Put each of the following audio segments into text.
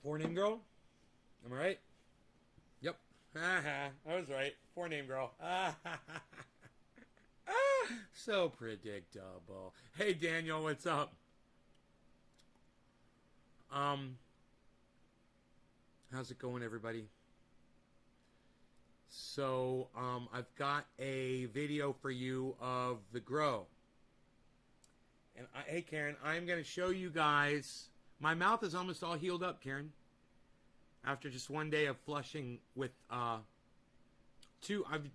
Four name girl? Am I right? Yep. I was right. Four name girl. So predictable. Hey Daniel, what's up? Um, how's it going, everybody? So, I've got a video for you of the grow. And hey, Karen, I'm going to show you guys. My mouth is almost all healed up, Karen. After just one day of flushing with I've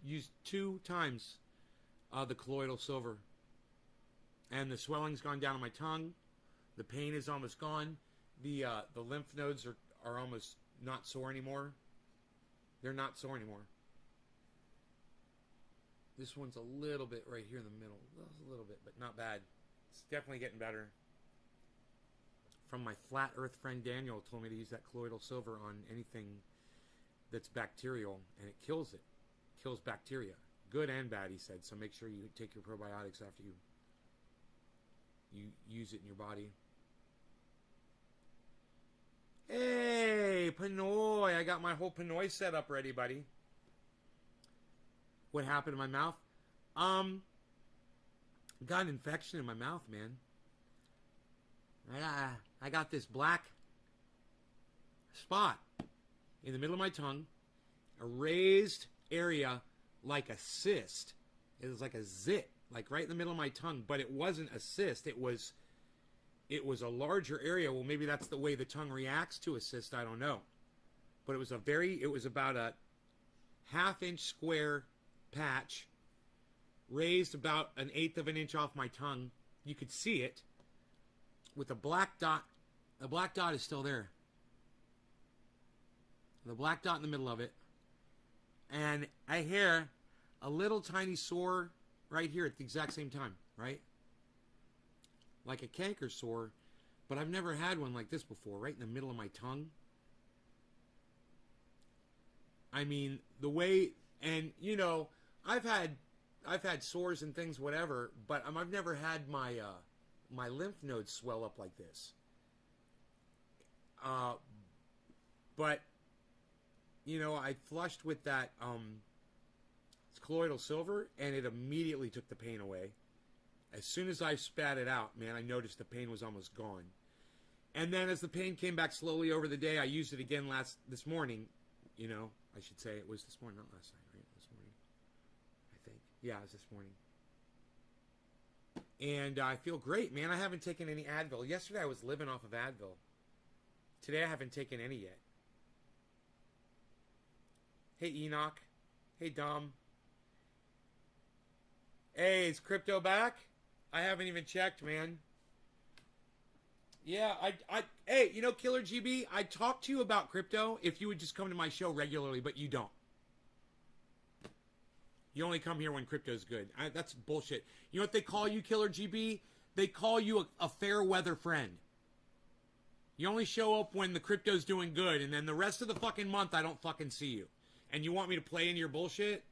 used 2 times the colloidal silver, and the swelling's gone down on my tongue. The pain is almost gone. The lymph nodes are almost not sore anymore. They're not sore anymore. This one's a little bit right here in the middle. A little bit, but not bad. It's definitely getting better. From my flat earth friend Daniel, told me to use that colloidal silver on anything that's bacterial, and it kills it. Kills bacteria. Good and bad, he said. So make sure you take your probiotics after you use it in your body. Hey, Pinoy. I got my whole Pinoy set up ready, buddy. What happened to my mouth? Got an infection in my mouth, man. I got this black spot in the middle of my tongue, a raised area like a cyst. It was like a zit, like right in the middle of my tongue, but it wasn't a cyst. It was a larger area. Well, maybe that's the way the tongue reacts to a cyst. I don't know. But it was about a 1/2 inch square patch, raised about 1/8 of an inch off my tongue. You could see it with a black dot. The black dot is still there. The black dot in the middle of it. And I hear a little tiny sore right here at the exact same time, right? Like a canker sore, but I've never had one like this before, right in the middle of my tongue. I mean, the way, and you know, I've had sores and things, whatever, but I've never had my lymph nodes swell up like this. But you know, I flushed with that colloidal silver, and it immediately took the pain away. As soon as I spat it out, man, I noticed the pain was almost gone. And then as the pain came back slowly over the day, I used it again this morning. You know, I should say it was this morning, not last night, right? This morning, I think. Yeah, it was this morning. And I feel great, man. I haven't taken any Advil. Yesterday I was living off of Advil. Today I haven't taken any yet. Hey, Enoch. Hey, Dom. Hey, is crypto back? I haven't even checked, man. Yeah, hey, you know, Killer GB, I talked to you about crypto if you would just come to my show regularly, but you don't. You only come here when crypto's good. That's bullshit. You know what they call you, Killer GB? They call you a fair weather friend. You only show up when the crypto's doing good, and then the rest of the fucking month I don't fucking see you. And you want me to play in your bullshit?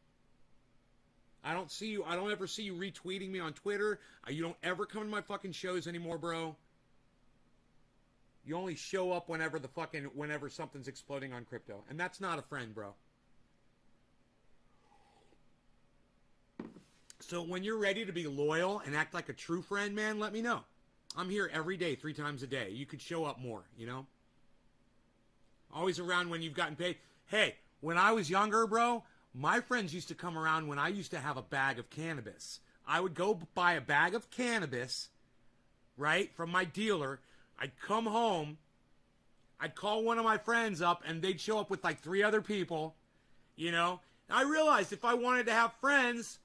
I don't see you. I don't ever see you retweeting me on Twitter. You don't ever come to my fucking shows anymore, bro. You only show up whenever something's exploding on crypto. And that's not a friend, bro. So when you're ready to be loyal and act like a true friend, man, let me know. I'm here every day, 3 times a day. You could show up more, you know? Always around when you've gotten paid. Hey, when I was younger, bro, my friends used to come around when I used to have a bag of cannabis. I would go buy a bag of cannabis, right, from my dealer. I'd come home. I'd call one of my friends up, and they'd show up with like 3 other people, you know? And I realized if I wanted to have friends,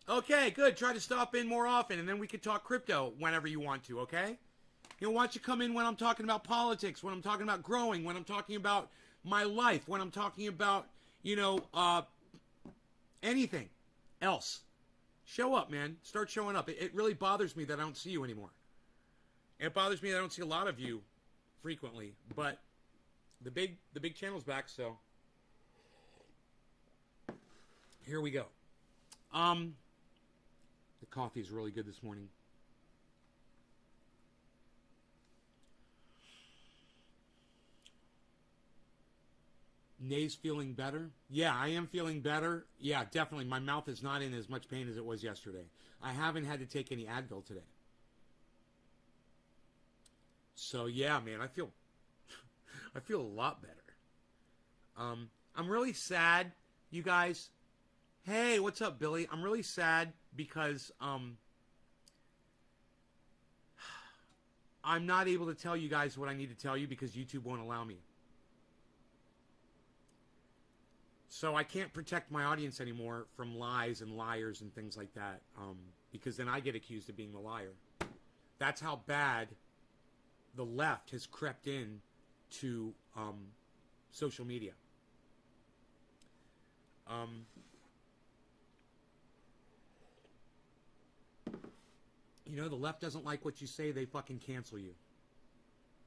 okay, good, try to stop in more often, and then we could talk crypto whenever you want to, okay? You know, why don't you come in when I'm talking about politics, when I'm talking about growing, when I'm talking about my life, when I'm talking about, you know, anything else. Show up, man. Start showing up. It really bothers me that I don't see you anymore. And it bothers me that I don't see a lot of you frequently. But the big channel's back, so here we go. The coffee is really good this morning. Nay's feeling better? Yeah, I am feeling better. Yeah, definitely. My mouth is not in as much pain as it was yesterday. I haven't had to take any Advil today. So yeah, man, I feel a lot better. I'm really sad, you guys. Hey, what's up, Billy? I'm really sad because I'm not able to tell you guys what I need to tell you because YouTube won't allow me. So I can't protect my audience anymore from lies and liars and things like that, because then I get accused of being the liar. That's how bad the left has crept in to social media. You know, the left doesn't like what you say, they fucking cancel you.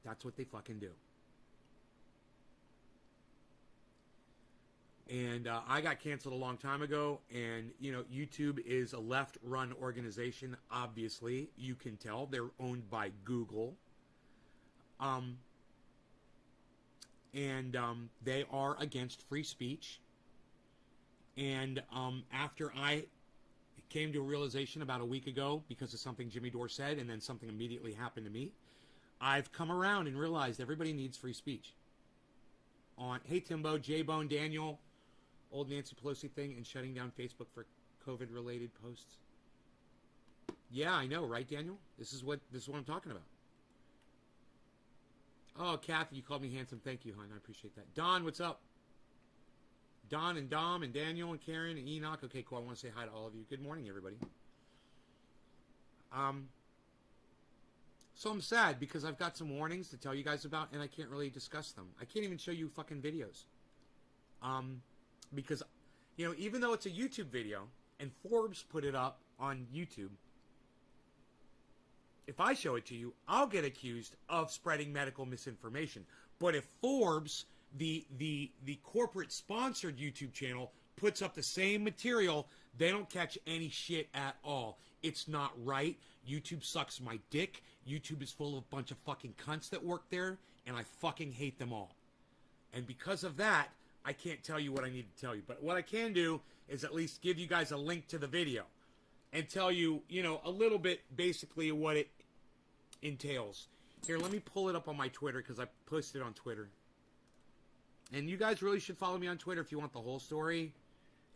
That's what they fucking do. And I got canceled a long time ago, and, you know, YouTube is a left-run organization, obviously. You can tell. They're owned by Google. They are against free speech. And after I came to a realization about a week ago, because of something Jimmy Dore said, and then something immediately happened to me, I've come around and realized everybody needs free speech. Hey, Timbo, J-Bone, Daniel... Old Nancy Pelosi thing and shutting down Facebook for COVID-related posts. Yeah, I know, right, Daniel? This is what I'm talking about. Oh, Kathy, you called me handsome. Thank you, hon. I appreciate that. Don, what's up? Don and Dom and Daniel and Karen and Enoch. Okay, cool. I want to say hi to all of you. Good morning, everybody. So I'm sad because I've got some warnings to tell you guys about, and I can't really discuss them. I can't even show you fucking videos. Because, you know, even though it's a YouTube video and Forbes put it up on YouTube, if I show it to you, I'll get accused of spreading medical misinformation. But if Forbes, the corporate sponsored YouTube channel, puts up the same material, they don't catch any shit at all. It's not right. YouTube sucks my dick. YouTube is full of a bunch of fucking cunts that work there, and I fucking hate them all. And because of that, I can't tell you what I need to tell you. But what I can do is at least give you guys a link to the video and tell you, you know, a little bit basically what it entails. Here, let me pull it up on my Twitter because I posted it on Twitter. And you guys really should follow me on Twitter if you want the whole story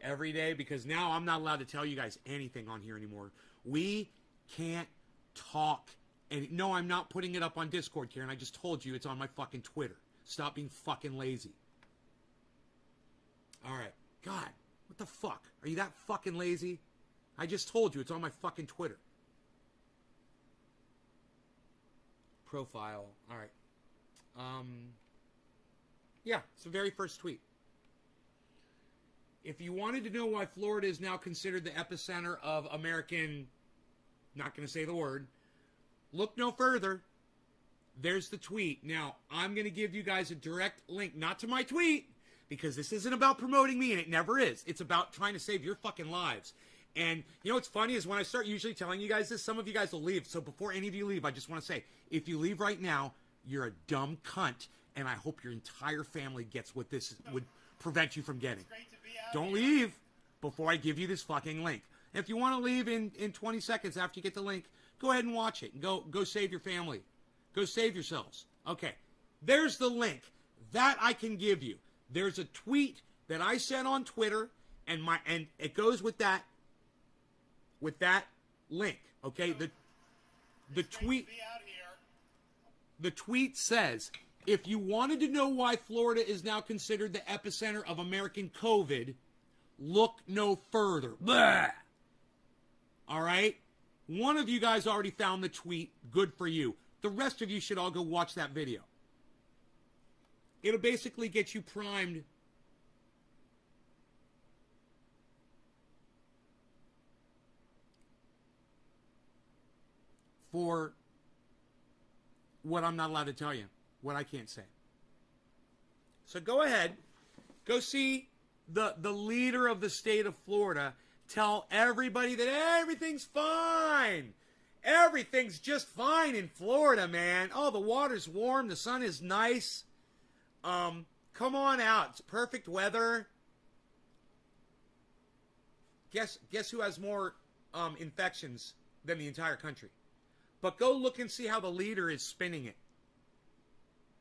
every day, because now I'm not allowed to tell you guys anything on here anymore. We can't talk. And no, I'm not putting it up on Discord, Karen. I just told you it's on my fucking Twitter. Stop being fucking lazy. All right. God, what the fuck? Are you that fucking lazy? I just told you it's on my fucking Twitter. Profile. All right. Yeah, it's the very first tweet. If you wanted to know why Florida is now considered the epicenter of American, not going to say the word, look no further. There's the tweet. Now, I'm going to give you guys a direct link, not to my tweet, because this isn't about promoting me, and it never is. It's about trying to save your fucking lives. And you know what's funny is when I start usually telling you guys this, some of you guys will leave. So before any of you leave, I just want to say, if you leave right now, you're a dumb cunt, and I hope your entire family gets what this would prevent you from getting. Don't leave before I give you this fucking link. And if you want to leave in 20 seconds after you get the link, go ahead and watch it. And go save your family. Go save yourselves. Okay, there's the link. That I can give you. There's a tweet that I sent on Twitter, and it goes with that link. Okay, the tweet says, if you wanted to know why Florida is now considered the epicenter of American COVID, look no further. Blah! All right? One of you guys already found the tweet. Good for you. The rest of you should all go watch that video. It'll basically get you primed for what I'm not allowed to tell you, what I can't say. So go ahead, go see the leader of the state of Florida tell everybody that everything's fine. Everything's just fine in Florida, man. Oh, the water's warm, the sun is nice. Come on out. It's perfect weather. Guess who has more infections than the entire country? But go look and see how the leader is spinning it.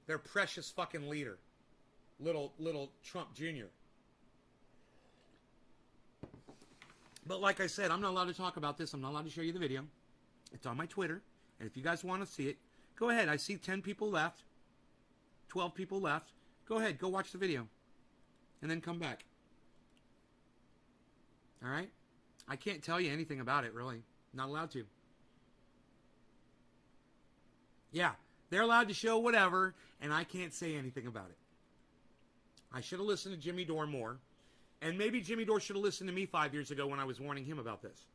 Their precious fucking leader. Little Trump Jr. But like I said, I'm not allowed to talk about this. I'm not allowed to show you the video. It's on my Twitter. And if you guys want to see it, go ahead. I see 10 people left. 12 people left. Go ahead. Go watch the video. And then come back. All right? I can't tell you anything about it, really. Not allowed to. Yeah. They're allowed to show whatever, and I can't say anything about it. I should have listened to Jimmy Dore more. And maybe Jimmy Dore should have listened to me 5 years ago when I was warning him about this.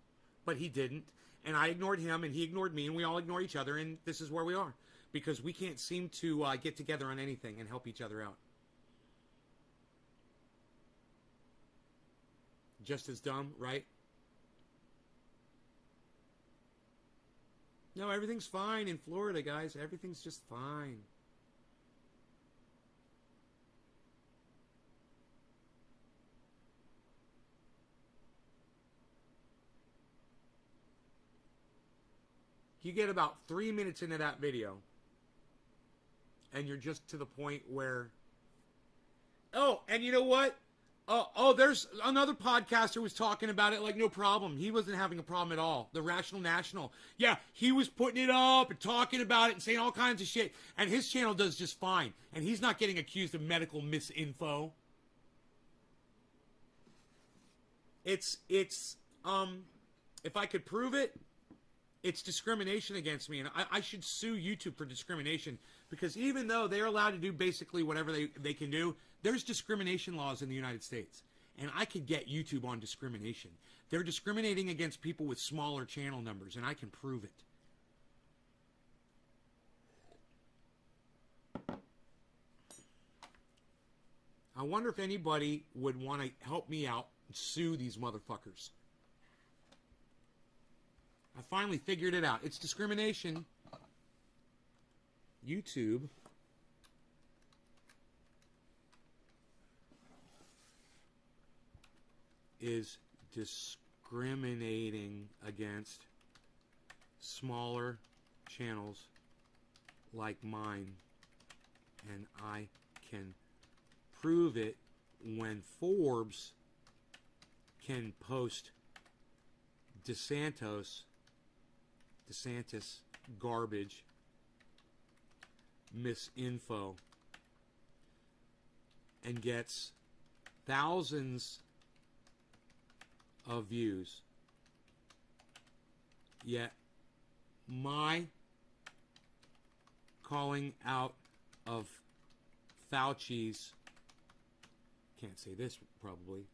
But he didn't. And I ignored him, and he ignored me, and we all ignore each other, and this is where we are. Because we can't seem to get together on anything and help each other out. Just as dumb, right? No, everything's fine in Florida, guys. Everything's just fine. You get about 3 minutes into that video, and you're just to the point where, oh, and you know what? Oh, there's another podcaster was talking about it like no problem. He wasn't having a problem at all. The Rational National. Yeah, he was putting it up and talking about it and saying all kinds of shit. And his channel does just fine. And he's not getting accused of medical misinfo. It's if I could prove it, it's discrimination against me. And I should sue YouTube for discrimination. Because even though they're allowed to do basically whatever they can do, there's discrimination laws in the United States. And I could get YouTube on discrimination. They're discriminating against people with smaller channel numbers, and I can prove it. I wonder if anybody would want to help me out and sue these motherfuckers. I finally figured it out. It's discrimination. YouTube is discriminating against smaller channels like mine, and I can prove it when Forbes can post DeSantis garbage, misinfo, and gets thousands of views, yet my calling out of Fauci's, can't say this probably,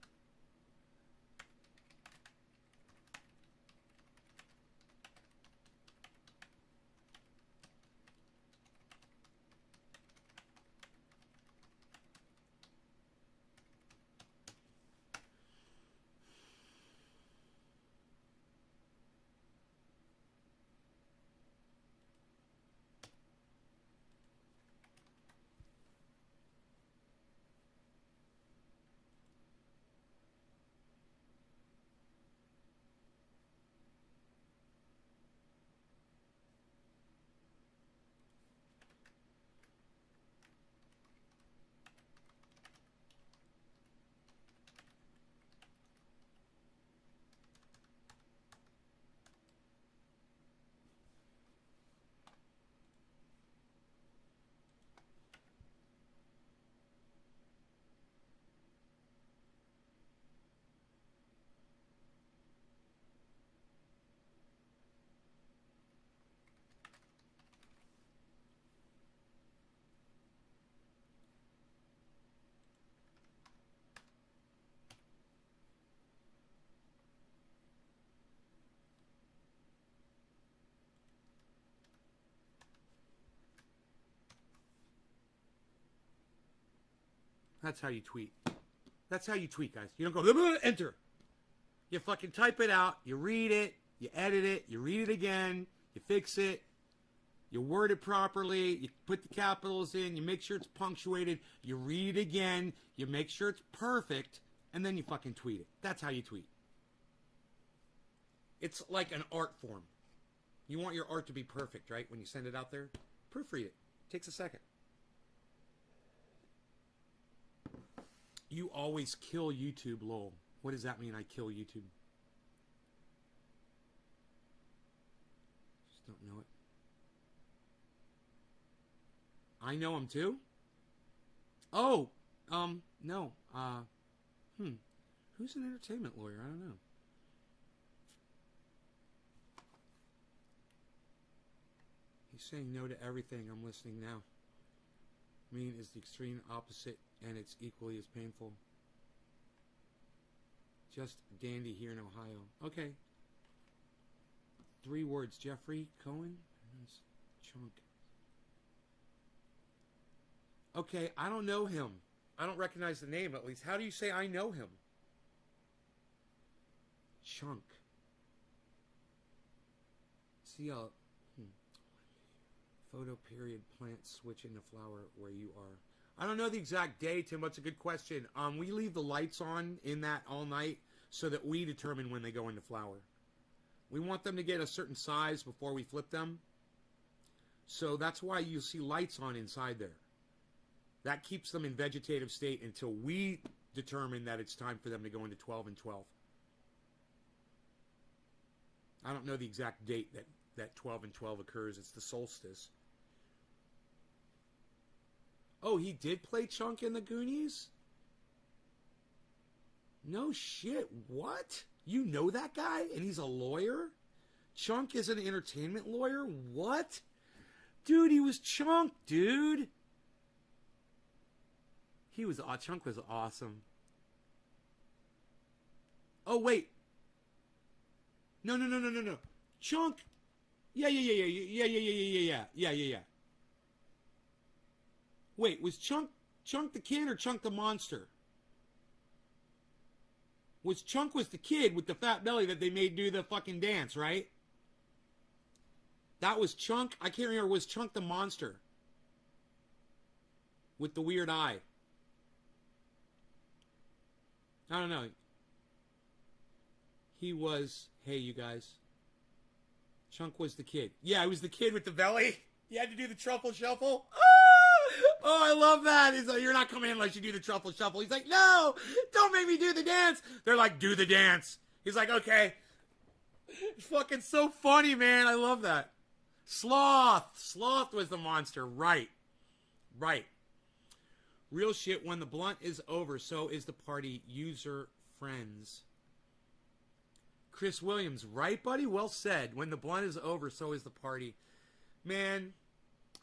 that's how you tweet. That's how you tweet, guys. You don't go, enter. You fucking type it out, you read it, you edit it, you read it again, you fix it, You word it properly. You put the capitals in. You make sure it's punctuated. You read it again. You make sure it's perfect. And then you fucking tweet it. That's how you tweet. It's like an art form. You want your art to be perfect, right? When you send it out there, proofread it. Takes a second. You always kill YouTube, lol. What does that mean, I kill YouTube? Just don't know it. I know him too? Oh, no. Who's an entertainment lawyer? I don't know. He's saying no to everything. I'm listening now. Mean is the extreme opposite, and it's equally as painful. Just dandy here in Ohio. Okay. 3 words. Jeffrey Cohen? Chunk. Okay, I don't know him. I don't recognize the name, at least. How do you say I know him? Chunk. See a photo period plant switch into flower where you are. I don't know the exact day, Tim. That's a good question. We leave the lights on in that all night so that we determine when they go into flower. We want them to get a certain size before we flip them. So that's why you see lights on inside there. That keeps them in vegetative state until we determine that it's time for them to go into 12 and 12. I don't know the exact date that 12 and 12 occurs. It's the solstice. Oh, he did play Chunk in the Goonies? No shit. What? You know that guy? And he's a lawyer? Chunk is an entertainment lawyer? What? Dude, he was Chunk, dude. Chunk was awesome. Oh, wait. No. Chunk. Yeah. Wait, was Chunk the kid or Chunk the monster? Chunk was the kid with the fat belly that they made do the fucking dance, right? That was Chunk. I can't remember. Was Chunk the monster? With the weird eye. I don't know. He was, hey, you guys. Chunk was the kid. Yeah, it was the kid with the belly. You had to do the truffle shuffle. Oh, I love that. He's like, you're not coming in unless you do the truffle shuffle. He's like, no, don't make me do the dance. They're like, do the dance. He's like, okay. It's fucking so funny, man. I love that. Sloth. Sloth was the monster. Right. Real shit, when the blunt is over, so is the party. User friends. Chris Williams. Right, buddy? Well said. When the blunt is over, so is the party. Man,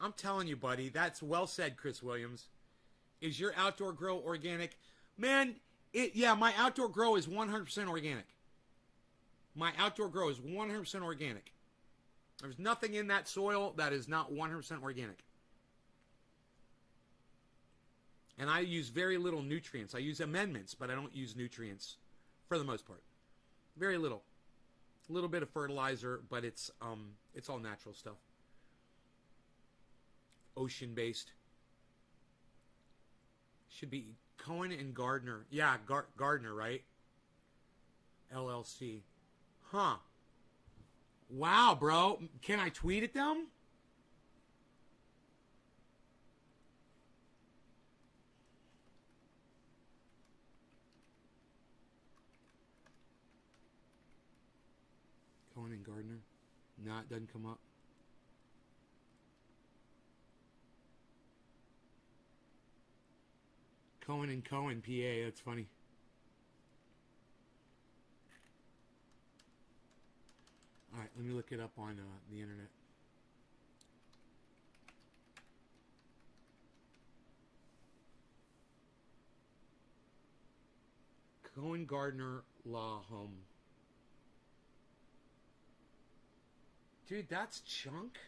I'm telling you, buddy, that's well said, Chris Williams. Is your outdoor grow organic? Man, my outdoor grow is 100% organic. My outdoor grow is 100% organic. There's nothing in that soil that is not 100% organic. And I use very little nutrients. I use amendments, but I don't use nutrients for the most part. Very little. A little bit of fertilizer, but it's all natural stuff. Ocean-based. Should be Cohen and Gardner. Yeah, Gardner, right? LLC. Huh. Wow, bro. Can I tweet at them? Cohen and Gardner. Nah, it doesn't come up. Cohen and Cohen, PA. That's funny. All right, let me look it up on the internet. Cohen Gardner Law Home. Dude, that's Chunk?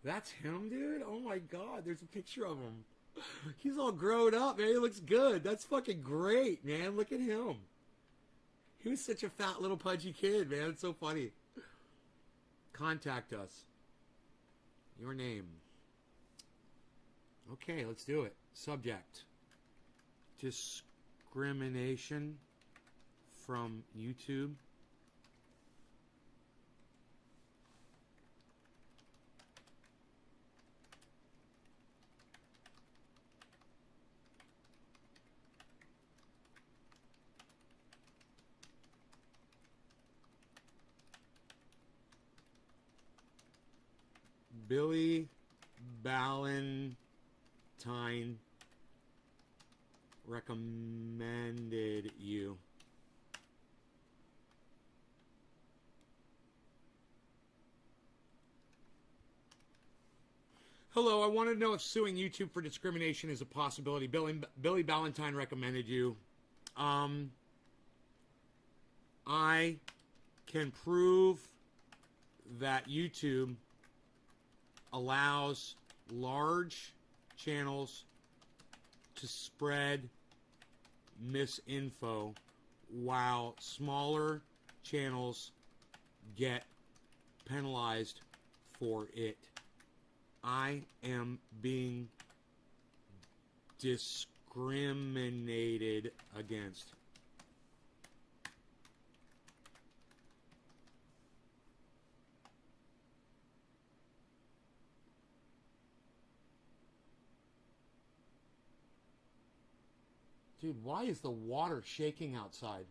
That's him, dude? Oh my god, there's a picture of him. He's all grown up, man. He looks good. That's fucking great, man. Look at him. He was such a fat little pudgy kid, man. It's so funny. contact us. Your name. Okay, let's do it. Subject. Discrimination from YouTube. Billy Ballantine recommended you. Hello, I want to know if suing YouTube for discrimination is a possibility. Billy Ballantine recommended you. I can prove that YouTube allows large channels to spread misinfo while smaller channels get penalized for it. I am being discriminated against. Dude, why is the water shaking outside?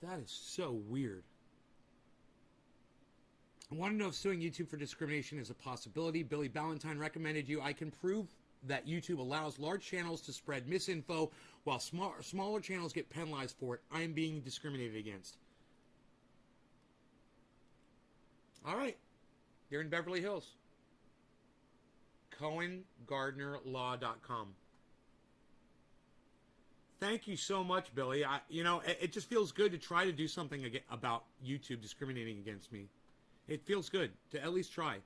That is so weird. I want to know if suing YouTube for discrimination is a possibility. Billy Ballantine recommended you. I can prove that YouTube allows large channels to spread misinfo while smaller channels get penalized for it. I am being discriminated against. All right. You're in Beverly Hills. CohenGardnerLaw.com. Thank you so much, Billy. It just feels good to try to do something about YouTube discriminating against me. It feels good to at least try.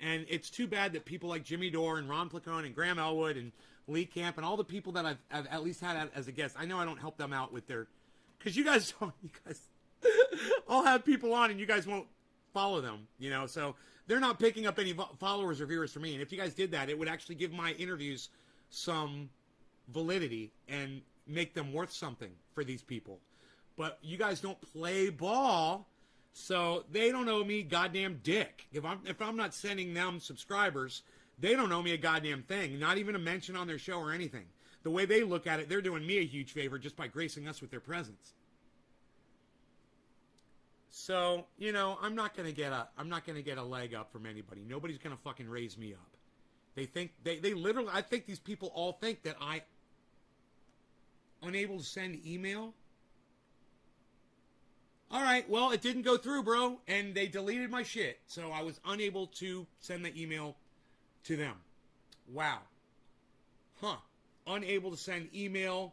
And it's too bad that people like Jimmy Dore and Ron Placone and Graham Elwood and Lee Camp and all the people that I've at least had as a guest. I know I don't help them out with their... Because you guys all have people on and you guys won't follow them, so they're not picking up any followers or viewers for me. And if you guys did that, it would actually give my interviews some validity and make them worth something for these people. But you guys don't play ball, so they don't owe me goddamn dick. If I'm not sending them subscribers, they don't owe me a goddamn thing, not even a mention on their show or anything. The way they look at it, they're doing me a huge favor just by gracing us with their presence. So, I'm not gonna get a leg up from anybody. Nobody's gonna fucking raise me up. They think they literally. I think these people all think that I unable to send email. All right, well, it didn't go through, bro, and they deleted my shit, so I was unable to send the email to them. Wow. Huh. Unable to send email.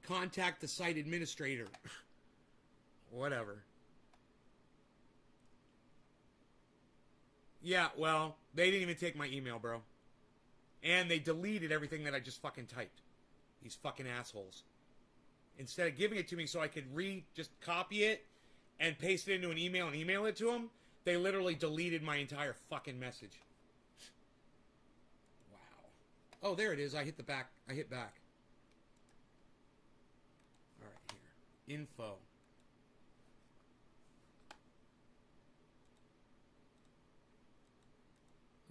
Contact the site administrator. Whatever. Yeah, well, they didn't even take my email, bro. And they deleted everything that I just fucking typed. These fucking assholes. Instead of giving it to me so I could just copy it and paste it into an email and email it to them, they literally deleted my entire fucking message. Wow. Oh, there it is. I hit back. All right, here. Info.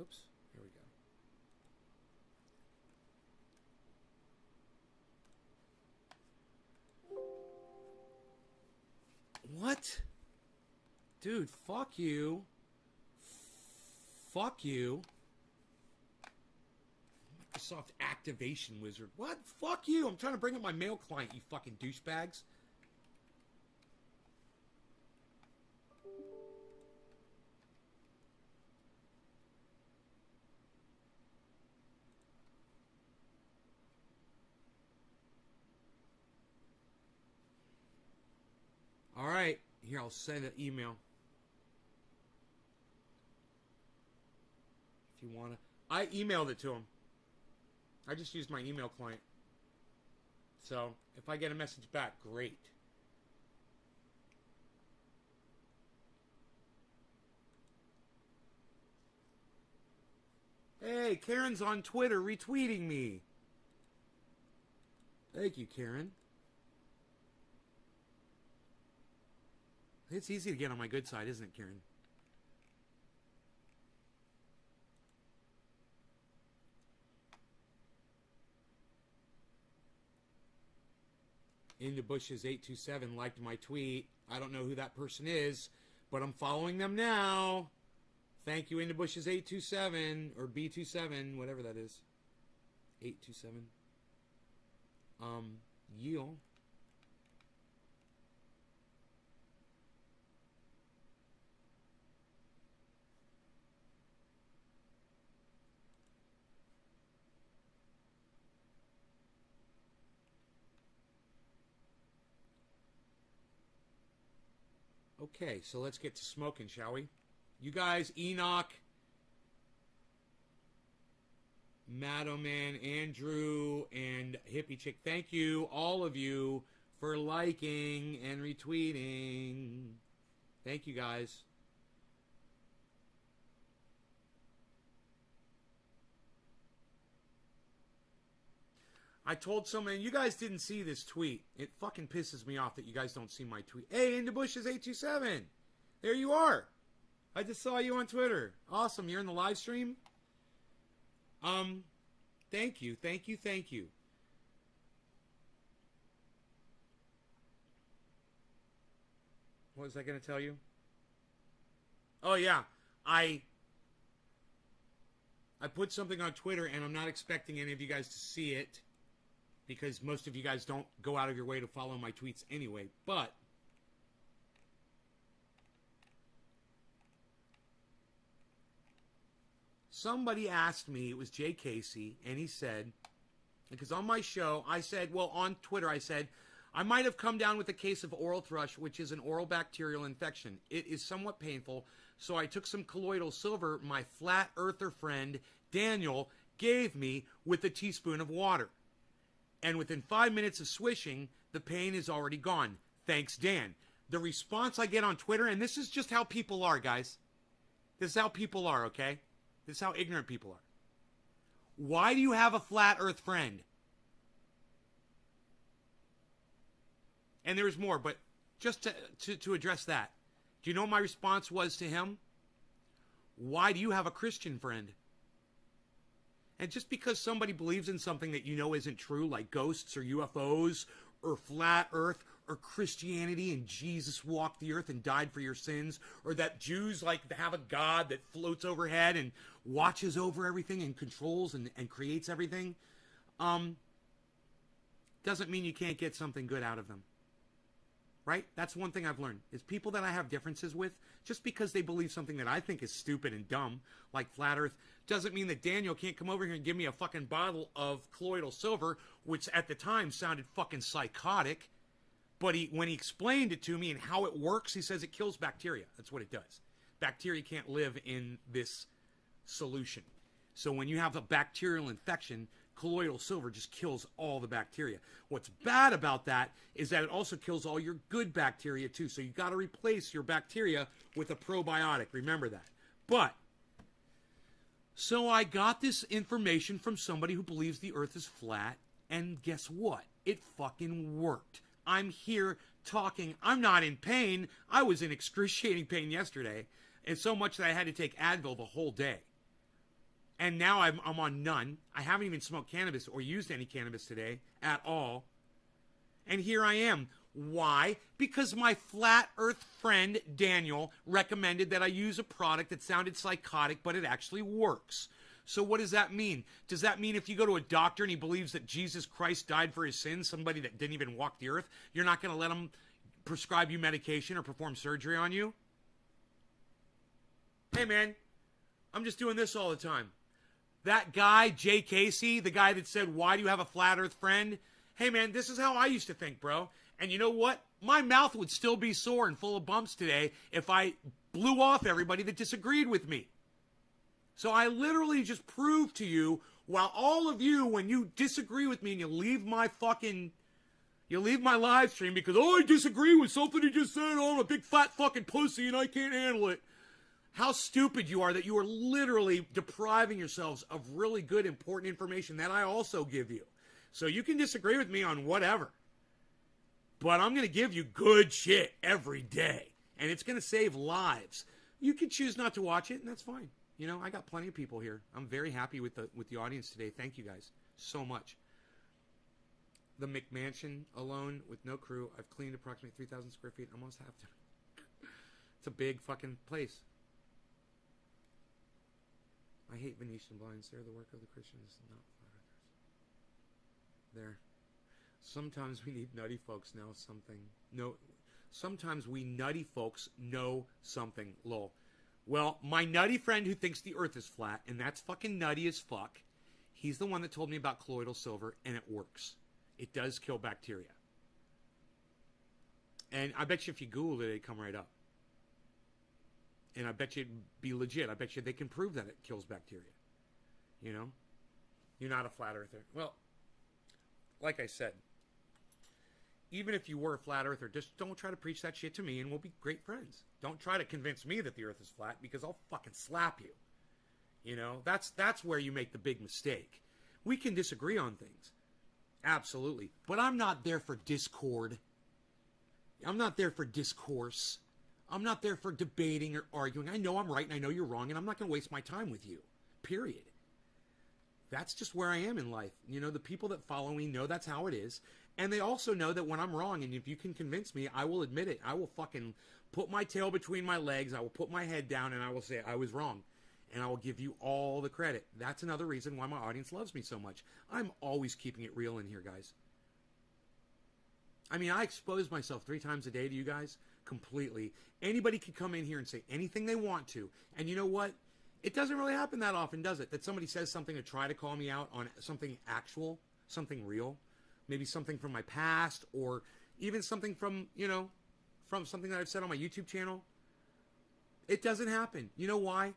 Oops. Here we go. What? Dude, fuck you. Fuck you. Microsoft Activation Wizard. What? Fuck you. I'm trying to bring up my mail client, you fucking douchebags. All right, here, I'll send an email. If you want to. I emailed it to him. I just used my email client. So if I get a message back, great. Hey, Karen's on Twitter retweeting me. Thank you, Karen. It's easy to get on my good side, isn't it, Karen? Into Bushes 827 liked my tweet. I don't know who that person is, but I'm following them now. Thank you, Into Bushes 827 or B27, whatever that is. 827. Yield. Okay, so let's get to smoking, shall we? You guys, Enoch, Madam Man, Andrew, and Hippie Chick, thank you, all of you, for liking and retweeting. Thank you, guys. I told someone, you guys didn't see this tweet. It fucking pisses me off that you guys don't see my tweet. Hey, Into Bushes 827. There you are. I just saw you on Twitter. Awesome. You're in the live stream? Thank you. Thank you. Thank you. What was I going to tell you? Oh, yeah. I put something on Twitter, and I'm not expecting any of you guys to see it, because most of you guys don't go out of your way to follow my tweets anyway. But somebody asked me, it was Jay Casey, and he said, because on my show, I said, well, on Twitter, I said, I might have come down with a case of oral thrush, which is an oral bacterial infection. It is somewhat painful, so I took some colloidal silver my flat earther friend, Daniel, gave me with a teaspoon of water. And within 5 minutes of swishing, the pain is already gone. Thanks, Dan. The response I get on Twitter, and this is just how people are, guys. This is how people are, okay? This is how ignorant people are. Why do you have a flat earth friend? And there's more, but just to address that, do you know what my response was to him? Why do you have a Christian friend? And just because somebody believes in something that you know isn't true, like ghosts or UFOs or flat earth or Christianity and Jesus walked the earth and died for your sins, or that Jews like to have a God that floats overhead and watches over everything and controls and creates everything, doesn't mean you can't get something good out of them. Right? That's one thing I've learned, is people that I have differences with, just because they believe something that I think is stupid and dumb, like flat earth, doesn't mean that Daniel can't come over here and give me a fucking bottle of colloidal silver, which at the time sounded fucking psychotic. But when he explained it to me and how it works, he says it kills bacteria. That's what it does. Bacteria can't live in this solution. So when you have a bacterial infection, colloidal silver just kills all the bacteria. What's bad about that is that it also kills all your good bacteria too. So you got to replace your bacteria with a probiotic. Remember that. But so I got this information from somebody who believes the earth is flat, and guess what? It fucking worked. I'm here talking. I'm not in pain. I was in excruciating pain yesterday, and so much that I had to take Advil the whole day. And now I'm on none. I haven't even smoked cannabis or used any cannabis today at all. And here I am. Why? Because my flat earth friend, Daniel, recommended that I use a product that sounded psychotic, but it actually works. So what does that mean? Does that mean if you go to a doctor and he believes that Jesus Christ died for his sins, somebody that didn't even walk the earth, you're not going to let him prescribe you medication or perform surgery on you? Hey, man, I'm just doing this all the time. That guy, Jay Casey, the guy that said, why do you have a flat earth friend? Hey, man, this is how I used to think, bro. And you know what? My mouth would still be sore and full of bumps today if I blew off everybody that disagreed with me. So I literally just proved to you, while all of you, when you disagree with me and you leave my fucking You leave my live stream because, oh, I disagree with something you just said. Oh, I'm a big fat fucking pussy and I can't handle it. How stupid you are that you are literally depriving yourselves of really good, important information that I also give you. So you can disagree with me on whatever. But I'm going to give you good shit every day. And it's going to save lives. You can choose not to watch it, and that's fine. You know, I got plenty of people here. I'm very happy with the audience today. Thank you guys so much. The McMansion alone with no crew. I've cleaned approximately 3,000 square feet. Almost have to. It's a big fucking place. I hate Venetian blinds. They're the work of the Christians, not flat earthers. There. Sometimes we need nutty folks know something. No. Sometimes we nutty folks know something, lol. Well, my nutty friend who thinks the earth is flat, and that's fucking nutty as fuck, he's the one that told me about colloidal silver, and it works. It does kill bacteria. And I bet you if you Googled it, it'd come right up. And I bet you it'd be legit. I bet you they can prove that it kills bacteria. You know? You're not a flat earther. Well, like I said, even if you were a flat earther, just don't try to preach that shit to me and we'll be great friends. Don't try to convince me that the earth is flat because I'll fucking slap you. You know, that's where you make the big mistake. We can disagree on things. Absolutely. But I'm not there for discord. I'm not there for discourse. I'm not there for debating or arguing. I know I'm right and I know you're wrong and I'm not going to waste my time with you. Period. That's just where I am in life. You know, the people that follow me know that's how it is. And they also know that when I'm wrong, and if you can convince me, I will admit it. I will fucking put my tail between my legs. I will put my head down and I will say I was wrong. And I will give you all the credit. That's another reason why my audience loves me so much. I'm always keeping it real in here, guys. I mean, I expose myself 3 times a day to you guys completely. Anybody can come in here and say anything they want to. And you know what? It doesn't really happen that often, does it? That somebody says something to try to call me out on something actual, something real. Maybe something from my past or even something from, you know, from something that I've said on my YouTube channel. It doesn't happen. You know why?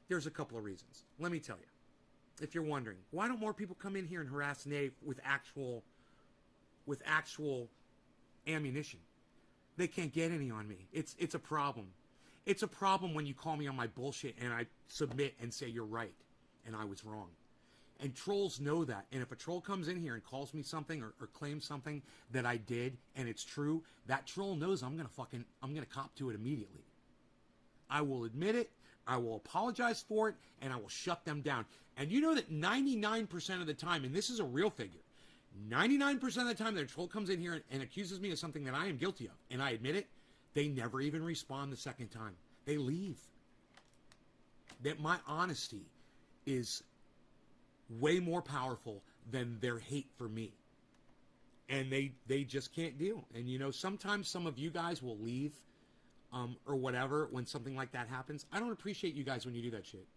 There's a couple of reasons. Let me tell you. If you're wondering, why don't more people come in here and harass Nave with actual ammunition? They can't get any on me. It's a problem. It's a problem when you call me on my bullshit and I submit and say you're right and I was wrong. And trolls know that. And if a troll comes in here and calls me something or claims something that I did and it's true, that troll knows I'm gonna cop to it immediately. I will admit it, I will apologize for it, and I will shut them down. And you know that 99% of the time, and this is a real figure, 99% of the time that a troll comes in here and accuses me of something that I am guilty of, and I admit it, they never even respond the second time. They leave. That my honesty is way more powerful than their hate for me. And they just can't deal. And you know, sometimes some of you guys will leave or whatever when something like that happens. I don't appreciate you guys when you do that shit.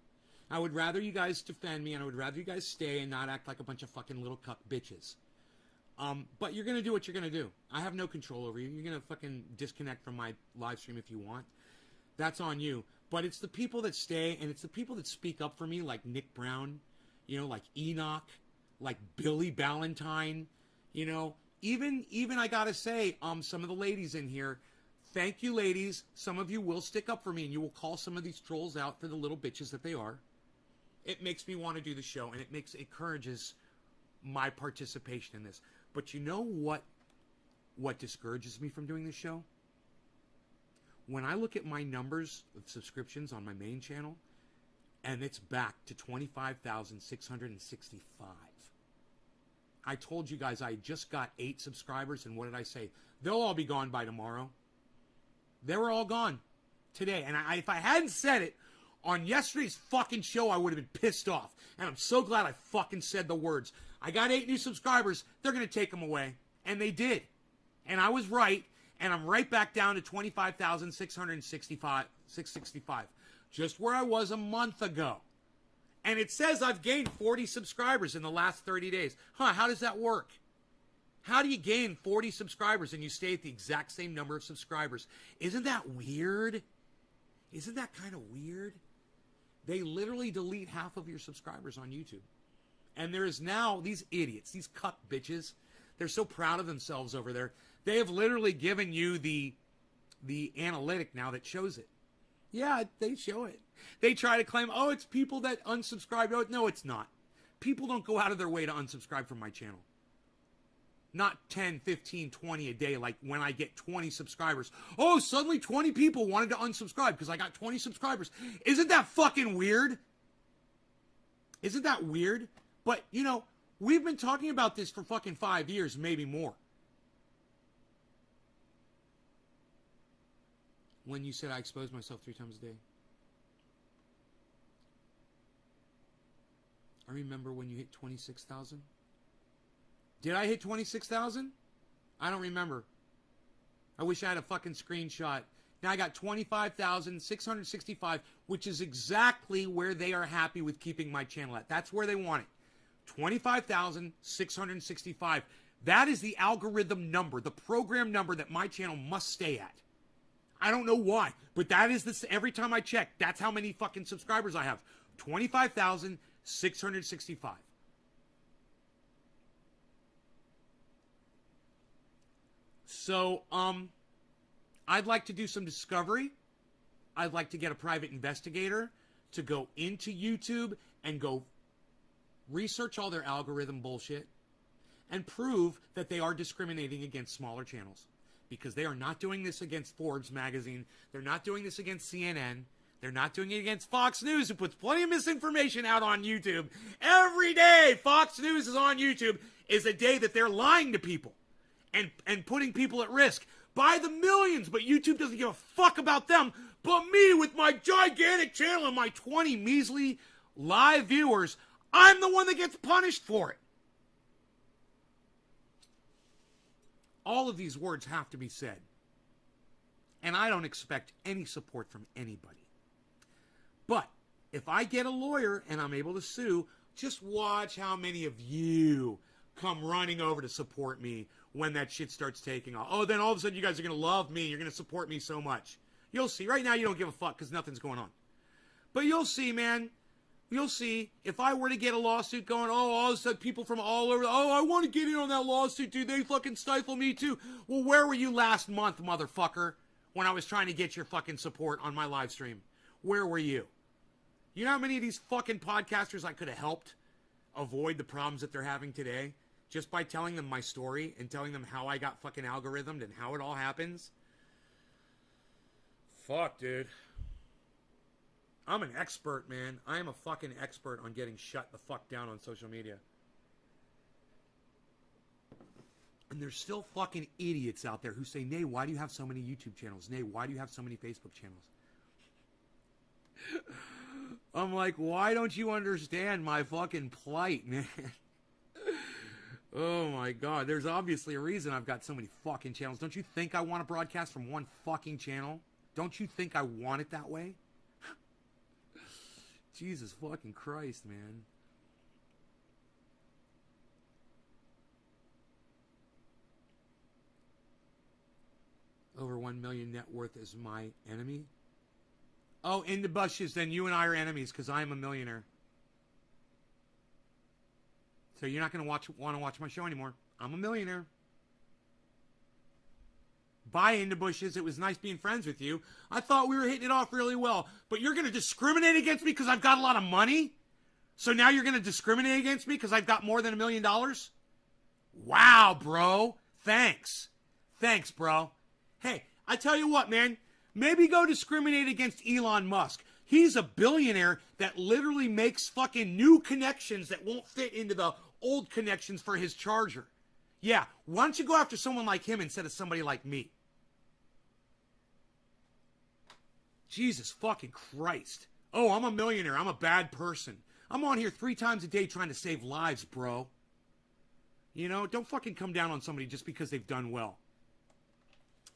I would rather you guys defend me and I would rather you guys stay and not act like a bunch of fucking little cuck bitches. But you're going to do what you're going to do. I have no control over you. You're going to fucking disconnect from my live stream if you want. That's on you. But it's the people that stay and it's the people that speak up for me like Nick Brown, you know, like Enoch, like Billy Ballantyne, you know, even I got to say, some of the ladies in here, thank you ladies. Some of you will stick up for me and you will call some of these trolls out for the little bitches that they are. It makes me want to do the show and it encourages my participation in this. But you know what discourages me from doing this show? When I look at my numbers of subscriptions on my main channel, and it's back to 25,665. I told you guys I just got 8 subscribers, and what did I say? They'll all be gone by tomorrow. They were all gone today. And if I hadn't said it on yesterday's fucking show, I would have been pissed off. And I'm so glad I fucking said the words. I got 8 new subscribers. They're going to take them away. And they did. And I was right. And I'm right back down to 25,665. Just where I was a month ago. And it says I've gained 40 subscribers in the last 30 days. How does that work? How do you gain 40 subscribers and you stay at the exact same number of subscribers? Isn't that weird? Isn't that kind of weird? They literally delete half of your subscribers on YouTube. And there is now these idiots, these cuck bitches, They're so proud of themselves over there. They have literally given you the analytic now that shows it. Yeah, they show it. They try to claim, oh, it's people that unsubscribe. Oh, no, it's not. People don't go out of their way to unsubscribe from my channel. Not 10, 15, 20 a day like when I get 20 subscribers. Oh, suddenly 20 people wanted to unsubscribe because I got 20 subscribers. Isn't that fucking weird? Isn't that weird? But, you know, we've been talking about this for fucking 5 years, maybe more. When you said I exposed myself 3 times a day. I remember when you hit 26,000. Did I hit 26,000? I don't remember. I wish I had a fucking screenshot. Now I got 25,665, which is exactly where they are happy with keeping my channel at. That's where they want it. 25,665. That is the algorithm number, the program number that my channel must stay at. I don't know why, but that is this. Every time I check, that's how many fucking subscribers I have. 25,665. So, I'd like to do some discovery. I'd like to get a private investigator to go into YouTube and go research all their algorithm bullshit and prove that they are discriminating against smaller channels. Because they are not doing this against Forbes magazine. They're not doing this against CNN. They're not doing it against Fox News, who puts plenty of misinformation out on YouTube. Every day Fox News is on YouTube is a day that they're lying to people and putting people at risk by the millions. But YouTube doesn't give a fuck about them. But me, with my gigantic channel and my 20 measly live viewers, I'm the one that gets punished for it. All of these words have to be said. And I don't expect any support from anybody. But if I get a lawyer and I'm able to sue, just watch how many of you come running over to support me when that shit starts taking off. Oh, then all of a sudden you guys are going to love me. You're going to support me so much. You'll see. Right now you don't give a fuck because nothing's going on. But you'll see, man. You'll see. If I were to get a lawsuit going, oh, all of a sudden people from all over, oh, I want to get in on that lawsuit, dude. They fucking stifle me too. Well, where were you last month, motherfucker, when I was trying to get your fucking support on my live stream? Where were you? You know how many of these fucking podcasters I could have helped avoid the problems that they're having today just by telling them my story and telling them how I got fucking algorithmed and how it all happens? Fuck, dude. I'm an expert, man. I am a fucking expert on getting shut the fuck down on social media. And there's still fucking idiots out there who say, Nay, why do you have so many YouTube channels? Nay, why do you have so many Facebook channels? I'm like, why don't you understand my fucking plight, man? Oh my God. There's obviously a reason I've got so many fucking channels. Don't you think I want to broadcast from one fucking channel? Don't you think I want it that way? Jesus fucking Christ, man. Over 1 million net worth is my enemy? Oh, in the bushes, then you and I are enemies because I am a millionaire. So you're not going to want to watch my show anymore. I'm a millionaire. Bye, In the Bushes. It was nice being friends with you. I thought we were hitting it off really well. But you're going to discriminate against me because I've got a lot of money? So now you're going to discriminate against me because I've got more than $1 million? Wow, bro. Thanks. Thanks, bro. Hey, I tell you what, man. Maybe go discriminate against Elon Musk. He's a billionaire that literally makes fucking new connections that won't fit into the old connections for his charger. Yeah, why don't you go after someone like him instead of somebody like me? Jesus fucking Christ. Oh, I'm a millionaire. I'm a bad person. I'm on here 3 times a day trying to save lives, bro. You know, don't fucking come down on somebody just because they've done well.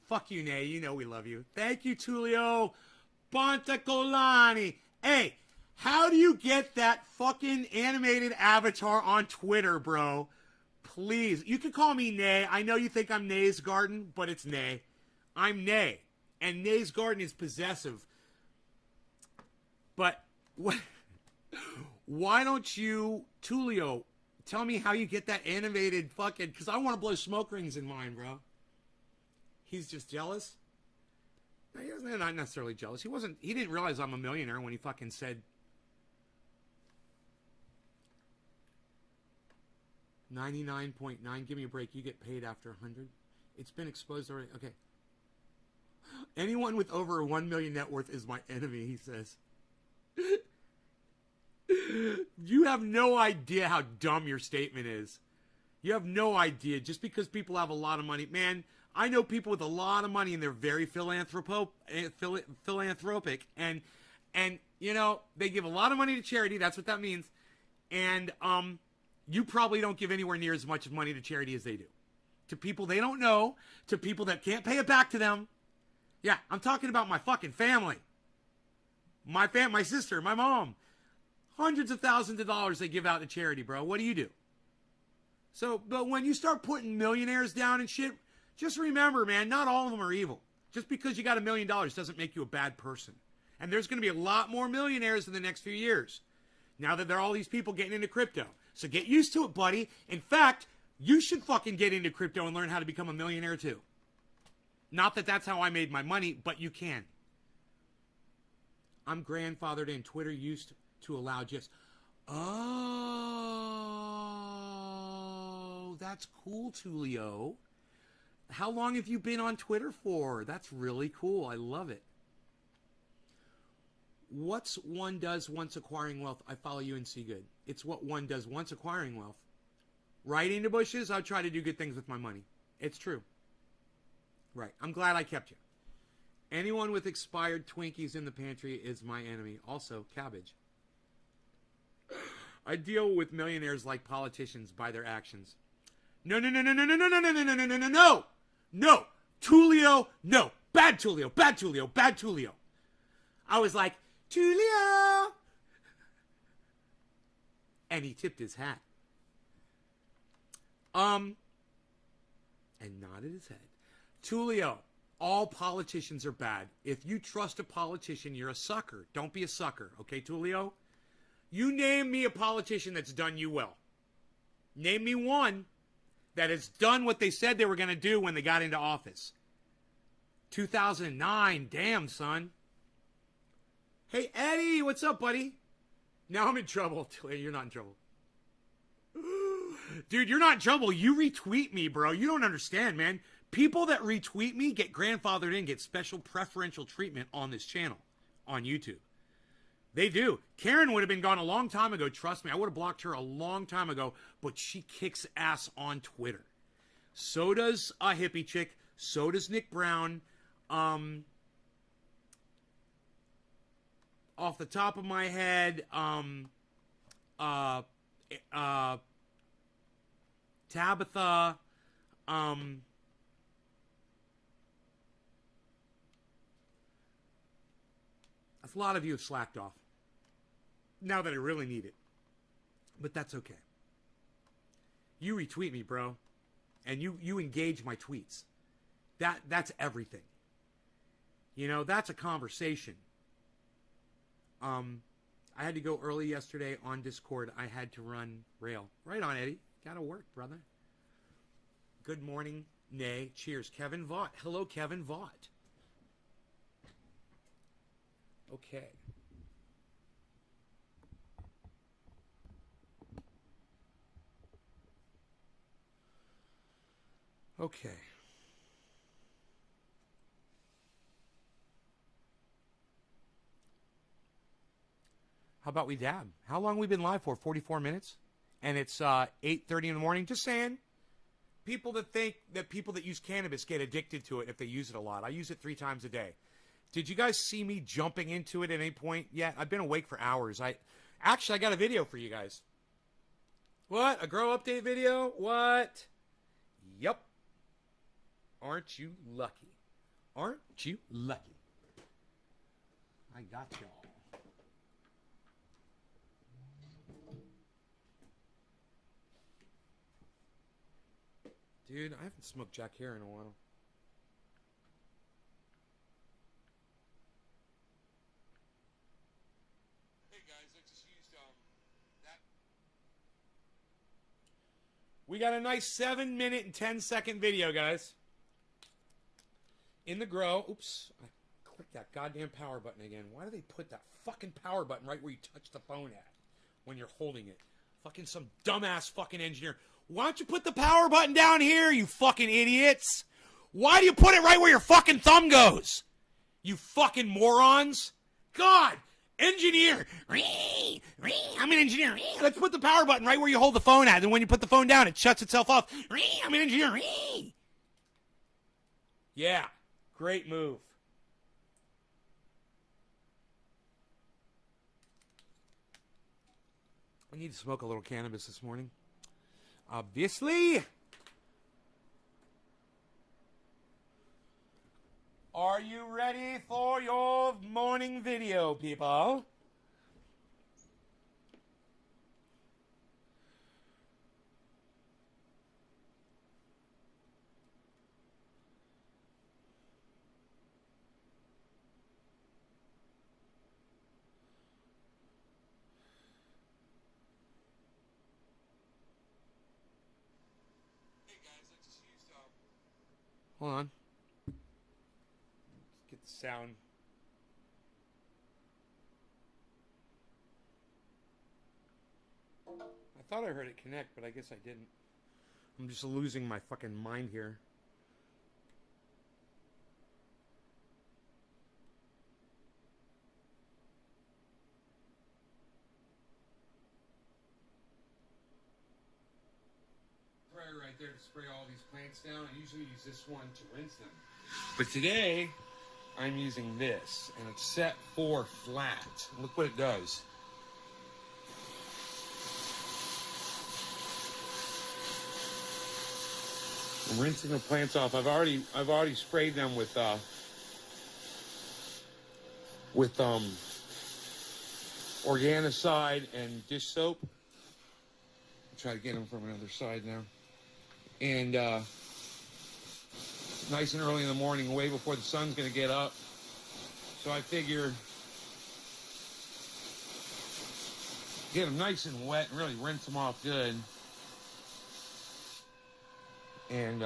Fuck you, Nay. You know we love you. Thank you, Tulio Pontacolani. Hey, how do you get that fucking animated avatar on Twitter, bro? Please. You can call me Nay. I know you think I'm Nay's Garden, but it's Nay. I'm Nay. And Nay's Garden is possessive. But why don't you, Tulio, Tell me how you get that animated fucking... Because I want to blow smoke rings in mine, bro. He's just jealous? No, he wasn't, not necessarily jealous. He didn't realize I'm a millionaire when he fucking said... 99.9. Give me a break. You get paid after 100. It's been exposed already. Okay. Anyone with over 1 million net worth is my enemy, he says. You have no idea how dumb your statement is. You have no idea. Just because people have a lot of money. Man, I know people with a lot of money and they're very philanthropic. And you know, they give a lot of money to charity. That's what that means. And, you probably don't give anywhere near as much money to charity as they do. To people they don't know, to people that can't pay it back to them. Yeah, I'm talking about my fucking family. My sister, my mom. Hundreds of thousands of dollars they give out to charity, bro. What do you do? So, but when you start putting millionaires down and shit, just remember, man, not all of them are evil. Just because you got $1 million doesn't make you a bad person. And there's going to be a lot more millionaires in the next few years. Now that there are all these people getting into crypto. So get used to it, buddy. In fact, you should fucking get into crypto and learn how to become a millionaire too. Not that that's how I made my money, but you can. I'm grandfathered in. Twitter used to allow GIFs. Oh, that's cool, Tulio. How long have you been on Twitter for? That's really cool. I love it. What's one does once acquiring wealth? I follow you and see good. It's what one does once acquiring wealth. Right into bushes, I try to do good things with my money. It's true. Right. I'm glad I kept you. Anyone with expired Twinkies in the pantry is my enemy. Also, cabbage. I deal with millionaires like politicians by their actions. No. No. Tulio, no. Bad Tulio. I was like, Tulio. And he tipped his hat. And nodded his head. Tulio, all politicians are bad. If you trust a politician, you're a sucker. Don't be a sucker. Okay, Tulio? You name me a politician that's done you well. Name me one that has done what they said they were going to do when they got into office. 2009. Damn, son. Hey, Eddie, what's up, buddy? Now I'm in trouble. You're not in trouble. Dude, you're not in trouble. You retweet me, bro. You don't understand, man. People that retweet me get grandfathered in, get special preferential treatment on this channel, on YouTube. They do. Karen would have been gone a long time ago. Trust me, I would have blocked her a long time ago, but she kicks ass on Twitter. So does a hippie chick. So does Nick Brown. Off the top of my head, Tabitha, a lot of you have slacked off. Now that I really need it. But that's okay. You retweet me, bro. And you engage my tweets. That's everything. You know, that's a conversation. I had to go early yesterday on Discord. I had to run rail. Right on, Eddie. Gotta work, brother. Good morning. Nay. Cheers. Kevin Vaught. Hello, Kevin Vaught. Okay. Okay. How about we dab? How long have we been live for? 44 minutes? And it's 8:30 in the morning? Just saying. People that think that people that use cannabis get addicted to it if they use it a lot. I use it 3 times a day. Did you guys see me jumping into it at any point yet? I've been awake for hours. I got a video for you guys. What? A grow update video? What? Yep. Aren't you lucky? Aren't you lucky? I got y'all. Dude, I haven't smoked Jack Hare in a while. Hey guys, I just used that. We got a nice 7-minute and 10-second video, guys. In the grow. Oops. I clicked that goddamn power button again. Why do they put that fucking power button right where you touch the phone at when you're holding it? Fucking some dumbass fucking engineer. Why don't you put the power button down here, you fucking idiots? Why do you put it right where your fucking thumb goes? You fucking morons. God. Engineer. I'm an engineer. Let's put the power button right where you hold the phone at. And when you put the phone down, it shuts itself off. I'm an engineer. Yeah. Great move. I need to smoke a little cannabis this morning. Obviously. Are you ready for your morning video, people? Hey guys, I just used hold on. Get the sound. I thought I heard it connect, but I guess I didn't. I'm just losing my fucking mind here. Sprayer right there to spray all these plants down. I usually use this one to rinse them. But today, I'm using this, and it's set for flat. Look what it does. I'm rinsing the plants off. I've already sprayed them with Organicide and dish soap. I'll try to get them from another side now. And nice and early in the morning, way before the sun's going to get up. So I figure get them nice and wet and really rinse them off good. And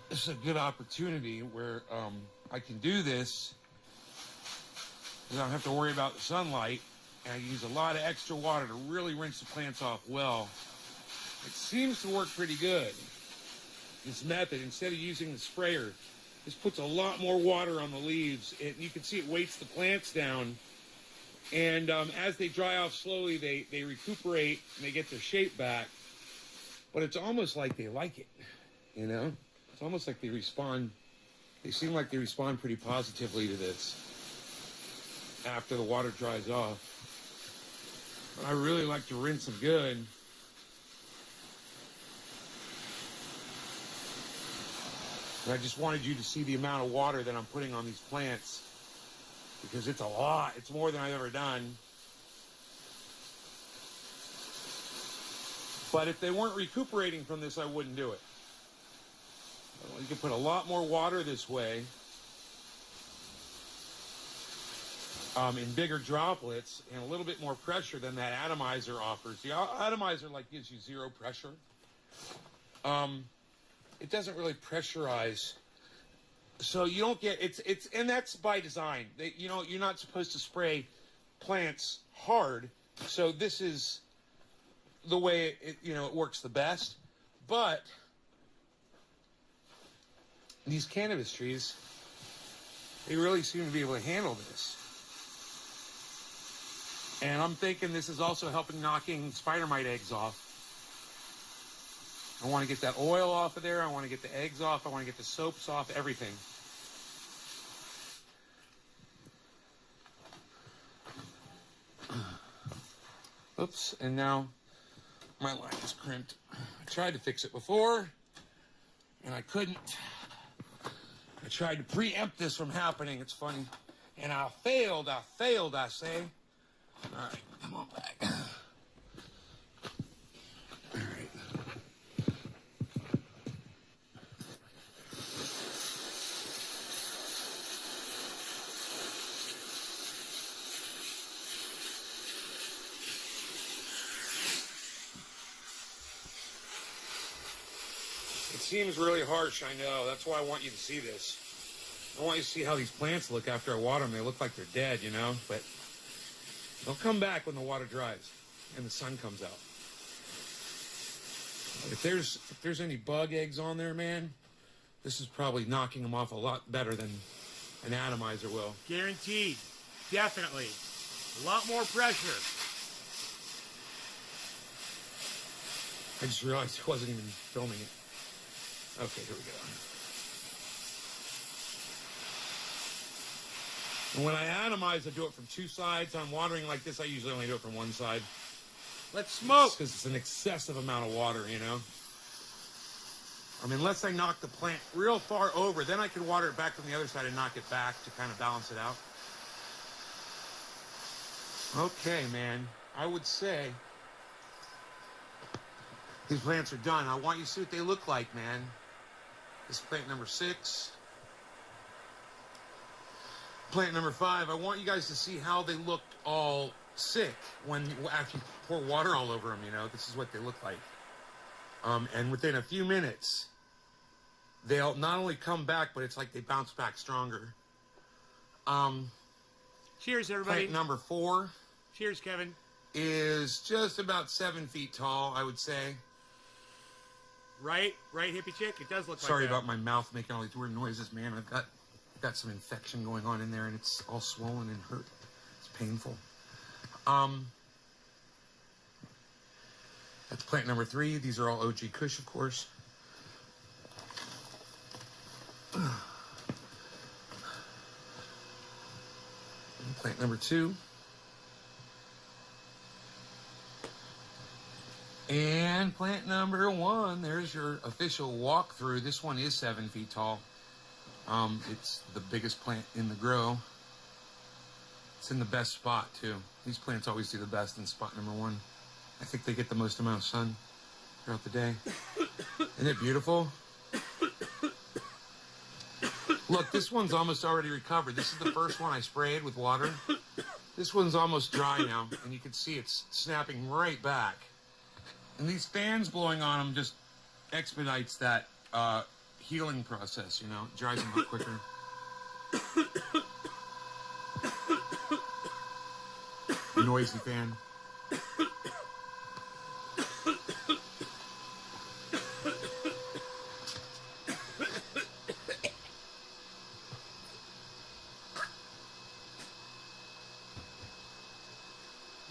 this is a good opportunity where I can do this. I don't have to worry about the sunlight. And I use a lot of extra water to really rinse the plants off well. It seems to work pretty good. This method, instead of using the sprayer, this puts a lot more water on the leaves. You can see it weights the plants down. And as they dry off slowly, they recuperate and they get their shape back. But it's almost like they like it, you know? It's almost like they respond. They seem like they respond pretty positively to this after the water dries off. But I really like to rinse them good. And I just wanted you to see the amount of water that I'm putting on these plants, because it's a lot. It's more than I've ever done. But if they weren't recuperating from this, I wouldn't do it. You can put a lot more water this way in bigger droplets and a little bit more pressure than that atomizer offers. The atomizer gives you zero pressure. It doesn't really pressurize, so you don't get it's and that's by design. You're not supposed to spray plants hard, so this is the way it works the best. But these cannabis trees, they really seem to be able to handle this. And I'm thinking this is also helping knocking spider mite eggs off. I want to get that oil off of there. I want to get the eggs off. I want to get the soaps off, everything. Oops, and now my line is crimped. I tried to fix it before, and I couldn't. I tried to preempt this from happening. It's funny. And I failed, I say. All right, come on back. All right. seems really harsh, I know. That's why I want you to see this. I want you to see how these plants look after I water them. They look like they're dead, you know? But they'll come back when the water dries and the sun comes out. If there's any bug eggs on there, man, this is probably knocking them off a lot better than an atomizer will. Guaranteed. Definitely. A lot more pressure. I just realized I wasn't even filming it. Okay, here we go. And when I atomize, I do it from two sides. I'm watering like this. I usually only do it from one side. Let's smoke. Because it's an excessive amount of water, you know. I mean, unless I knock the plant real far over, then I can water it back from the other side and knock it back to kind of balance it out. Okay, man. I would say these plants are done. I want you to see what they look like, man. This is plant number 6. Plant number 5. I want you guys to see how they look all sick after you pour water all over them, you know. This is what they look like. And within a few minutes, they'll not only come back, but it's like they bounce back stronger. Cheers, everybody. Plant number 4. Cheers, Kevin. Is just about 7 feet tall, I would say. Right, hippie chick? It does look Sorry like that. about my mouth making all these weird noises, man. I've got some infection going on in there, and it's all swollen and hurt. It's painful. That's plant number 3. These are all OG Kush, of course. And plant number 2. And plant number 1, there's your official walkthrough. This one is 7 feet tall. It's the biggest plant in the grow. It's in the best spot, too. These plants always do the best in spot number 1. I think they get the most amount of sun throughout the day. Isn't it beautiful? Look, this one's almost already recovered. This is the first one I sprayed with water. This one's almost dry now, and you can see it's snapping right back. And these fans blowing on them just expedites that healing process, you know. It dries them out quicker. Noisy fan.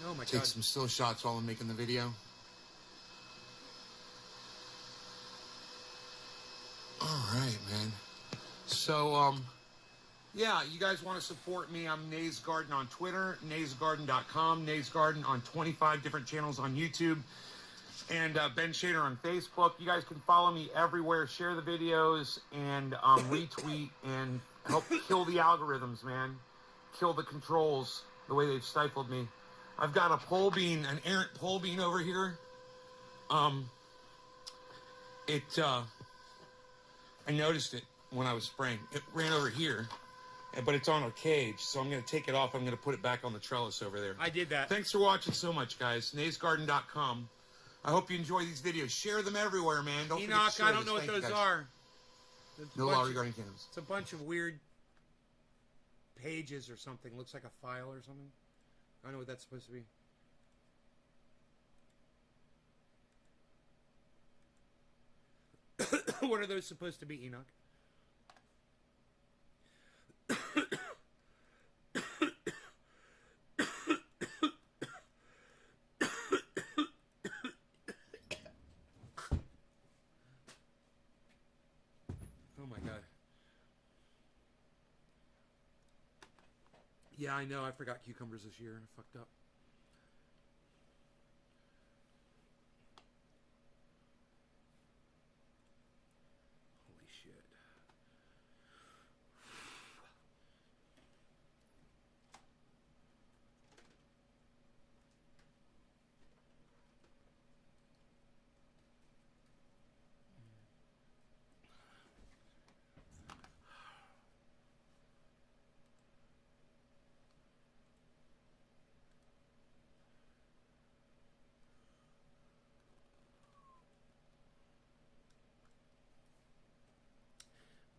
Oh my Take God. some still shots while I'm making the video. Alright, man. So, yeah, you guys want to support me, I'm Nays Garden on Twitter, naysgarden.com, Nays Garden on 25 different channels on YouTube, and Ben Shader on Facebook. You guys can follow me everywhere, share the videos, and retweet, and help kill the algorithms, man. Kill the controls, the way they've stifled me. I've got a pole bean, an errant pole bean over here. I noticed it when I was spraying. It ran over here, but it's on a cage, so I'm going to take it off. I'm going to put it back on the trellis over there. I did that. Thanks for watching so much, guys. naysgarden.com. I hope you enjoy these videos. Share them everywhere, man. Don't forget Enoch, to share I don't this. know what Thank you, those guys. are. It's a No bunch law of- regarding cannabis. It's a bunch of weird pages or something. Looks like a file or something. I don't know what that's supposed to be. What are those supposed to be, Enoch? Oh my God. Yeah, I know. I forgot cucumbers this year. I fucked up. Holy shit.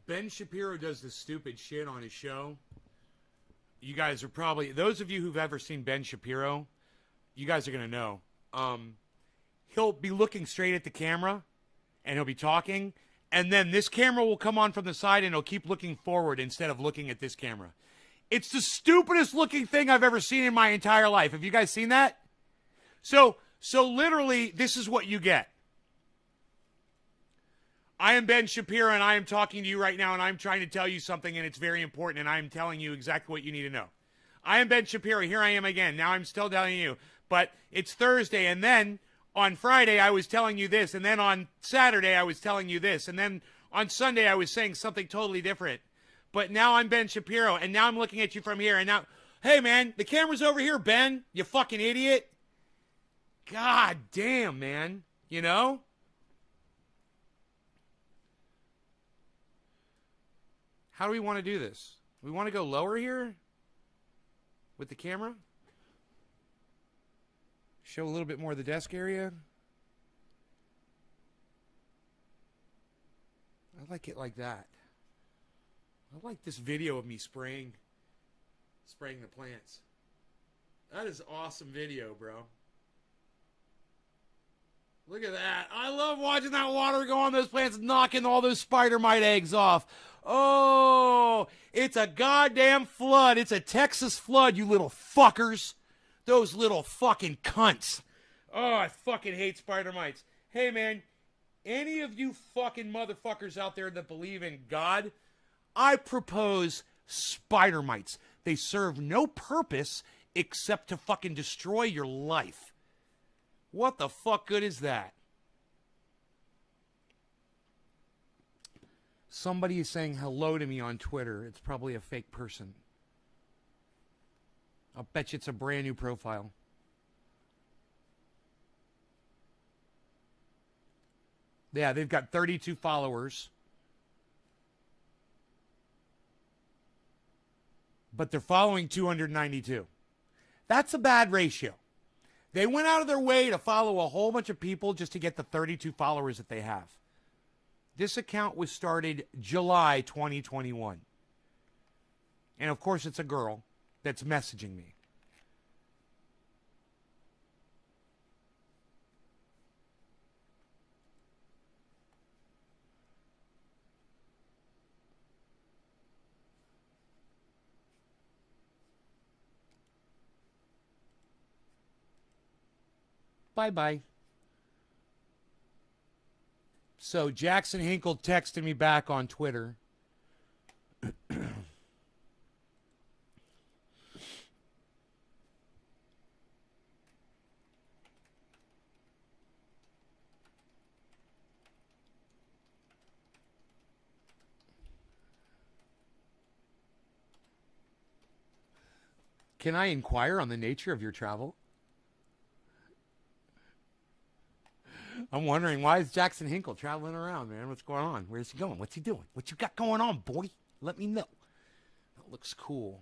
Ben Shapiro does this stupid shit on his show. You guys are probably, those of you who've ever seen Ben Shapiro, you guys are going to know. He'll be looking straight at the camera, and he'll be talking, and then this camera will come on from the side, and he'll keep looking forward instead of looking at this camera. It's the stupidest looking thing I've ever seen in my entire life. Have you guys seen that? So literally, this is what you get. I am Ben Shapiro, and I am talking to you right now, and I'm trying to tell you something, and it's very important, and I'm telling you exactly what you need to know. I am Ben Shapiro. Here I am again. Now I'm still telling you, but it's Thursday, and then on Friday I was telling you this, and then on Saturday I was telling you this, and then on Sunday I was saying something totally different. But now I'm Ben Shapiro, and now I'm looking at you from here, and now, hey man, the camera's over here, Ben, you fucking idiot. God damn, man, you know? How do we want to do this? We want to go lower here with the camera? Show a little bit more of the desk area. I like it like that. I like this video of me spraying the plants. That is awesome video, bro. Look at that. I love watching that water go on those plants, knocking all those spider mite eggs off. Oh, it's a goddamn flood. It's a Texas flood, you little fuckers. Those little fucking cunts. Oh, I fucking hate spider mites. Hey, man, any of you fucking motherfuckers out there that believe in God, I propose spider mites. They serve no purpose except to fucking destroy your life. What the fuck good is that? Somebody is saying hello to me on Twitter. It's probably a fake person. I'll bet you it's a brand new profile. Yeah, they've got 32 followers. But they're following 292. That's a bad ratio. They went out of their way to follow a whole bunch of people just to get the 32 followers that they have. This account was started July 2021. And of course it's a girl that's messaging me. Bye-bye. So Jackson Hinkle texted me back on Twitter. Can I inquire on the nature of your travel? I'm wondering, why is Jackson Hinkle traveling around, man? What's going on? Where's he going? What's he doing? What you got going on, boy? Let me know. That looks cool.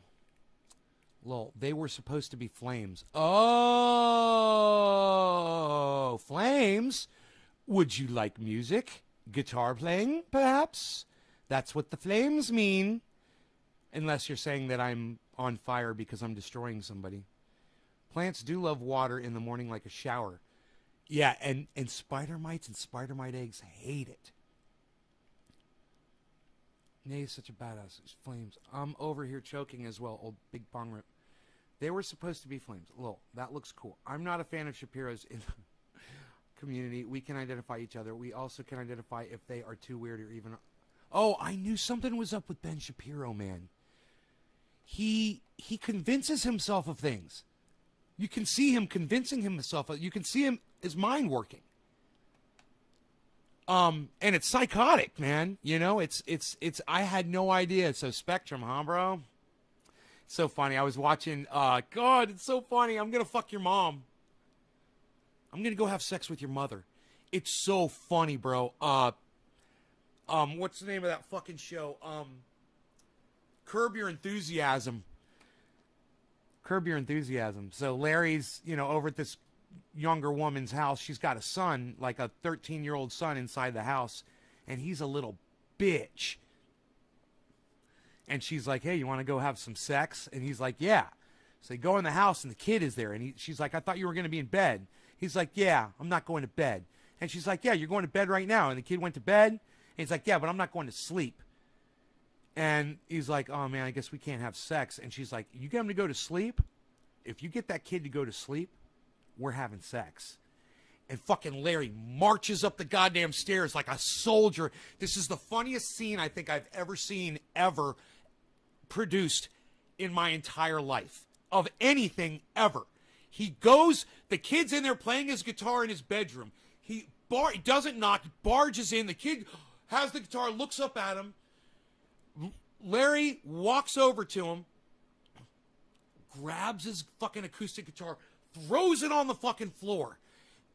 Lol, they were supposed to be flames. Oh, flames? Would you like music? Guitar playing, perhaps? That's what the flames mean. Unless you're saying that I'm on fire because I'm destroying somebody. Plants do love water in the morning like a shower. Yeah, and spider mites and spider mite eggs hate it. Nay, such a badass. It's flames. I'm over here choking as well, old big bong rip. They were supposed to be flames. Lol, that looks cool. I'm not a fan of Shapiro's in the community. We can identify each other. We also can identify if they are too weird or even... Oh, I knew something was up with Ben Shapiro, man. He convinces himself of things. You can see him convincing himself. You can see his mind working. And it's psychotic, man. You know, it's I had no idea. So Spectrum, huh, bro? So funny. I was watching, God, it's so funny. I'm going to fuck your mom. I'm going to go have sex with your mother. It's so funny, bro. What's the name of that fucking show? Curb Your Enthusiasm. Curb Your Enthusiasm. So Larry's, over at this younger woman's house. She's got a son, like a 13-year-old son inside the house, and he's a little bitch. And she's like, hey, you want to go have some sex? And he's like, yeah. So they go in the house, and the kid is there. And she's like, I thought you were going to be in bed. He's like, yeah, I'm not going to bed. And she's like, yeah, you're going to bed right now. And the kid went to bed. And he's like, yeah, but I'm not going to sleep. And he's like, oh, man, I guess we can't have sex. And she's like, you get him to go to sleep? If you get that kid to go to sleep, we're having sex. And fucking Larry marches up the goddamn stairs like a soldier. This is the funniest scene I think I've ever seen, ever produced in my entire life. Of anything ever. He goes, the kid's in there playing his guitar in his bedroom. He doesn't knock, barges in. The kid has the guitar, looks up at him. Larry walks over to him, grabs his fucking acoustic guitar, throws it on the fucking floor,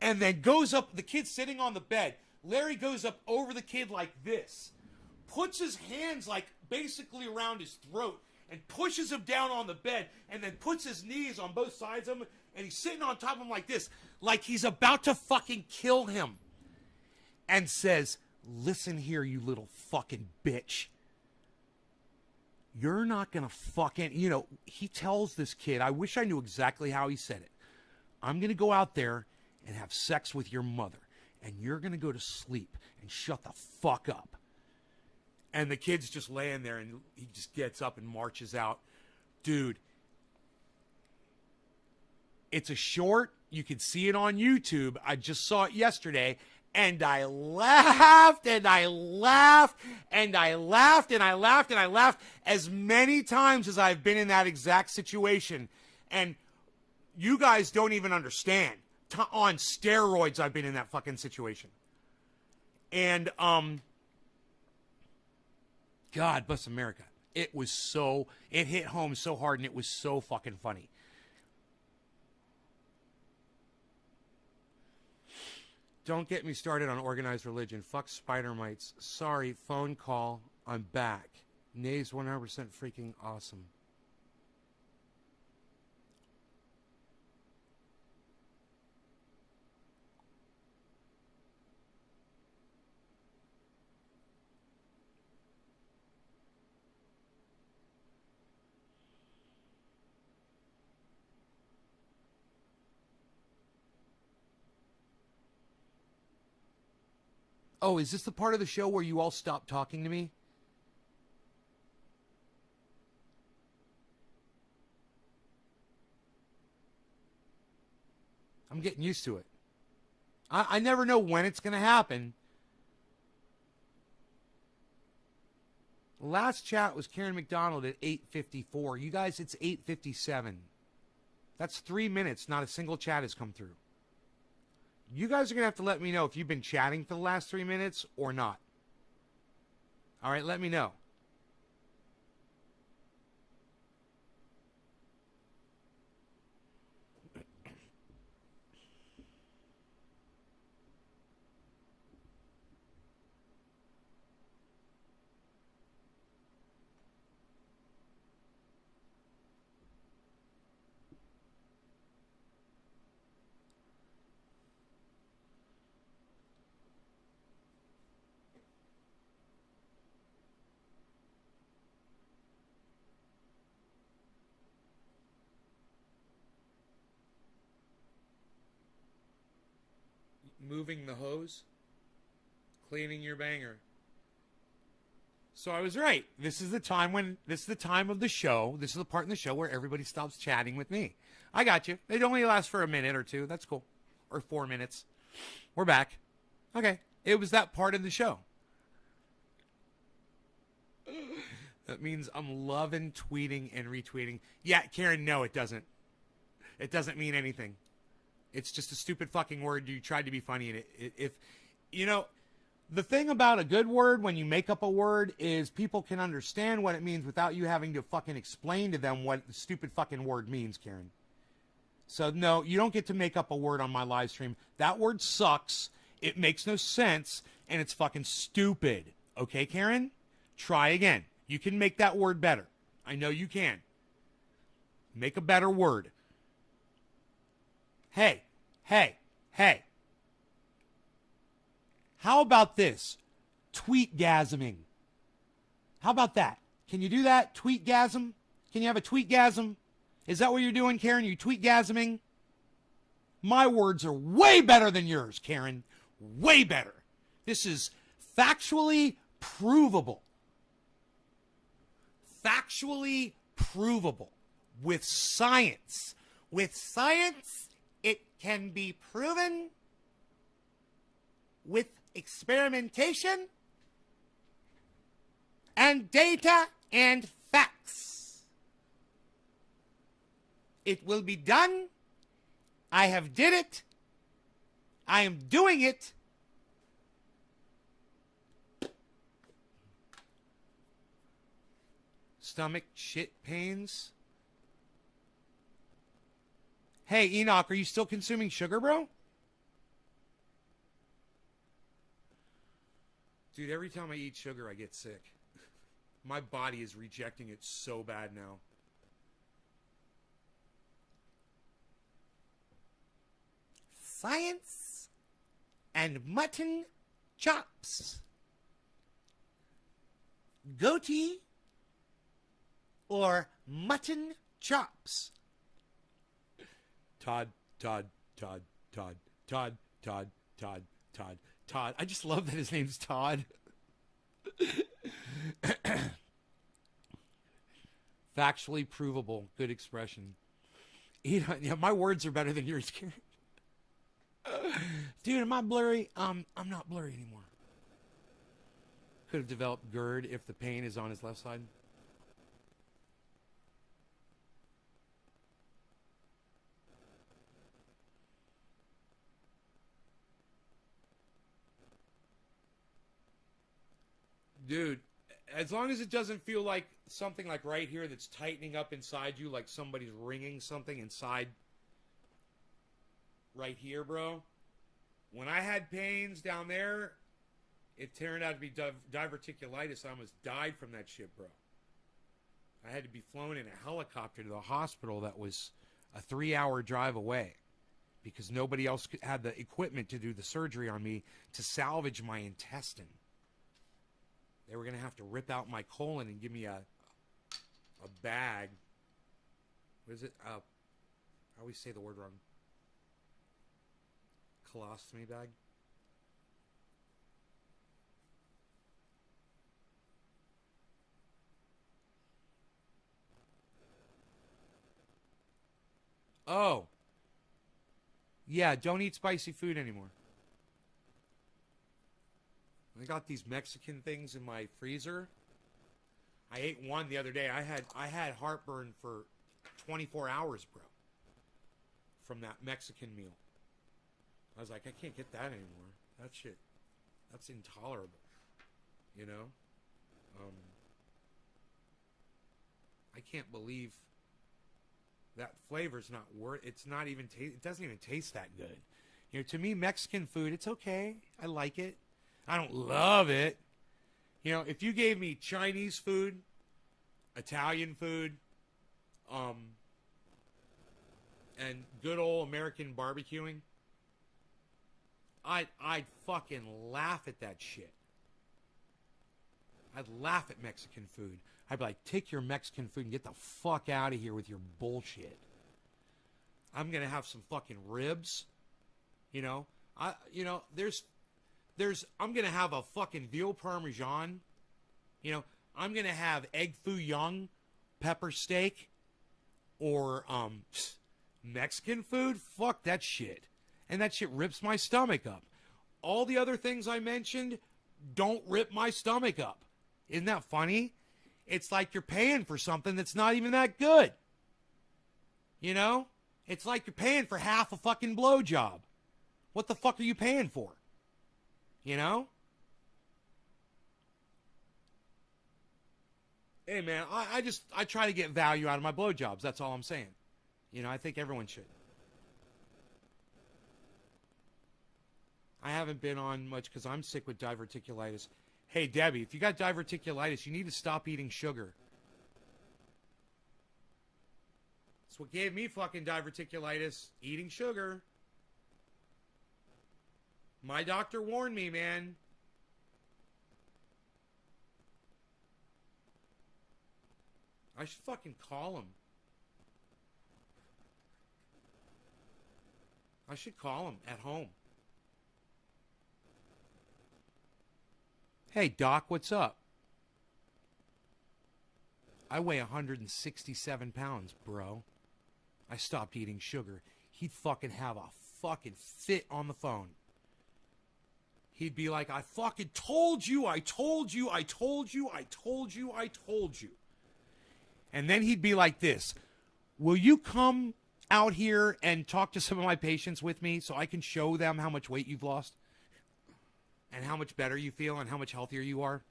and then goes up. The kid's sitting on the bed. Larry goes up over the kid like this, puts his hands like basically around his throat, and pushes him down on the bed, and then puts his knees on both sides of him, and he's sitting on top of him like this, like he's about to fucking kill him, and says, listen here, you little fucking bitch. You're not gonna fucking, he tells this kid, I wish I knew exactly how he said it. I'm gonna go out there and have sex with your mother, and you're gonna go to sleep and shut the fuck up. And the kid's just laying there, and he just gets up and marches out. Dude, it's a short. You can see it on YouTube. I just saw it yesterday, and I laughed, and I laughed, and I laughed, and I laughed, and I laughed as many times as I've been in that exact situation. And you guys don't even understand. On steroids, I've been in that fucking situation. And, God bless America. It hit home so hard, and it was so fucking funny. Don't get me started on organized religion. Fuck spider mites. Sorry, phone call. I'm back. Nay's 100% freaking awesome. Oh, is this the part of the show where you all stop talking to me? I'm getting used to it. I never know when it's going to happen. The last chat was Karen McDonald at 8:54. You guys, it's 8:57. That's 3 minutes. Not a single chat has come through. You guys are going to have to let me know if you've been chatting for the last 3 minutes or not. All right, let me know. Moving the hose, cleaning your banger. So I was right. This is the time of the show. This is the part in the show where everybody stops chatting with me. I got you. It only lasts for a minute or two. That's cool. Or 4 minutes. We're back. Okay. It was that part of the show. That means I'm loving tweeting and retweeting. Yeah, Karen, no, it doesn't. It doesn't mean anything. It's just a stupid fucking word. You tried to be funny in it. If the thing about a good word when you make up a word is people can understand what it means without you having to fucking explain to them what the stupid fucking word means, Karen. So no, you don't get to make up a word on my live stream. That word sucks. It makes no sense, and it's fucking stupid. Okay, Karen? Try again. You can make that word better. I know you can. Make a better word. Hey. How about this? Tweetgasming. How about that? Can you do that? Tweetgasm? Can you have a tweetgasm? Is that what you're doing, Karen? You tweetgasming? My words are way better than yours, Karen. Way better. This is factually provable. Factually provable. With science. With science, it can be proven. With experimentation and data and facts. It will be done. I have did it. I am doing it. Stomach shit pains. Hey, Enoch, are you still consuming sugar, bro? Dude, every time I eat sugar, I get sick. My body is rejecting it so bad now. Science and mutton chops. Goatee or mutton chops. Todd. I just love that his name's Todd. Factually provable. Good expression. Yeah, my words are better than yours, Karen. Dude, am I blurry? I'm not blurry anymore. Could have developed GERD if the pain is on his left side. Dude, as long as it doesn't feel like something like right here that's tightening up inside you, like somebody's wringing something inside right here, bro. When I had pains down there, it turned out to be diverticulitis. I almost died from that shit, bro. I had to be flown in a helicopter to the hospital that was a 3-hour drive away because nobody else had the equipment to do the surgery on me to salvage my intestine. They were going to have to rip out my colon and give me a bag. What is it? I always say the word wrong. Colostomy bag. Oh. Yeah, don't eat spicy food anymore. I got these Mexican things in my freezer. I ate one the other day. I had heartburn for 24 hours, bro. From that Mexican meal. I was like, I can't get that anymore. That shit, that's intolerable. You know? I can't believe that flavor's not worth. It's not even it doesn't even taste that good. You know, to me, Mexican food, it's okay. I like it. I don't love it. You know, if you gave me Chinese food, Italian food, and good old American barbecuing, I'd fucking laugh at that shit. I'd laugh at Mexican food. I'd be like, take your Mexican food and get the fuck out of here with your bullshit. I'm gonna have some fucking ribs. You know, I'm gonna have a fucking veal parmesan. You know, I'm gonna have egg foo young, pepper steak, or Mexican food. Fuck that shit, and that shit rips my stomach up. All the other things I mentioned don't rip my stomach up. Isn't that funny? It's like you're paying for something that's not even that good. You know, it's like you're paying for half a fucking blowjob. What the fuck are you paying for? You know? Hey, man, I try to get value out of my blowjobs. That's all I'm saying. You know, I think everyone should. I haven't been on much because I'm sick with diverticulitis. Hey, Debbie, if you got diverticulitis, you need to stop eating sugar. That's what gave me fucking diverticulitis, eating sugar. My doctor warned me, man. I should fucking call him. I should call him at home. Hey, Doc, what's up? I weigh 167 pounds, bro. I stopped eating sugar. He'd fucking have a fucking fit on the phone. He'd be like, I fucking told you, I told you, I told you, I told you, I told you. And then he'd be like this, will you come out here and talk to some of my patients with me so I can show them how much weight you've lost? And how much better you feel and how much healthier you are?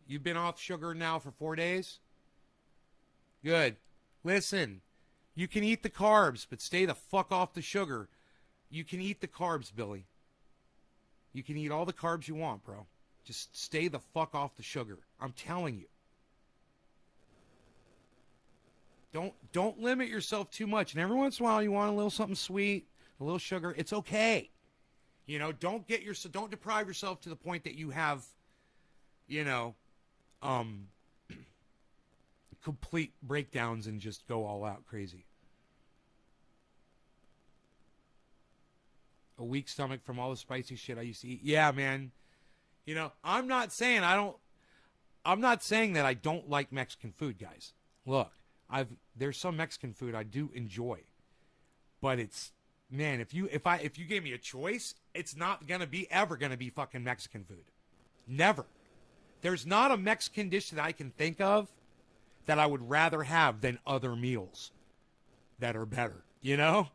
You've been off sugar now for 4 days? Good. Listen, you can eat the carbs, but stay the fuck off the sugar. You can eat the carbs, Billy. You can eat all the carbs you want, bro. Just stay the fuck off the sugar. I'm telling you. Don't limit yourself too much. And every once in a while you want a little something sweet, a little sugar. It's okay. You know, don't deprive yourself to the point that you have, you know, complete breakdowns and just go all out crazy. A weak stomach from all the spicy shit I used to eat. Yeah, man. You know, I'm not saying that I don't like Mexican food, guys. Look, there's some Mexican food I do enjoy. But it's, man, if you gave me a choice, it's not ever gonna be fucking Mexican food. Never. There's not a Mexican dish that I can think of that I would rather have than other meals that are better, you know?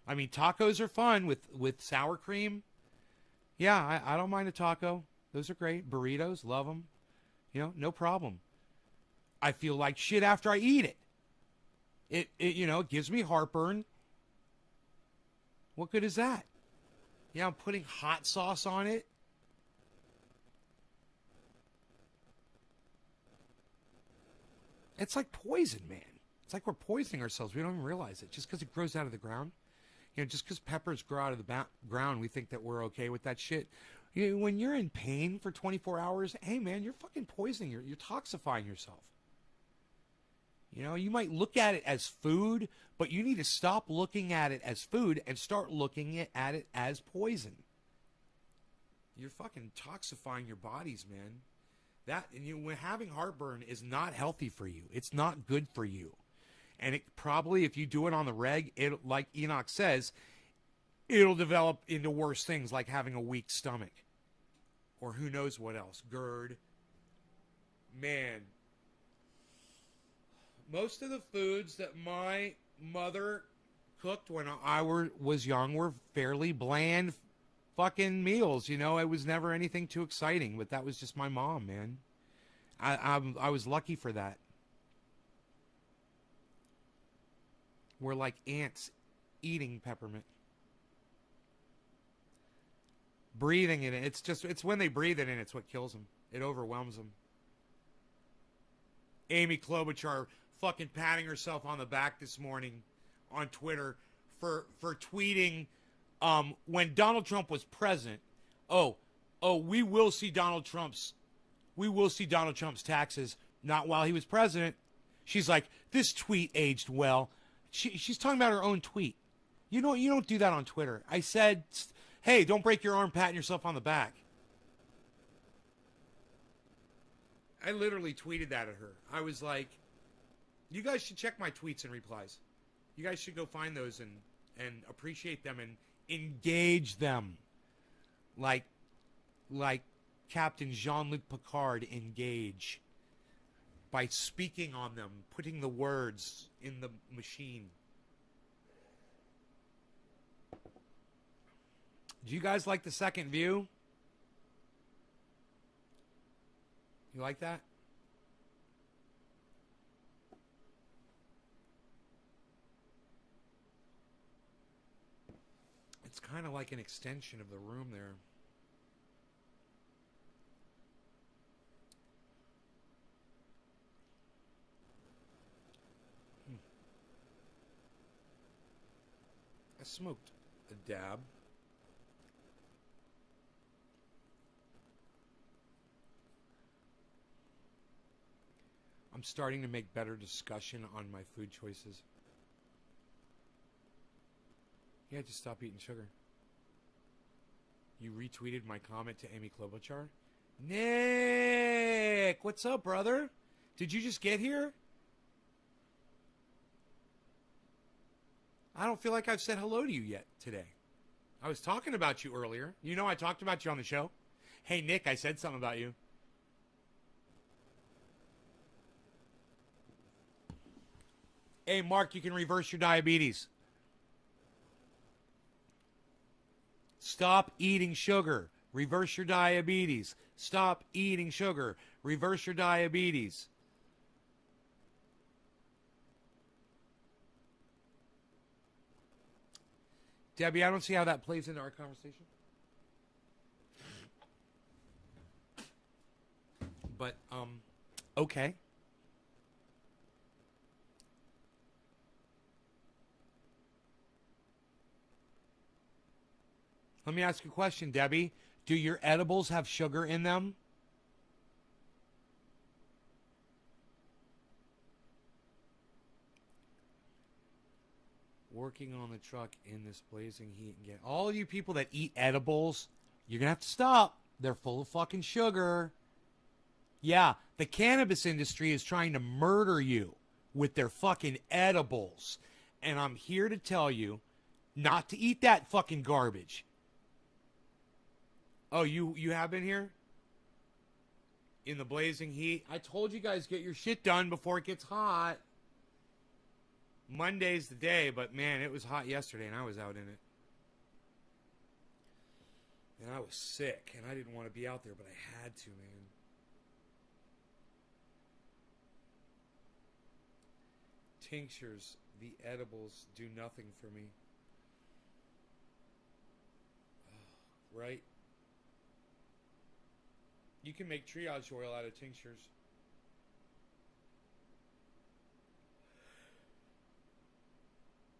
I mean, tacos are fun with sour cream. Yeah, I don't mind a taco. Those are great. Burritos, love them. You know, no problem. I feel like shit after I eat it. It you know, it gives me heartburn. What good is that? Yeah, I'm putting hot sauce on it. It's like poison, man. It's like we're poisoning ourselves. We don't even realize it. Just because it grows out of the ground. You know, just because peppers grow out of the ground, we think that we're okay with that shit. You know, when you're in pain for 24 hours, hey, man, you're fucking poisoning. You're toxifying yourself. You know, you might look at it as food, but you need to stop looking at it as food and start looking at it as poison. You're fucking toxifying your bodies, man. When having heartburn is not healthy for you. It's not good for you. And it probably, if you do it on the reg, it, like Enoch says, it'll develop into worse things like having a weak stomach. Or who knows what else. GERD. Man. Most of the foods that my mother cooked when I was young were fairly bland fucking meals. You know, it was never anything too exciting, but that was just my mom, man. I was lucky for that. We're like ants eating peppermint. Breathing in it. It's when they breathe it in, it's what kills them. It overwhelms them. Amy Klobuchar fucking patting herself on the back this morning on Twitter for tweeting when Donald Trump was president. We will see Donald Trump's taxes, not while he was president. She's like, this tweet aged well. She's talking about her own tweet. You don't do that on Twitter. I said, hey, don't break your arm patting yourself on the back. I literally tweeted that at her. I was like, you guys should check my tweets and replies. You guys should go find those and appreciate them and engage them. Like Captain Jean-Luc Picard engage. By speaking on them, putting the words in the machine. Do you guys like the second view? You like that? It's kind of like an extension of the room there. I smoked a dab. I'm starting to make better discussion on my food choices. Yeah, just stop eating sugar. You retweeted my comment to Amy Klobuchar? Nick! What's up, brother? Did you just get here? I don't feel like I've said hello to you yet today. I was talking about you earlier. You know I talked about you on the show. Hey, Nick, I said something about you. Hey, Mark, you can reverse your diabetes. Stop eating sugar. Reverse your diabetes. Stop eating sugar. Reverse your diabetes. Debbie, I don't see how that plays into our conversation. But, okay. Let me ask you a question, Debbie. Do your edibles have sugar in them? Working on the truck in this blazing heat and get all you people that eat edibles, you're gonna have to stop. They're full of fucking sugar. Yeah, the cannabis industry is trying to murder you with their fucking edibles. And I'm here to tell you not to eat that fucking garbage. Oh, you have been here? In the blazing heat? I told you guys get your shit done before it gets hot. Monday's the day, but man, it was hot yesterday and I was out in it. And I was sick and I didn't want to be out there, but I had to, man. Tinctures, the edibles do nothing for me. Oh, right? You can make triage oil out of tinctures.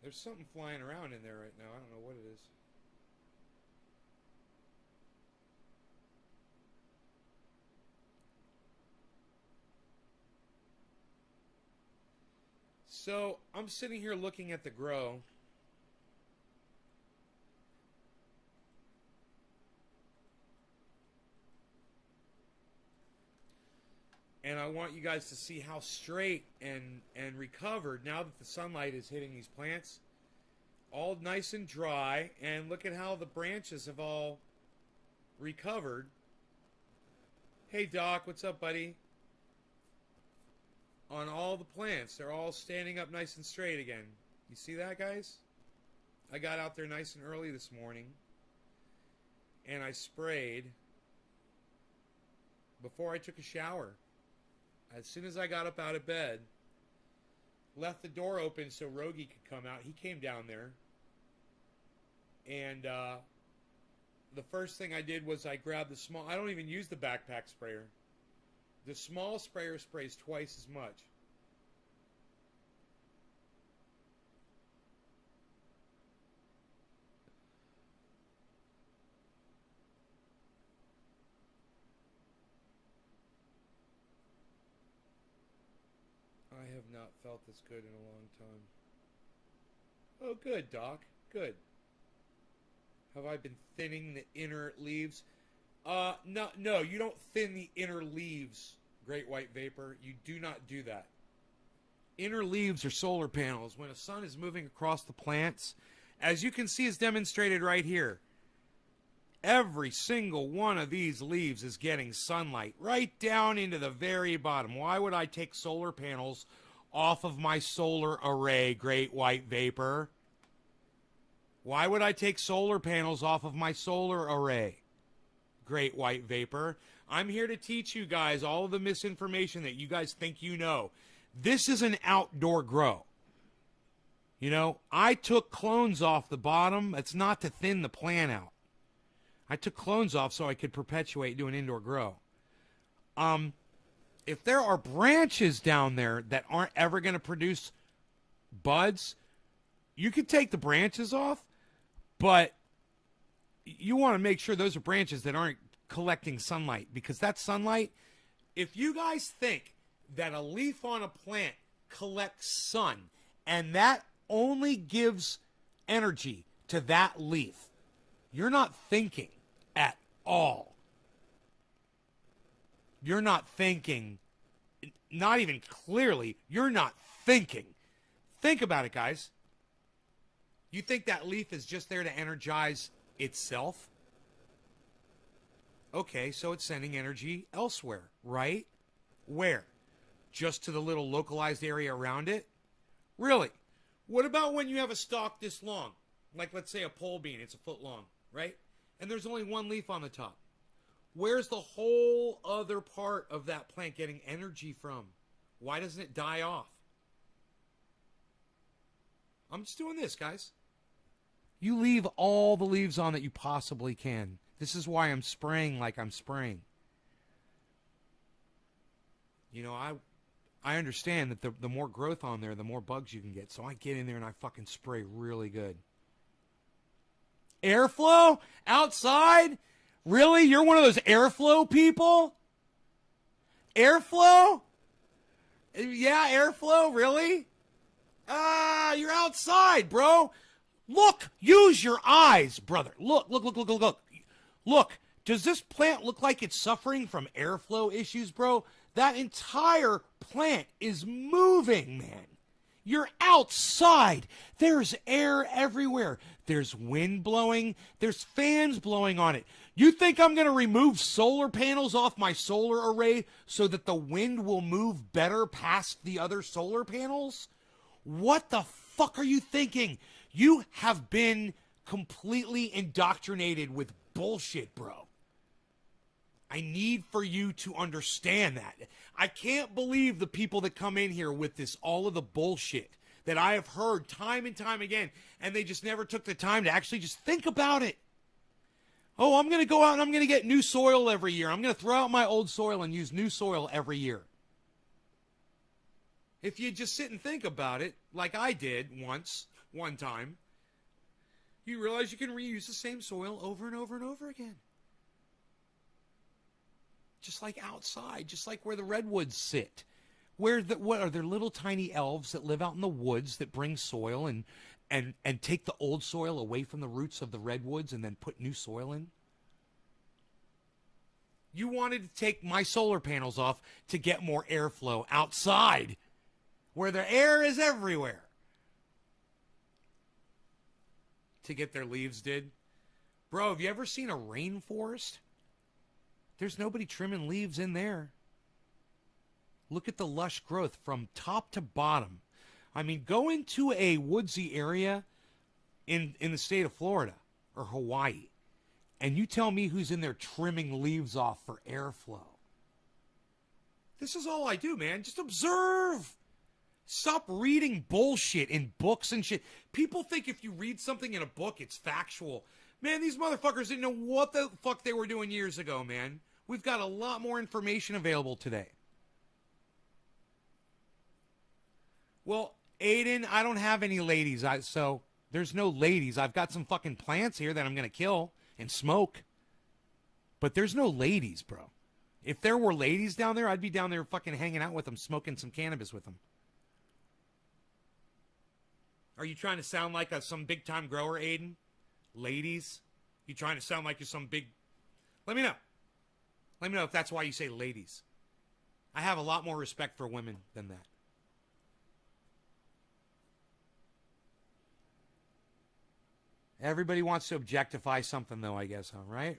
There's something flying around in there right now. I don't know what it is. So, I'm sitting here looking at the grow. And I want you guys to see how straight and recovered now that the sunlight is hitting these plants. All nice and dry. And look at how the branches have all recovered. Hey, Doc, what's up, buddy? On all the plants, they're all standing up nice and straight again. You see that, guys? I got out there nice and early this morning. And I sprayed before I took a shower. As soon as I got up out of bed, left the door open so Rogie could come out. He came down there. And the first thing I did was I grabbed the small... I don't even use the backpack sprayer. The small sprayer sprays twice as much. I have not felt this good in a long time. Oh, good, Doc. Good. Have I been thinning the inner leaves? No, you don't thin the inner leaves, Great White Vapor. You do not do that. Inner leaves are solar panels. When a sun is moving across the plants, as you can see is demonstrated right here, every single one of these leaves is getting sunlight right down into the very bottom. Why would I take solar panels off of my solar array, Great White Vapor? Why would I take solar panels off of my solar array, Great White Vapor? I'm here to teach you guys all of the misinformation that you guys think you know. This is an outdoor grow. You know, I took clones off the bottom. That's not to thin the plant out. I took clones off so I could perpetuate, do an indoor grow. If there are branches down there that aren't ever going to produce buds, you could take the branches off, but you want to make sure those are branches that aren't collecting sunlight, because that sunlight, if you guys think that a leaf on a plant collects sun, and that only gives energy to that leaf. You're not thinking at all. You're not thinking, not even clearly, you're not thinking. Think about it, guys. You think that leaf is just there to energize itself? Okay, so it's sending energy elsewhere, right? Where? Just to the little localized area around it? Really? What about when you have a stalk this long? Like, let's say a pole bean, it's a foot long, right? And there's only one leaf on the top. Where's the whole other part of that plant getting energy from? Why doesn't it die off? I'm just doing this, guys. You leave all the leaves on that you possibly can. This is why I'm spraying like I'm spraying. You know, I understand that the more growth on there, the more bugs you can get. So I get in there and I fucking spray really good. Airflow? Outside? Really? You're one of those airflow people? Airflow? Yeah, airflow? Really? You're outside, bro. Look, use your eyes, brother. Look. Look, does this plant look like it's suffering from airflow issues, bro? That entire plant is moving, man. You're outside. There's air everywhere. There's wind blowing. There's fans blowing on it. You think I'm going to remove solar panels off my solar array so that the wind will move better past the other solar panels? What the fuck are you thinking? You have been completely indoctrinated with bullshit, bro. I need for you to understand that. I can't believe the people that come in here with this, all of the bullshit that I have heard time and time again, and they just never took the time to actually just think about it. Oh, I'm going to go out and I'm going to get new soil every year. I'm going to throw out my old soil and use new soil every year. If you just sit and think about it, like I did one time, you realize you can reuse the same soil over and over and over again. Just like outside, just like where the redwoods sit. What are there little tiny elves that live out in the woods that bring soil and take the old soil away from the roots of the redwoods and then put new soil in? You wanted to take my solar panels off to get more airflow outside, where the air is everywhere. To get their leaves did. Bro, have you ever seen a rainforest? There's nobody trimming leaves in there. Look at the lush growth from top to bottom. I mean, go into a woodsy area in the state of Florida or Hawaii, and you tell me who's in there trimming leaves off for airflow. This is all I do, man. Just observe. Stop reading bullshit in books and shit. People think if you read something in a book, it's factual. Man, these motherfuckers didn't know what the fuck they were doing years ago, man. We've got a lot more information available today. Well, Aiden, I don't have any ladies, so there's no ladies. I've got some fucking plants here that I'm going to kill and smoke. But there's no ladies, bro. If there were ladies down there, I'd be down there fucking hanging out with them, smoking some cannabis with them. Are you trying to sound like some big-time grower, Aiden? Ladies? You trying to sound like you're some big... Let me know. Let me know if that's why you say ladies. I have a lot more respect for women than that. Everybody wants to objectify something, though, I guess, huh? Right?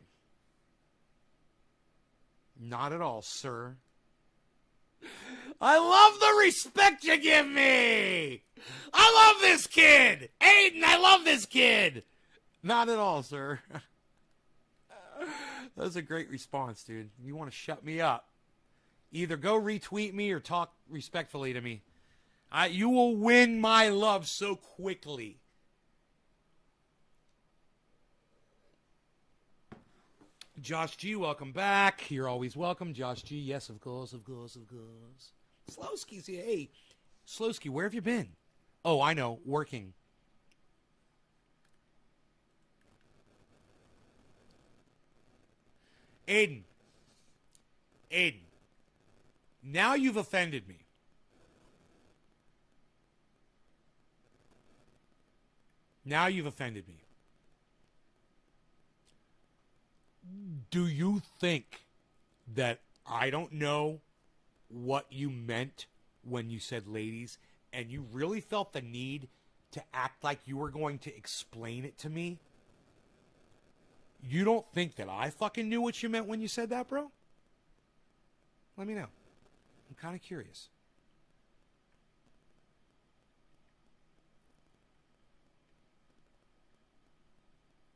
Not at all, sir. I love the respect you give me! I love this kid! Aiden, I love this kid! Not at all, sir. That was a great response, dude. You want to shut me up. Either go retweet me or talk respectfully to me. You will win my love so quickly. Josh G, welcome back. You're always welcome. Josh G, yes, of course. Slowski's here. Hey, Slowski, where have you been? Oh, I know, working. Aiden. Now you've offended me. Now you've offended me. Do you think that I don't know what you meant when you said ladies, and you really felt the need to act like you were going to explain it to me? You don't think that I fucking knew what you meant when you said that, bro? Let me know. I'm kind of curious.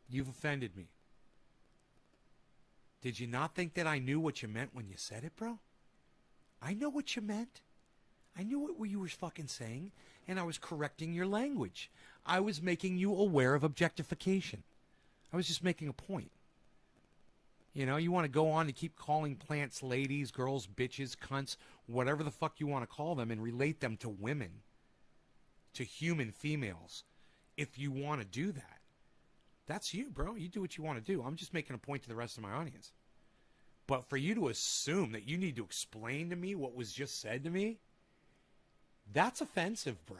You've offended me. Did you not think that I knew what you meant when you said it, bro? I know what you meant. I knew what you were fucking saying, and I was correcting your language. I was making you aware of objectification. I was just making a point. You know, you want to go on and keep calling plants ladies, girls, bitches, cunts, whatever the fuck you want to call them, and relate them to women, to human females, if you want to do that. That's you, bro. You do what you want to do. I'm just making a point to the rest of my audience. But for you to assume that you need to explain to me what was just said to me, that's offensive, bro.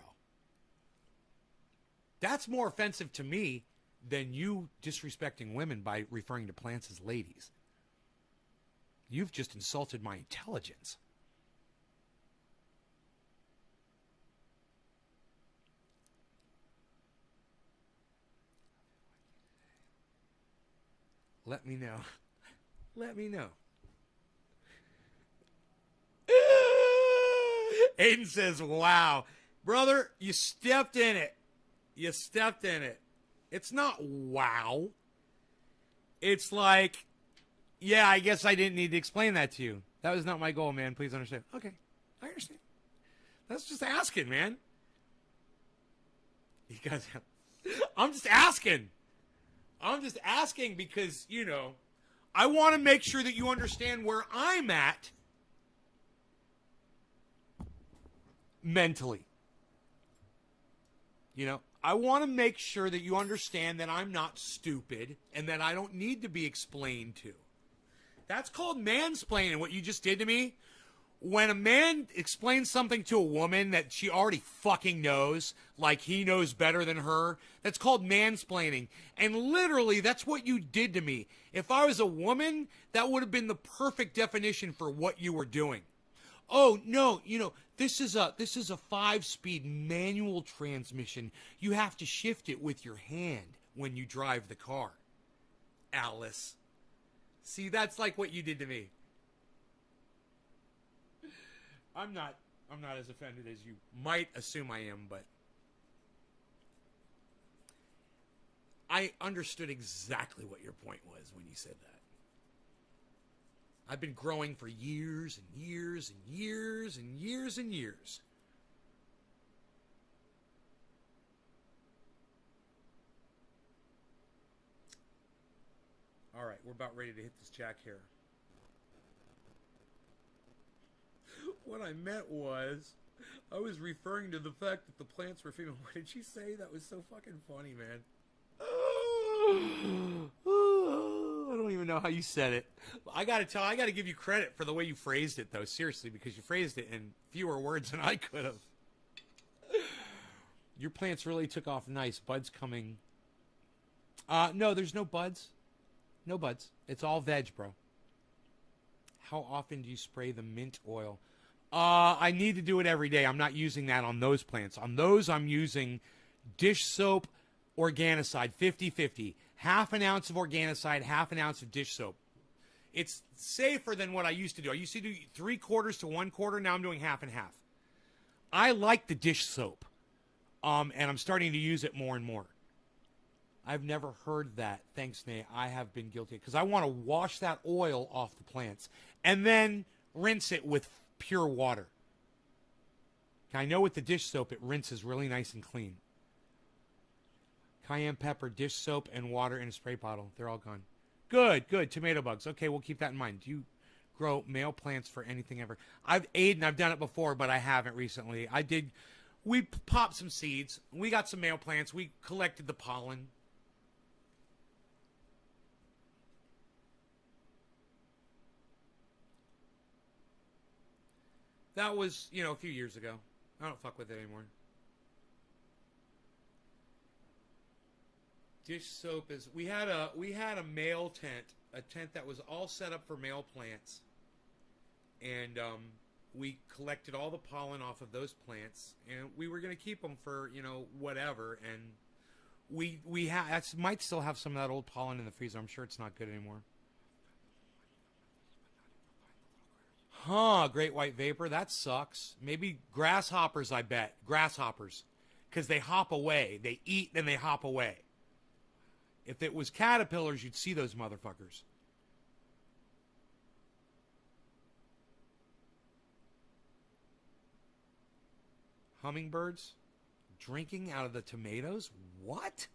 That's more offensive to me than you disrespecting women by referring to plants as ladies. You've just insulted my intelligence. Let me know. Let me know. Aiden says, wow. Brother, you stepped in it. You stepped in it. It's not wow. It's like, yeah, I guess I didn't need to explain that to you. That was not my goal, man. Please understand. Okay, I understand. That's just asking, man. You guys have... I'm just asking. I'm just asking because, you know, I want to make sure that you understand where I'm at mentally. You know, I want to make sure that you understand that I'm not stupid and that I don't need to be explained to. That's called mansplaining, what you just did to me. When a man explains something to a woman that she already fucking knows, like he knows better than her, that's called mansplaining. And literally, that's what you did to me. If I was a woman, that would have been the perfect definition for what you were doing. Oh, no, you know, this is a 5-speed manual transmission. You have to shift it with your hand when you drive the car. Alice. See, that's like what you did to me. I'm not as offended as you might assume I am, but I understood exactly what your point was when you said that. I've been growing for years and years and years and years and years. All right, we're about ready to hit this jack here. What I meant was, I was referring to the fact that the plants were female. What did she say? That was so fucking funny, man. I don't even know how you said it. I gotta give you credit for the way you phrased it, though. Seriously, because you phrased it in fewer words than I could have. Your plants really took off nice. Buds coming. No, there's no buds. No buds. It's all veg, bro. How often do you spray the mint oil? I need to do it every day. I'm not using that on those plants. On those, I'm using dish soap, Organicide, 50-50. Half an ounce of Organicide, half an ounce of dish soap. It's safer than what I used to do. I used to do 3/4 to 1/4. Now I'm doing half and half. I like the dish soap, and I'm starting to use it more and more. I've never heard that. Thanks, Nate. I have been guilty because I want to wash that oil off the plants and then rinse it with pure water. I know with the dish soap, it rinses really nice and clean. Cayenne pepper, dish soap, and water in a spray bottle. They're all gone. Good, good. Tomato bugs. Okay, we'll keep that in mind. Do you grow male plants for anything ever? I've done it before, but I haven't recently. We popped some seeds. We got some male plants. We collected the pollen. That was, you know, a few years ago. I don't fuck with it anymore. Dish soap is. We had a male tent, a tent that was all set up for male plants, and we collected all the pollen off of those plants, and we were gonna keep them for, you know, whatever. And we might still have some of that old pollen in the freezer. I'm sure it's not good anymore. Huh, great white vapor. That sucks. Maybe grasshoppers, I bet. Grasshoppers. Because they hop away. They eat, then they hop away. If it was caterpillars, you'd see those motherfuckers. Hummingbirds? Drinking out of the tomatoes? What?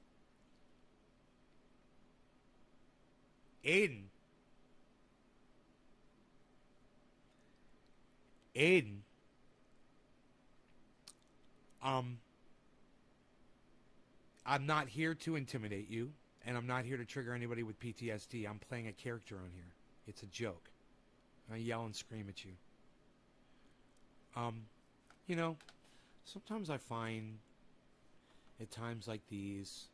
Aiden. I'm not here to intimidate you, and I'm not here to trigger anybody with PTSD. I'm playing a character on here. It's a joke. I yell and scream at you. You know, sometimes I find at times like these,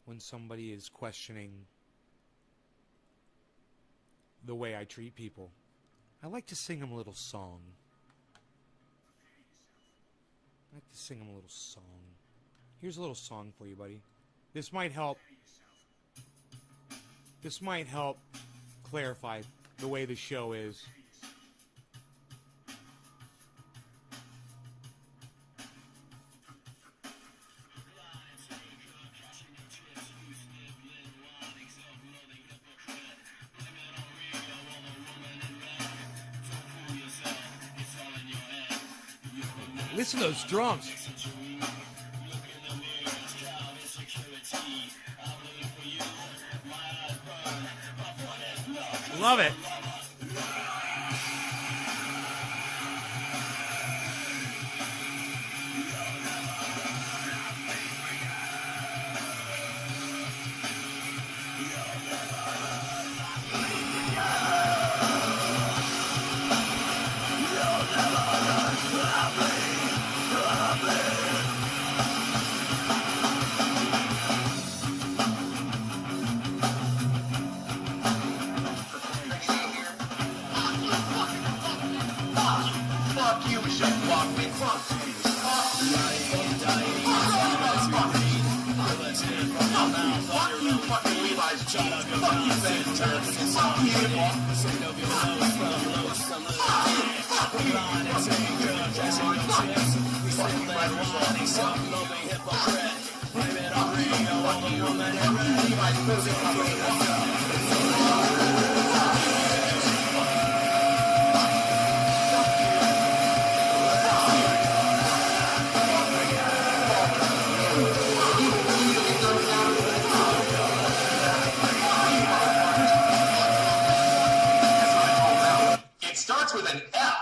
when somebody is questioning the way I treat people, I like to sing them a little song. I like to sing them a little song. Here's a little song for you, buddy. This might help. This might help clarify the way the show is. Listen to those drums. Love it. It starts with an F.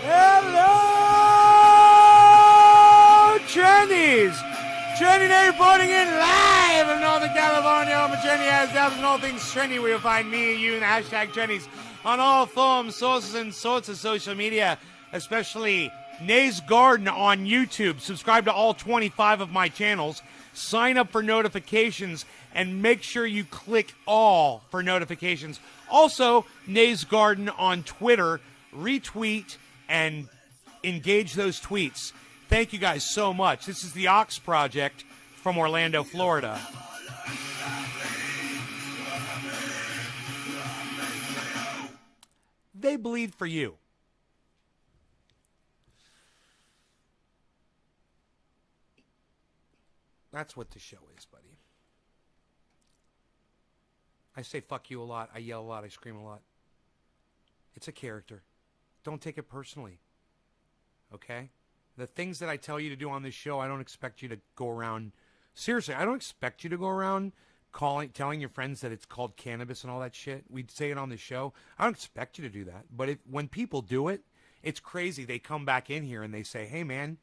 Hello, Trendies! Trendy Day reporting in live in Northern California. I'm Trendy has dabs and all things trendy. Where you'll find me and you and the hashtag Trendies on all forms, sources, and sorts of social media, especially Nays Garden on YouTube. Subscribe to all 25 of my channels. Sign up for notifications and make sure you click all for notifications. Also, Nays Garden on Twitter. Retweet and engage those tweets. Thank you guys so much. This is the Ox Project from Orlando, Florida. They bleed for you. That's what the show is, buddy. I say fuck you a lot. I yell a lot. I scream a lot. It's a character. Don't take it personally. Okay? The things that I tell you to do on this show, I don't expect you to go around. Seriously, I don't expect you to go around telling your friends that it's called cannabis and all that shit. We'd say it on the show. I don't expect you to do that. But when people do it, it's crazy. They come back in here and they say, hey, man,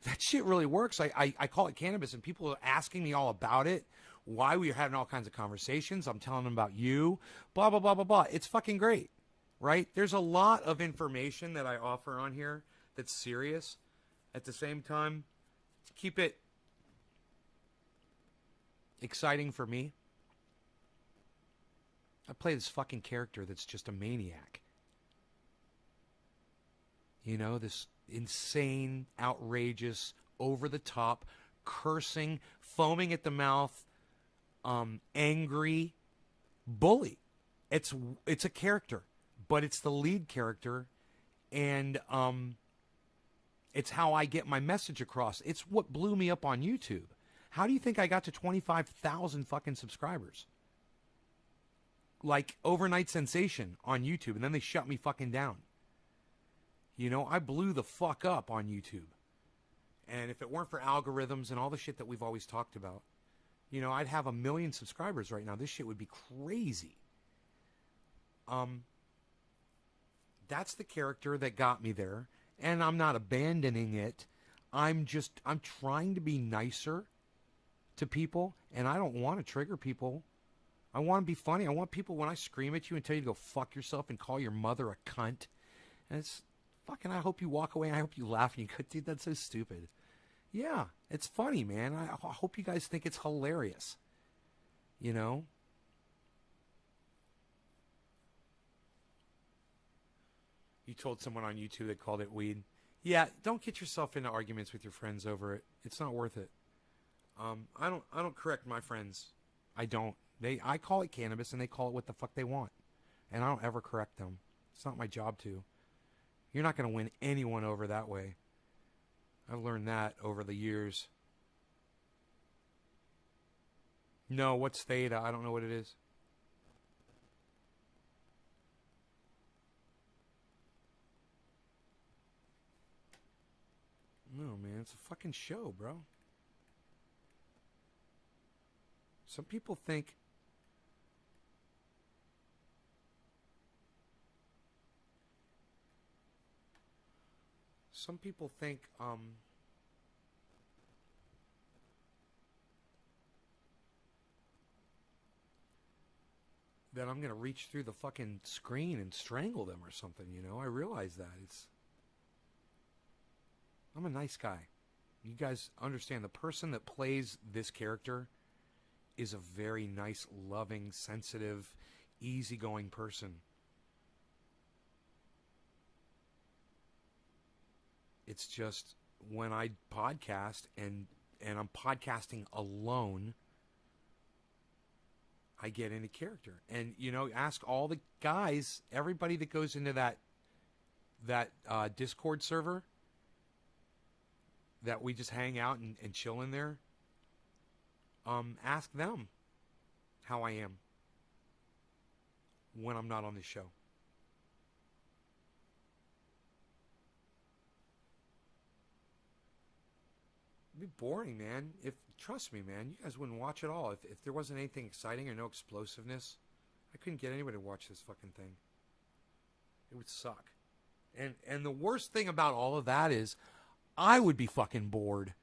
that shit really works. I call it cannabis, and people are asking me all about it. Why we are having all kinds of conversations. I'm telling them about you. Blah, blah, blah, blah, blah. It's fucking great, right? There's a lot of information that I offer on here that's serious. At the same time, keep it exciting for me. I play this fucking character that's just a maniac. You know, this insane, outrageous, over-the-top, cursing, foaming at the mouth, angry bully. It's a character, but it's the lead character, and it's how I get my message across. It's what blew me up on YouTube. How do you think I got to 25,000 fucking subscribers? Like overnight sensation on YouTube, and then they shut me fucking down. You know, I blew the fuck up on YouTube. And if it weren't for algorithms and all the shit that we've always talked about, you know, I'd have 1 million subscribers right now. This shit would be crazy. That's the character that got me there, and I'm not abandoning it. I'm trying to be nicer to people, and I don't want to trigger people. I want to be funny. I want people, when I scream at you and tell you to go fuck yourself and call your mother a cunt, and it's fucking, I hope you walk away and I hope you laugh and you go, dude, that's so stupid. Yeah, it's funny, man. I hope you guys think it's hilarious. You know? You told someone on YouTube that called it weed. Yeah, don't get yourself into arguments with your friends over it. It's not worth it. I don't correct my friends. I don't. I call it cannabis and they call it what the fuck they want. And I don't ever correct them. It's not my job to. You're not going to win anyone over that way. I've learned that over the years. No, what's theta? I don't know what it is. No, man, it's a fucking show, bro. Some people think that I'm going to reach through the fucking screen and strangle them or something, you know? I realize that. I'm a nice guy. You guys understand, the person that plays this character is a very nice, loving, sensitive, easygoing person. It's just when I podcast and I'm podcasting alone, I get into character. And, you know, ask all the guys, everybody that goes into that Discord server that we just hang out and chill in there. Ask them how I am when I'm not on this show. It'd be boring, man. Trust me, man, you guys wouldn't watch it all. If there wasn't anything exciting or no explosiveness, I couldn't get anybody to watch this fucking thing. It would suck. And the worst thing about all of that is I would be fucking bored.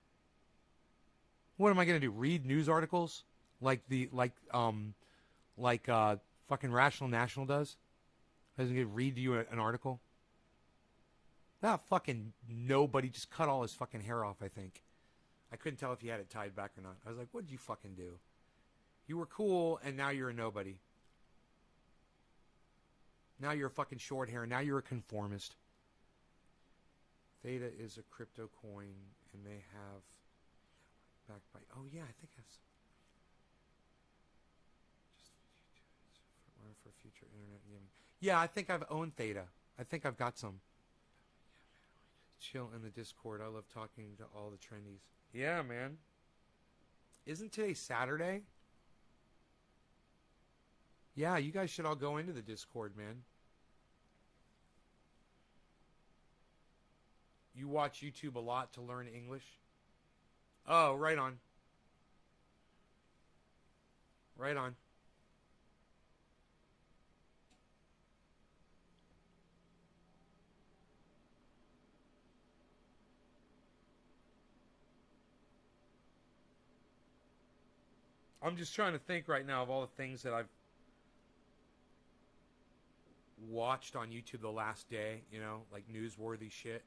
What am I gonna do? Read news articles like fucking Rational National does? Doesn't he read to you an article? That fucking nobody just cut all his fucking hair off, I think. I couldn't tell if he had it tied back or not. I was like, what did you fucking do? You were cool, and now you're a nobody. Now you're a fucking short hair. Now you're a conformist. Theta is a crypto coin, and they have backed by... Oh, yeah, I think that's... Just for future internet gaming. Yeah, I think I've owned Theta. I think I've got some. Chill in the Discord. I love talking to all the trendies. Yeah, man. Isn't today Saturday? Yeah, you guys should all go into the Discord, man. You watch YouTube a lot to learn English? Oh, right on. Right on. I'm just trying to think right now of all the things that I've watched on YouTube the last day, you know, like newsworthy shit.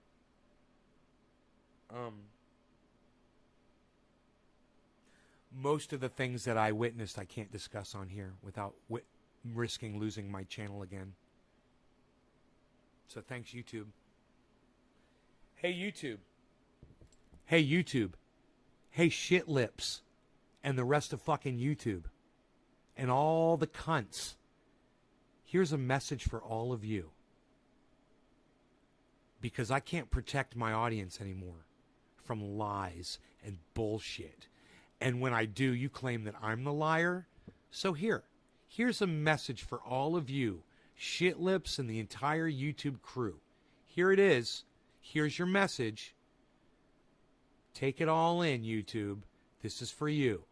Most of the things that I witnessed I can't discuss on here without risking losing my channel again. So thanks, YouTube. Hey, YouTube. Hey, YouTube. Hey, shit lips. And the rest of fucking YouTube. And all the cunts. Here's a message for all of you. Because I can't protect my audience anymore from lies and bullshit. And when I do, you claim that I'm the liar. So here's a message for all of you, shit lips and the entire YouTube crew. Here it is. Here's your message. Take it all in, YouTube. This is for you.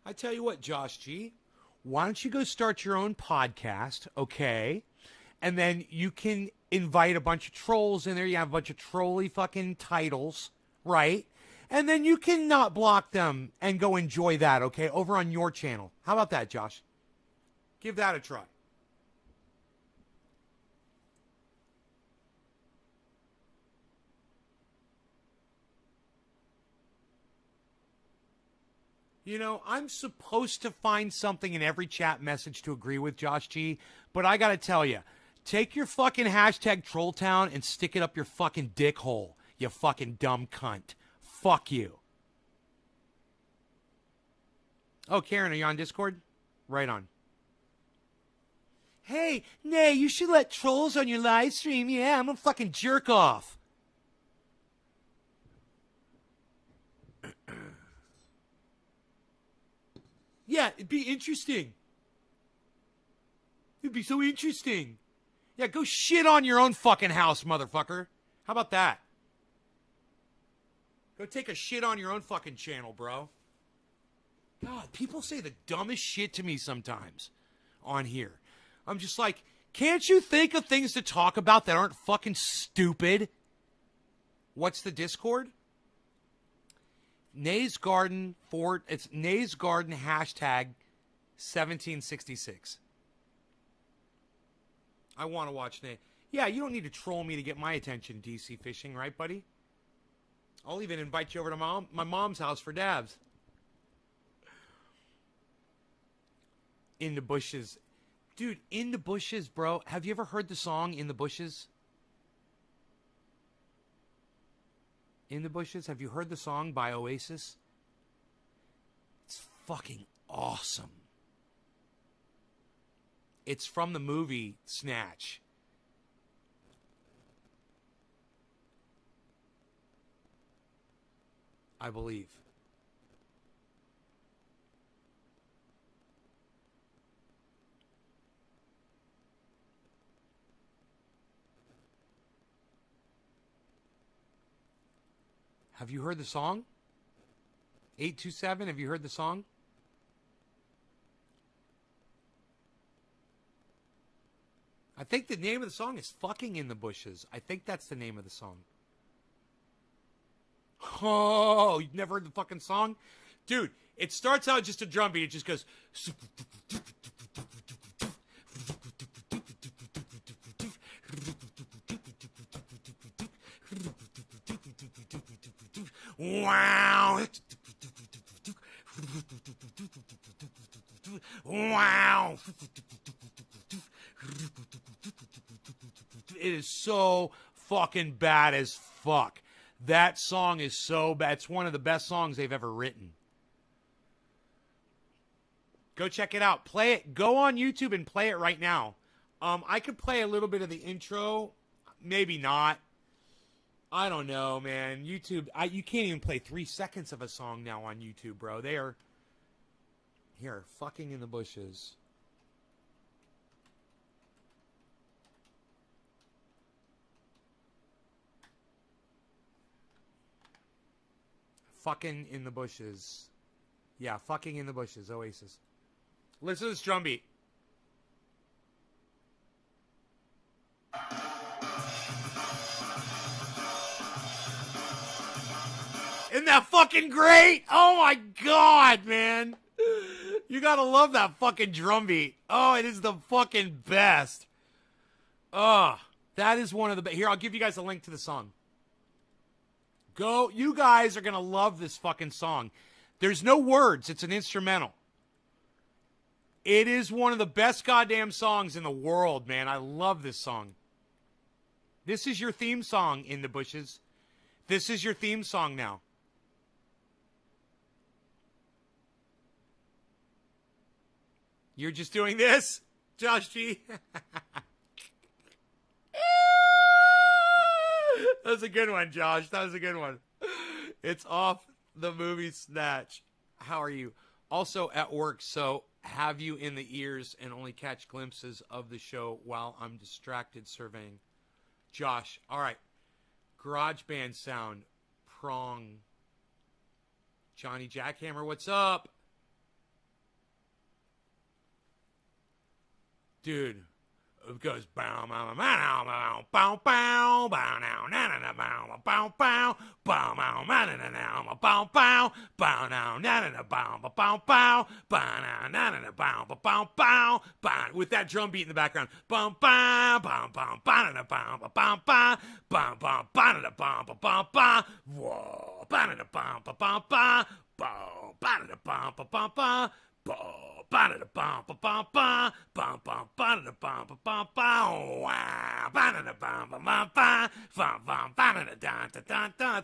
I tell you what, Josh G, why don't you go start your own podcast, okay? And then you can invite a bunch of trolls in there. You have a bunch of trolly fucking titles, right? And then you can not block them and go enjoy that, okay, over on your channel. How about that, Josh? Give that a try. You know, I'm supposed to find something in every chat message to agree with Josh G, but I gotta tell you, take your fucking hashtag Trolltown and stick it up your fucking dick hole, you fucking dumb cunt. Fuck you. Oh, Karen, are you on Discord? Right on. Hey, Nay, you should let trolls on your live stream. Yeah, I'm a fucking jerk off. Yeah, it'd be interesting. It'd be so interesting. Yeah, go shit on your own fucking house, motherfucker. How about that? Go take a shit on your own fucking channel, bro. God, people say the dumbest shit to me sometimes on here. I'm just like, can't you think of things to talk about that aren't fucking stupid? What's the Discord? Nay's Garden Fort. It's Nay's Garden hashtag 1766. I want to watch Nay. Yeah, you don't need to troll me to get my attention, DC Fishing, right, buddy? I'll even invite you over to my mom's house for dabs. In the Bushes. Dude, In the Bushes, bro. Have you ever heard the song In the Bushes? In the Bushes? Have you heard the song by Oasis? It's fucking awesome. It's from the movie Snatch. I believe. Have you heard the song? 827, have you heard the song? I think the name of the song is Fucking in the Bushes. I think that's the name of the song. Oh, you've never heard the fucking song? Dude, it starts out just a drum beat. It just goes... Wow. Wow. It is so fucking bad as fuck. That song is so bad. It's one of the best songs they've ever written. Go check it out. Play it. Go on YouTube and play it right now. I could play a little bit of the intro. Maybe not. I don't know, man. YouTube, you can't even play 3 seconds of a song now on YouTube, bro. They are here, fucking in the bushes. Fucking in the bushes. Yeah, fucking in the bushes, Oasis. Listen to this drum beat. Isn't that fucking great? Oh my god, man. You gotta love that fucking drum beat. Oh, it is the fucking best. Oh, that is one of the best. Here, I'll give you guys a link to the song. Go, you guys are gonna love this fucking song. There's no words, it's an instrumental. It is one of the best goddamn songs in the world, man. I love this song. This is your theme song, In the Bushes. This is your theme song now. You're just doing this, Josh G? That was a good one, Josh. That was a good one. It's off the movie Snatch. How are you? Also at work, so have you in the ears and only catch glimpses of the show while I'm distracted surveying. Josh, all right. GarageBand sound, prong. Johnny Jackhammer, what's up? Dude, it goes bow bow bow bow bow bow bow now na na na bow bow bow bow bow na na na bow bow bow now na na na bow bow bow bow now na na na bow bow bow bow with that drum beat in the background bow bow bow bow bow na bow bow bow bow bow bow na bow bow bow whoa bow na bow bow bow bow bow bow na bow bow bow bow bow. That's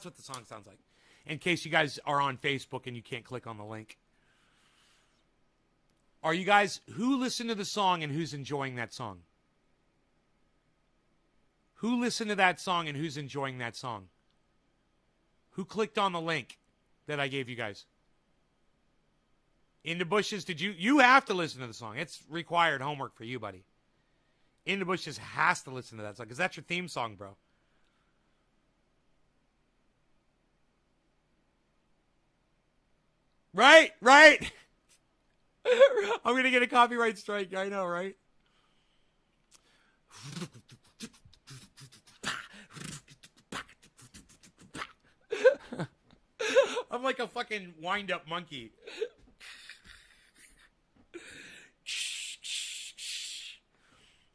what the song sounds like. In case you guys are on Facebook and you can't click on the link. Are you guys, who listened to the song and who's enjoying that song? Who listened to that song and who's enjoying that song? Who clicked on the link that I gave you guys? In the Bushes, you have to listen to the song. It's required homework for you, buddy. In the Bushes has to listen to that song because that's your theme song, bro. Right? I'm going to get a copyright strike. I know, right? I'm like a fucking wind-up monkey.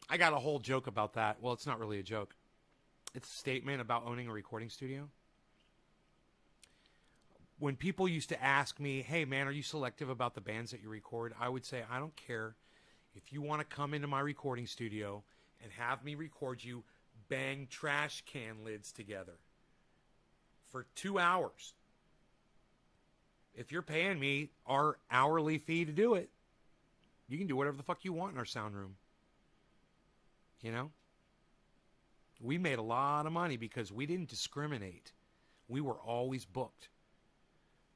I got a whole joke about that. Well, it's not really a joke. It's a statement about owning a recording studio. When people used to ask me, hey, man, are you selective about the bands that you record? I would say, I don't care. If you want to come into my recording studio and have me record you, bang trash can lids together for 2 hours. If you're paying me our hourly fee to do it, you can do whatever the fuck you want in our sound room. You know? We made a lot of money because we didn't discriminate. We were always booked.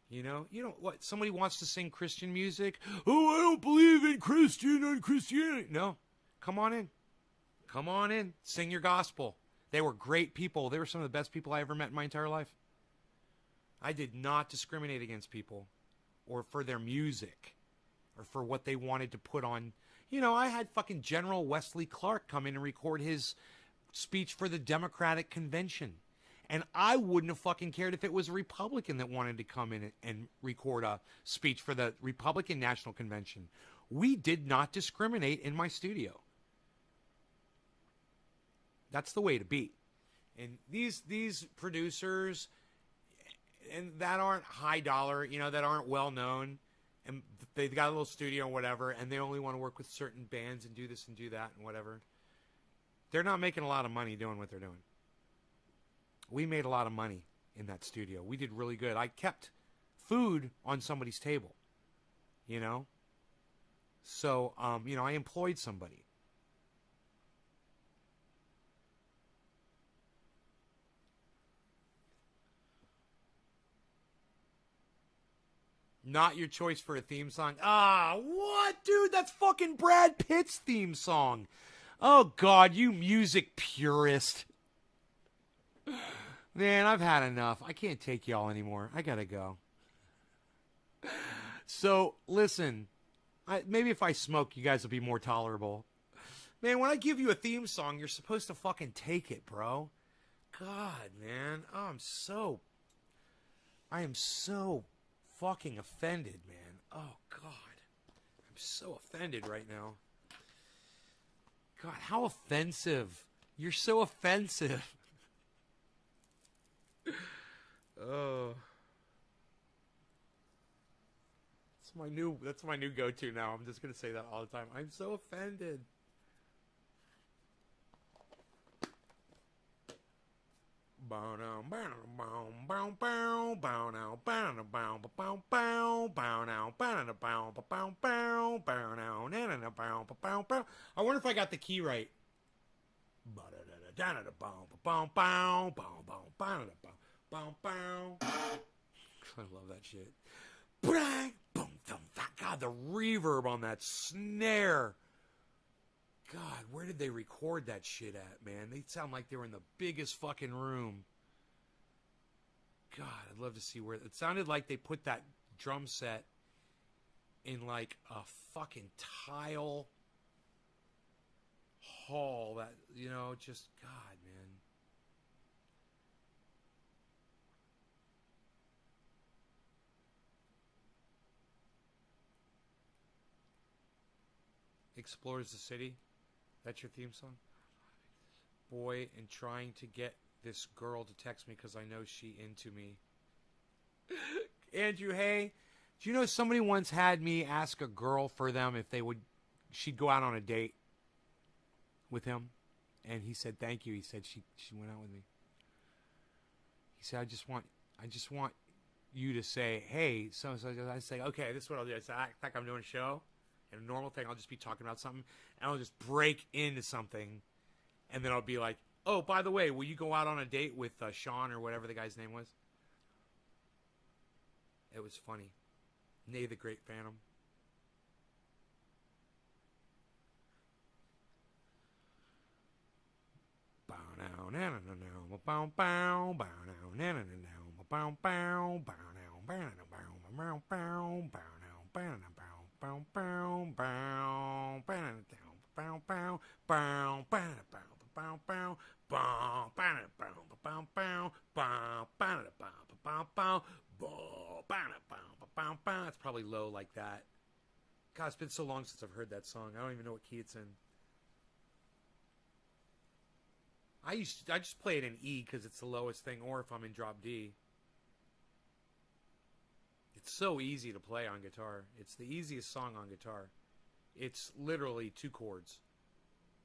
You know what? Somebody wants to sing Christian music. Oh, I don't believe in Christianity. No. Come on in. Come on in. Sing your gospel. They were great people. They were some of the best people I ever met in my entire life. I did not discriminate against people or for their music or for what they wanted to put on. You know, I had fucking General Wesley Clark come in and record his speech for the Democratic Convention. And I wouldn't have fucking cared if it was a Republican that wanted to come in and record a speech for the Republican National Convention. We did not discriminate in my studio. That's the way to be. And these producers, and that aren't high dollar, you know, that aren't well known, and they've got a little studio or whatever, and they only want to work with certain bands and do this and do that and whatever. They're not making a lot of money doing what they're doing. We made a lot of money in that studio. We did really good. I kept food on somebody's table, you know? So, you know, I employed somebody. Not your choice for a theme song. Ah, what? Dude, that's fucking Brad Pitt's theme song. Oh, God, you music purist. Man, I've had enough. I can't take y'all anymore. I gotta go. So, listen. Maybe if I smoke, you guys will be more tolerable. Man, when I give you a theme song, you're supposed to fucking take it, bro. God, man. Oh, I am so fucking offended, man. Oh, God. I'm so offended right now. God, how offensive. You're so offensive. Oh. That's my new go-to now. I'm just gonna say that all the time. I'm so offended. I wonder if I got the key right. I love that shit. God, the reverb on that snare. God, where did they record that shit at, man? They sound like they were in the biggest fucking room. God, I'd love to see where... It sounded like they put that drum set in like a fucking tile hall that, you know, just... God, man. Explores the City. That's your theme song? Boy, and trying to get this girl to text me because I know she into me. Andrew, hey, do you know somebody once had me ask a girl for them if she'd go out on a date with him? And he said, thank you. He said she went out with me. He said, I just want you to say, hey, so I say, okay, this is what I'll do. I say, I act like I'm doing a show. And a normal thing, I'll just be talking about something, and I'll just break into something, and then I'll be like, oh, by the way, will you go out on a date with Sean or whatever the guy's name was? It was funny. Nay, the Great Phantom. It's probably low like that. God, it's been so long since I've heard that song. I don't even know what key it's in. I just play it in E because it's the lowest thing, or if I'm in drop D. It's so easy to play on guitar. It's the easiest song on guitar. It's literally 2 chords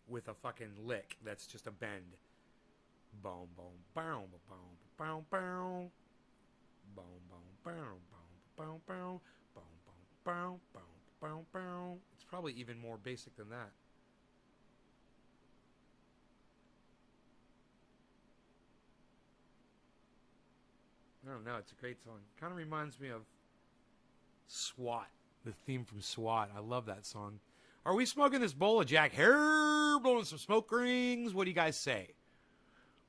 with a fucking lick that's just a bend. Boom, boom, boom, boom, boom, boom, boom, boom, boom, boom, boom, boom, boom. It's probably even more basic than that. I don't know. It's a great song. Kind of reminds me of SWAT, the theme from SWAT. I love that song. Are we smoking this bowl of Jack Herb, blowing some smoke rings? What do you guys say?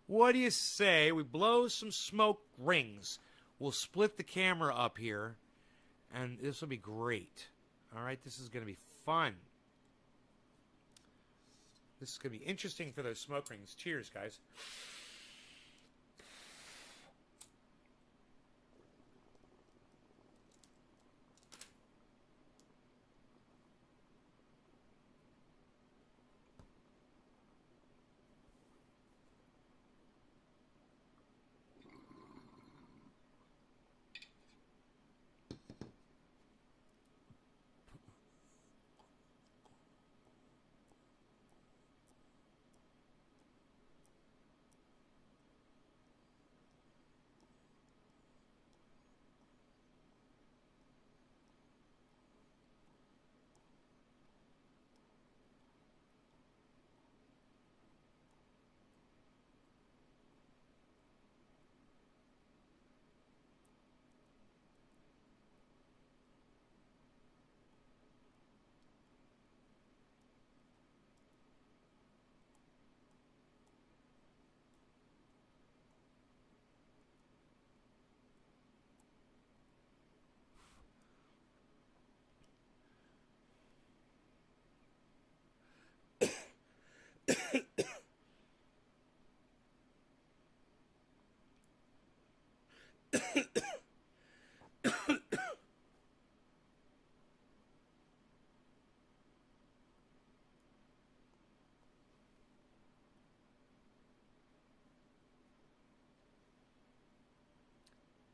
What do you say we blow some smoke rings? We'll split the camera up here, and this will be great. All right, this is going to be fun. This is going to be interesting for those smoke rings. Cheers, guys.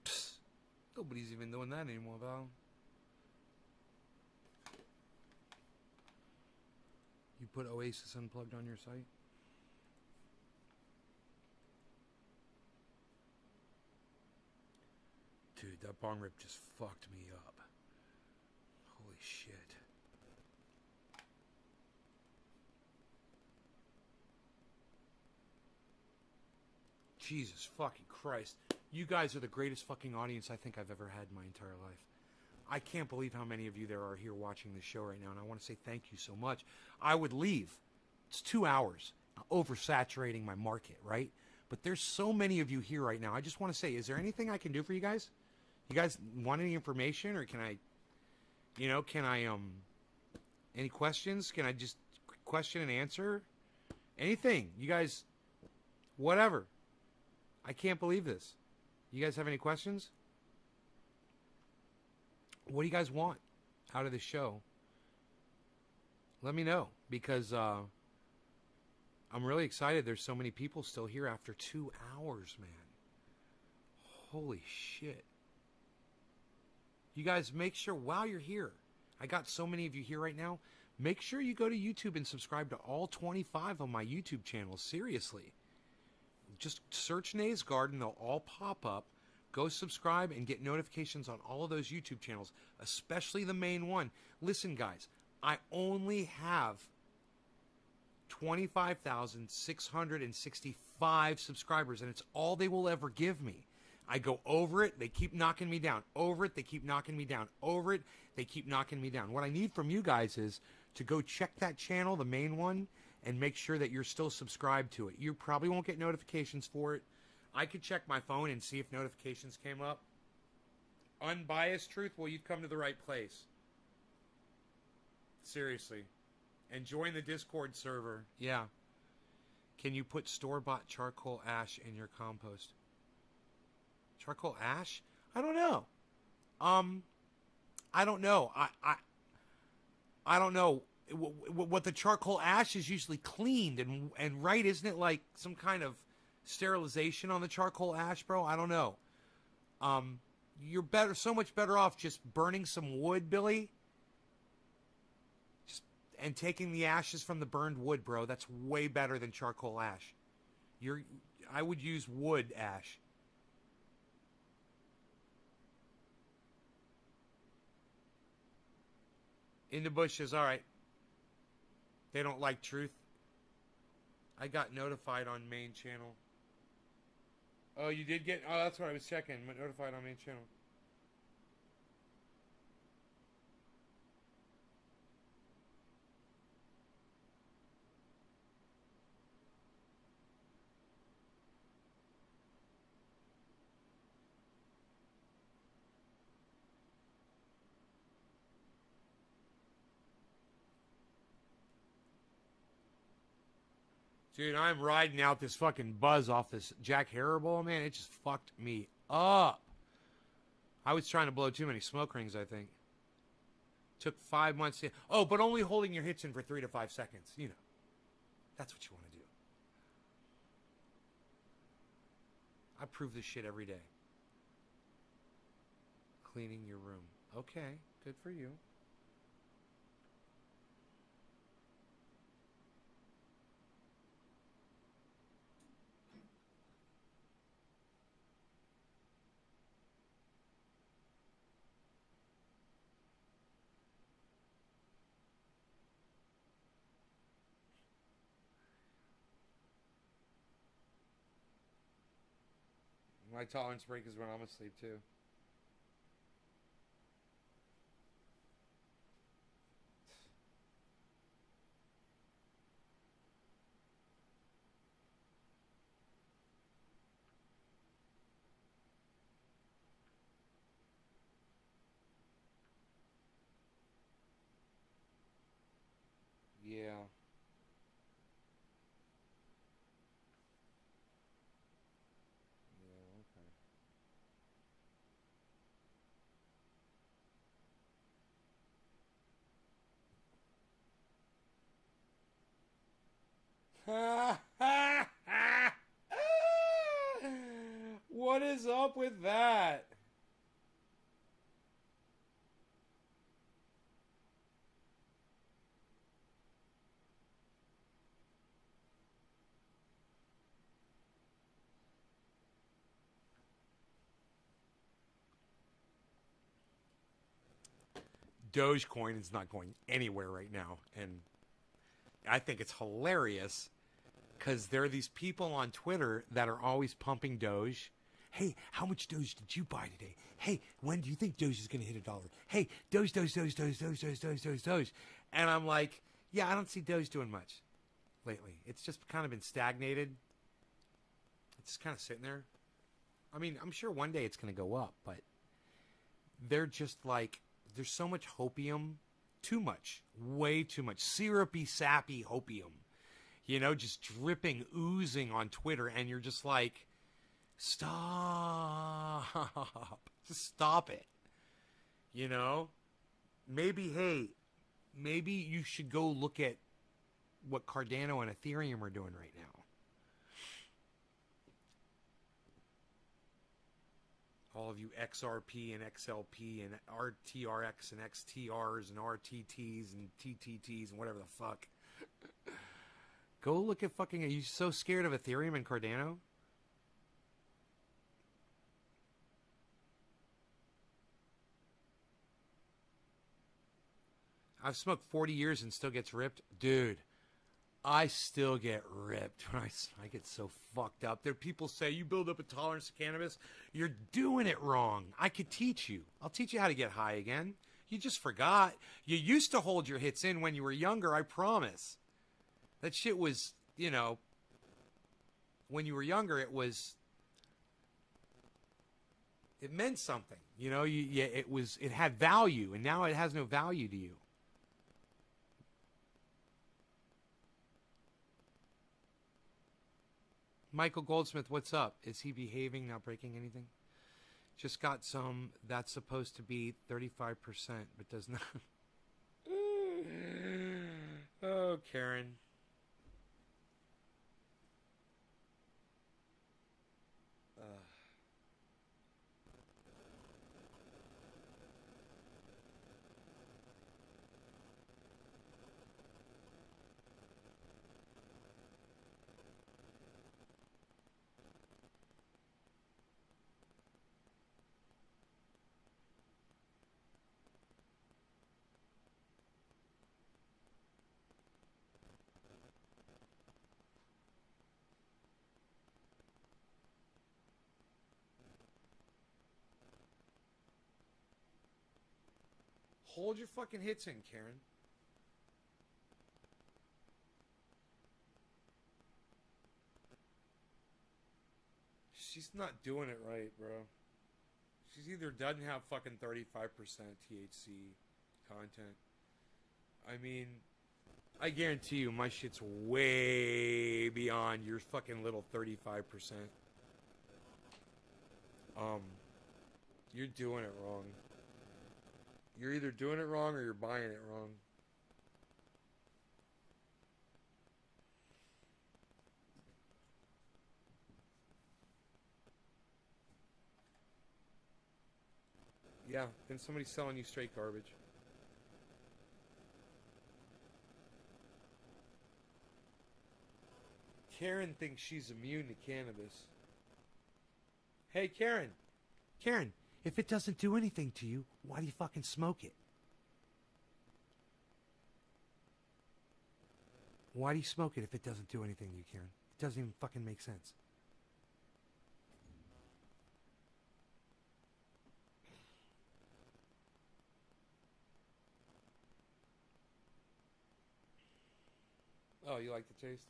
Psst. Nobody's even doing that anymore, Val. You put Oasis Unplugged on your site? Dude, that bong rip just fucked me up. Holy shit. Jesus fucking Christ. You guys are the greatest fucking audience I think I've ever had in my entire life. I can't believe how many of you there are here watching this show right now, and I want to say thank you so much. I would leave. It's 2 hours, oversaturating my market, right? But there's so many of you here right now. I just want to say, is there anything I can do for you guys? You guys want any information, or can I, any questions? Can I just question and answer? Anything. You guys, whatever. I can't believe this. You guys have any questions? What do you guys want out of the show? Let me know, because I'm really excited. There's so many people still here after 2 hours, man. Holy shit. You guys, make sure while you're here, I got so many of you here right now, make sure you go to YouTube and subscribe to all 25 of my YouTube channels. Seriously. Just search Nays Garden. They'll all pop up. Go subscribe and get notifications on all of those YouTube channels, especially the main one. Listen, guys, I only have 25,665 subscribers, and it's all they will ever give me. I go over it, they keep knocking me down. Over it, they keep knocking me down. Over it, they keep knocking me down. What I need from you guys is to go check that channel, the main one, and make sure that you're still subscribed to it. You probably won't get notifications for it. I could check my phone and see if notifications came up. Unbiased truth, well, you've come to the right place. Seriously. And join the Discord server. Yeah. Can you put store-bought charcoal ash in your compost? Charcoal ash? I don't know. I don't know. I don't know. What the charcoal ash is usually cleaned and right, isn't it like some kind of sterilization on the charcoal ash, bro? I don't know. You're so much better off just burning some wood, Billy. And taking the ashes from the burned wood, bro. That's way better than charcoal ash. I would use wood ash. In the bushes, all right. They don't like truth. I got notified on main channel. Oh, you did get... Oh, that's what I was checking. Notified on main channel. Dude, I'm riding out this fucking buzz off this Jack Haribo, man. It just fucked me up. I was trying to blow too many smoke rings, I think. Took 5 months to... Oh, but only holding your hits in for 3 to 5 seconds. You know. That's what you want to do. I prove this shit every day. Cleaning your room. Okay, good for you. My tolerance break is when I'm asleep, too. Yeah. Yeah, okay. What is up with that? Dogecoin is not going anywhere right now, and I think it's hilarious because there are these people on Twitter that are always pumping Doge. Hey, how much Doge did you buy today? Hey, when do you think Doge is going to hit $1? Hey, Doge, Doge, Doge, Doge, Doge, Doge, Doge, Doge, Doge. And I'm like, yeah, I don't see Doge doing much lately. It's just kind of been stagnated. It's just kind of sitting there. I mean, I'm sure one day it's going to go up, but they're just like, there's so much hopium, too much, way too much, syrupy, sappy hopium, you know, just dripping, oozing on Twitter, and you're just like, stop, just stop it, you know? Maybe, hey, maybe you should go look at what Cardano and Ethereum are doing right now. All of you XRP and XLP and RTRX and XTRs and RTTs and TTTs and whatever the fuck. Go look at fucking... Are you so scared of Ethereum and Cardano? I've smoked 40 years and still gets ripped. Dude, I still get ripped when I get so fucked up. There, people say, you build up a tolerance to cannabis. You're doing it wrong. I could teach you. I'll teach you how to get high again. You just forgot. You used to hold your hits in when you were younger, I promise. That shit was, you know, when you were younger, it meant something. You know, it had value, and now it has no value to you. Michael Goldsmith, what's up? Is he behaving, not breaking anything? Just got some that's supposed to be 35%, but does not. Oh, Karen. Hold your fucking hits in, Karen. She's not doing it right, bro. She's either doesn't have fucking 35% THC content. I mean, I guarantee you my shit's way beyond your fucking little 35%. You're doing it wrong. You're either doing it wrong or you're buying it wrong. Yeah, then somebody's selling you straight garbage. Karen thinks she's immune to cannabis. Hey, Karen. Karen, if it doesn't do anything to you, why do you fucking smoke it? Why do you smoke it if it doesn't do anything to you, Karen? It doesn't even fucking make sense. Oh, you like the taste?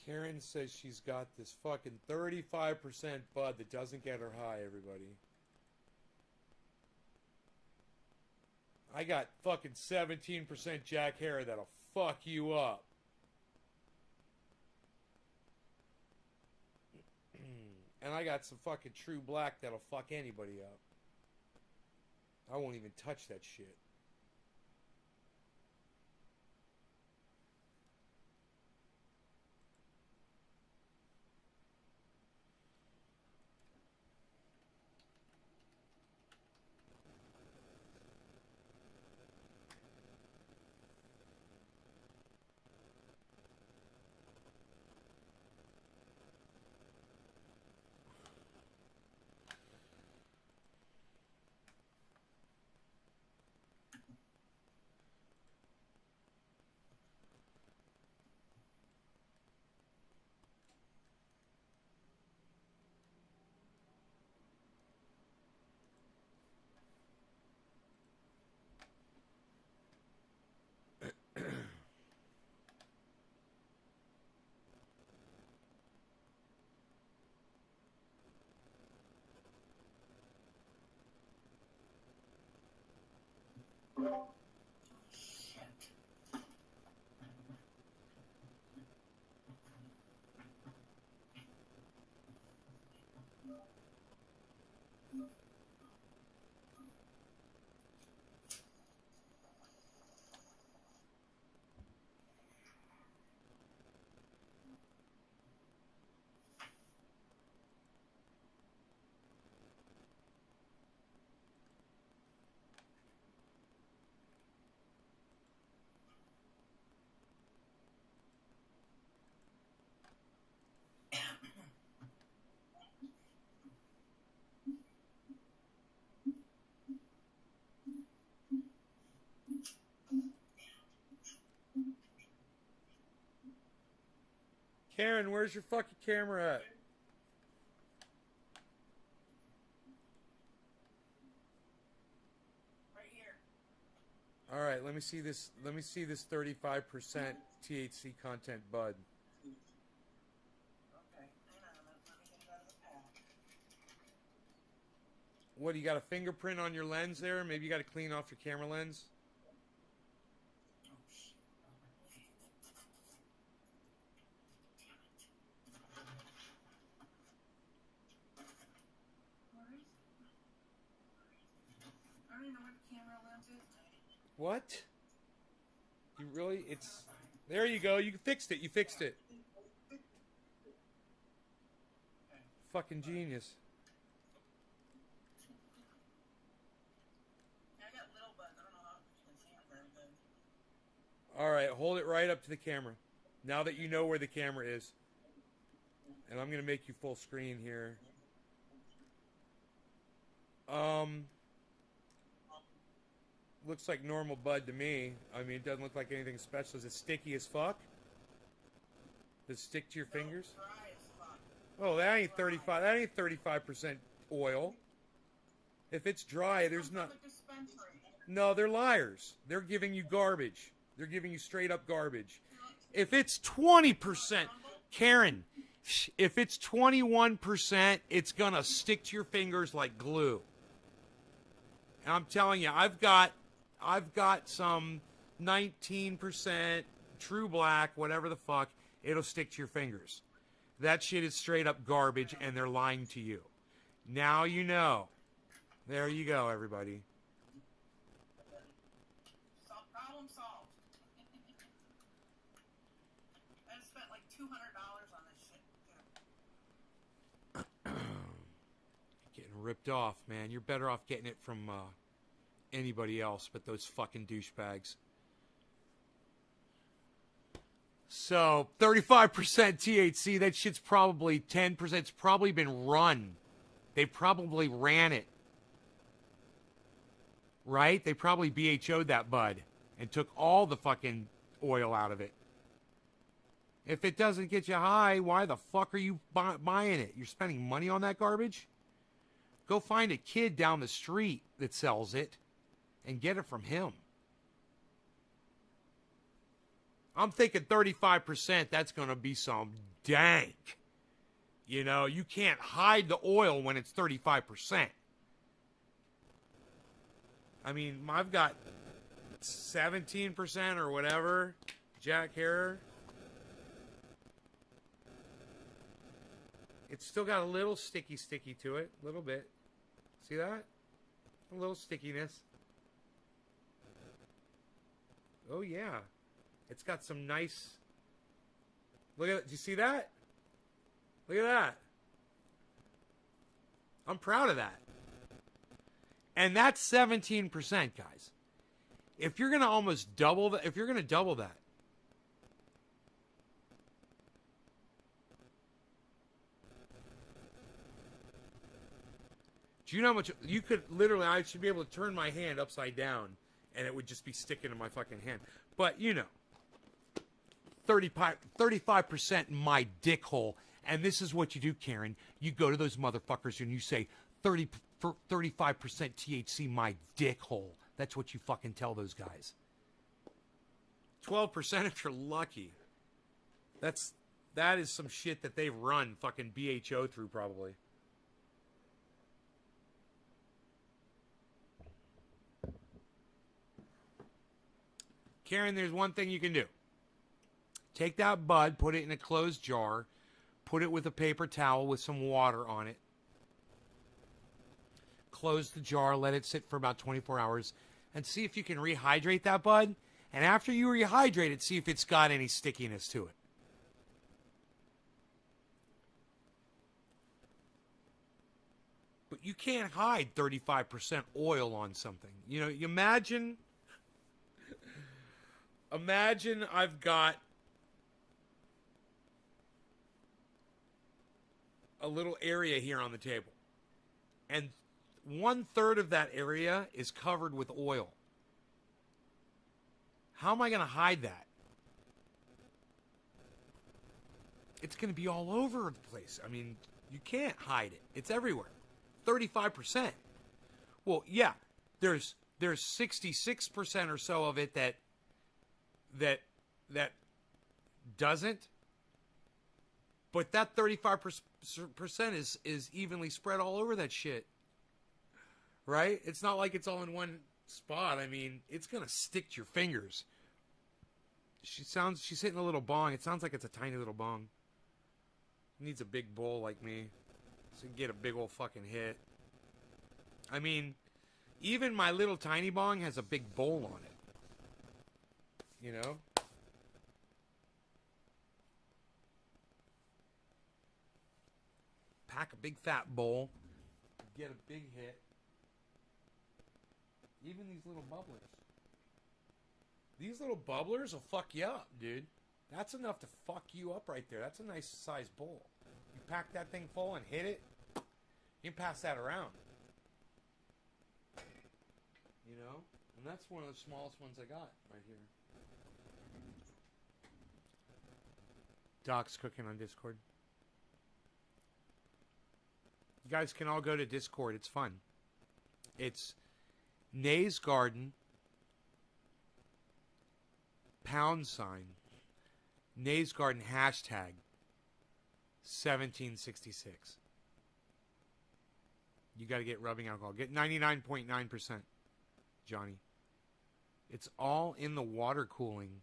Karen says she's got this fucking 35% bud that doesn't get her high, everybody. I got fucking 17% Jack Herer that'll fuck you up. And I got some fucking True Black that'll fuck anybody up. I won't even touch that shit. Karen, where's your fucking camera at? Right here. All right, let me see this. Let me see this 35% THC content bud. Okay, hang on, let me get it out of the pack. What, you got a fingerprint on your lens there? Maybe you got to clean off your camera lens? Oh, shit. I don't even know what the camera lens is. What? You really? It's... There you go. You fixed it. You fixed it. Fucking genius. I got little buttons. I don't know how you can see it very good. All right, hold it right up to the camera. Now that you know where the camera is. And I'm going to make you full screen here. Looks like normal bud to me. I mean, it doesn't look like anything special. Is it sticky as fuck? Does it stick to your fingers? Dry as fuck. Oh, that ain't 35. That ain't 35% oil. If it's dry, there's not. From the dispensary. No, they're liars. They're giving you garbage. They're giving you straight up garbage. If it's 20%, Karen, if it's 21%, it's gonna stick to your fingers like glue. And I'm telling you, I've got some 19% True Black, whatever the fuck. It'll stick to your fingers. That shit is straight up garbage, and they're lying to you. Now you know. There you go, everybody. Problem solved. I spent like $200 on this shit. Getting ripped off, man. You're better off getting it from anybody else but those fucking douchebags. So, 35% THC, that shit's probably 10%. It's probably been run. They probably ran it. Right? They probably BHO'd that bud and took all the fucking oil out of it. If it doesn't get you high, why the fuck are you buying it? You're spending money on that garbage? Go find a kid down the street that sells it and get it from him. I'm thinking 35%, that's going to be some dank. You know, you can't hide the oil when it's 35%. I mean, I've got 17% or whatever, Jack Herer. It's still got a little sticky to it, a little bit. See that? A little stickiness. Oh yeah. It's got some nice... Look at it. Do you see that? Look at that. I'm proud of that. And that's 17%, guys. If you're going to almost double that, if you're going to double that, do you know how much you could literally, I should be able to turn my hand upside down and it would just be sticking to my fucking hand. But, you know, 35% in my dick hole. And this is what you do, Karen. You go to those motherfuckers and you say 35% THC my dick hole. That's what you fucking tell those guys. 12% if you're lucky. That is some shit that they've run fucking BHO through probably. Karen, there's one thing you can do. Take that bud, put it in a closed jar, put it with a paper towel with some water on it. Close the jar, let it sit for about 24 hours, and see if you can rehydrate that bud. And after you rehydrate it, see if it's got any stickiness to it. But you can't hide 35% oil on something. You know, you imagine I've got a little area here on the table. And 1/3 of that area is covered with oil. How am I going to hide that? It's going to be all over the place. I mean, you can't hide it. It's everywhere. 35%. Well, yeah, there's 66% or so of it that doesn't. But that 35% is evenly spread all over that shit. Right? It's not like it's all in one spot. I mean, it's going to stick to your fingers. She's hitting a little bong. It sounds like it's a tiny little bong. Needs a big bowl like me. So you can get a big old fucking hit. I mean, even my little tiny bong has a big bowl on it. You know? Pack a big fat bowl. Get a big hit. Even these little bubblers. These little bubblers will fuck you up, dude. That's enough to fuck you up right there. That's a nice size bowl. You pack that thing full and hit it, you can pass that around. You know? And that's one of the smallest ones I got right here. Doc's cooking on Discord. You guys can all go to Discord. It's fun. It's Nay's Garden # Nay's Garden hashtag 1766. You got to get rubbing alcohol. Get 99.9%, Johnny. It's all in the water cooling.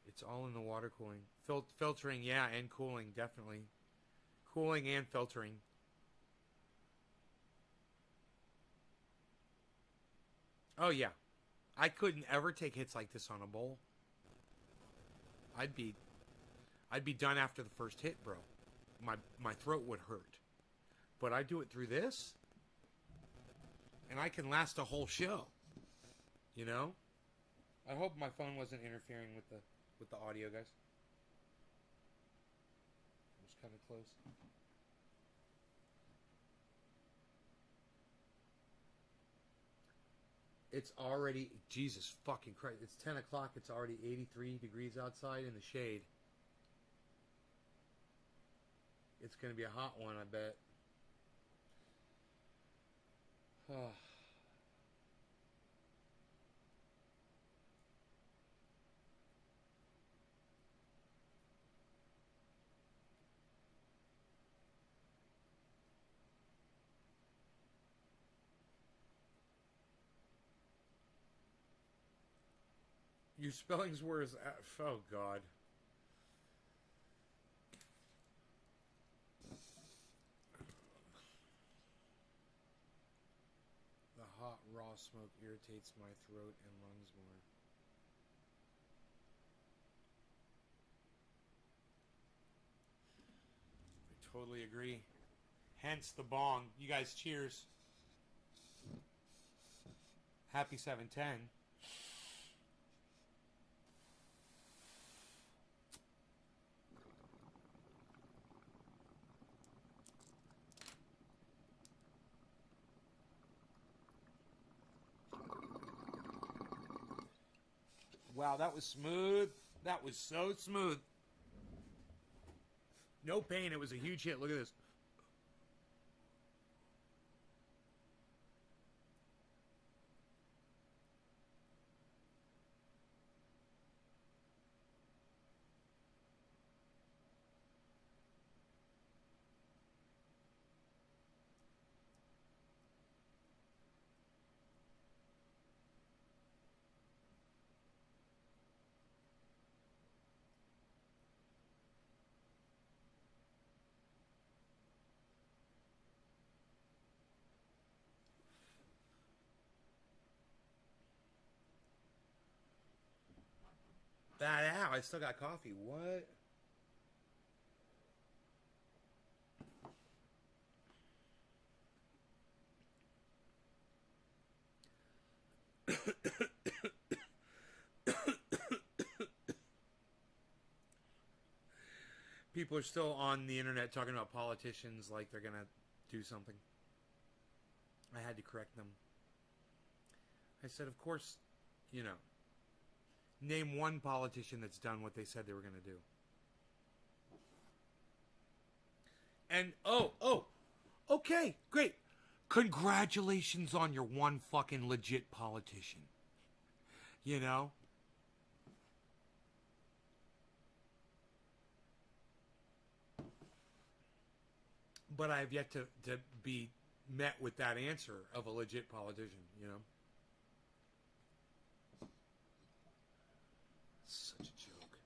It's all in the water cooling. Filtering, yeah, and cooling, definitely. Cooling and filtering. Oh, yeah. I couldn't ever take hits like this on a bowl. I'd be done after the first hit, bro. My throat would hurt. But I do it through this, and I can last a whole show. You know? I hope my phone wasn't interfering with the audio, guys. I'm just kind of close. It's already, Jesus fucking Christ, it's 10 o'clock, it's already 83 degrees outside in the shade. It's going to be a hot one, I bet. Your spellings were as... Oh, God. The hot, raw smoke irritates my throat and lungs more. I totally agree. Hence the bong. You guys, cheers. Happy 710. Wow, that was smooth. That was so smooth. No pain. It was a huge hit. Look at this. That out. I still got coffee. What? People are still on the internet talking about politicians like they're going to do something. I had to correct them. I said, of course, you know, name one politician that's done what they said they were going to do. And, okay, great. Congratulations on your one fucking legit politician. You know? But I have yet to be met with that answer of a legit politician, you know? Such a joke.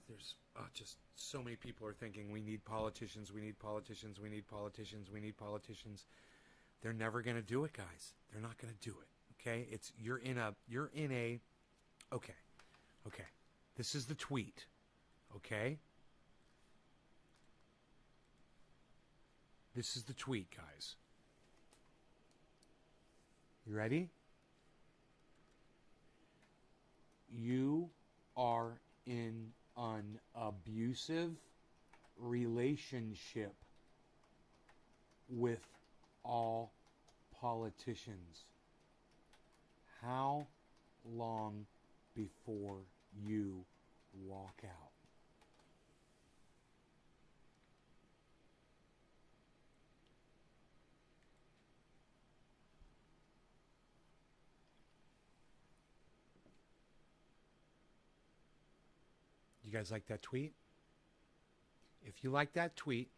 There's just so many people are thinking we need politicians, we need politicians, we need politicians, we need politicians. They're never going to do it, guys. They're not going to do it. Okay? You're in a okay. This is the tweet. Okay? This is the tweet, guys. You ready? You are in an abusive relationship with all politicians. How long before you walk out? You guys like that tweet? If you like that tweet,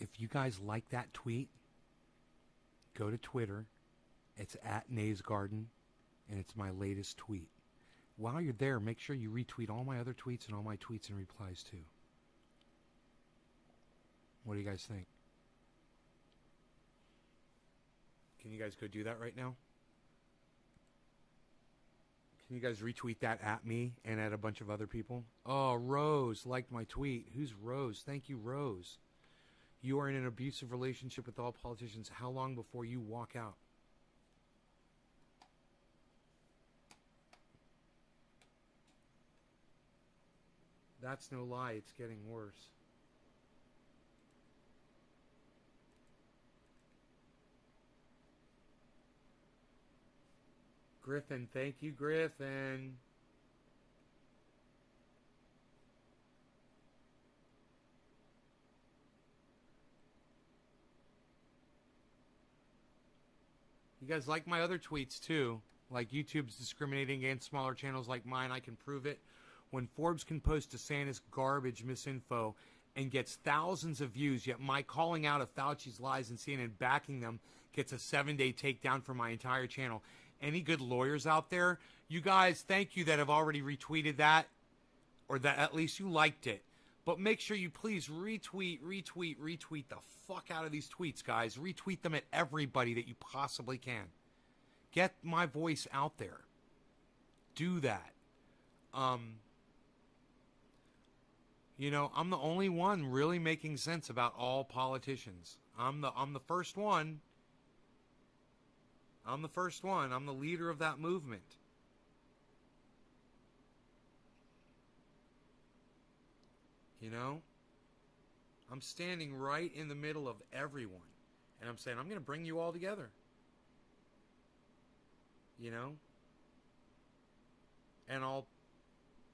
if you guys like that tweet, go to Twitter. It's at Nays Garden, and it's my latest tweet. While you're there, make sure you retweet all my other tweets and all my tweets and replies too. What do you guys think? Can you guys go do that right now? Can you guys retweet that at me and at a bunch of other people? Oh, Rose liked my tweet. Who's Rose? Thank you, Rose. You are in an abusive relationship with all politicians. How long before you walk out? That's no lie. It's getting worse. Griffin, thank you, Griffin. You guys like my other tweets too. Like YouTube's discriminating against smaller channels like mine. I can prove it. When Forbes can post DeSantis garbage misinfo and gets thousands of views, yet my calling out of Fauci's lies and CNN backing them gets a 7-day takedown for my entire channel. Any good lawyers out there, you guys, thank you that have already retweeted that, or that at least you liked it. But make sure you please retweet the fuck out of these tweets, guys. Retweet them at everybody that you possibly can. Get my voice out there. Do that. You know, I'm the only one really making sense about all politicians. I'm the first one. I'm the first one. I'm the leader of that movement. You know? I'm standing right in the middle of everyone. And I'm saying, I'm going to bring you all together. You know? And I'll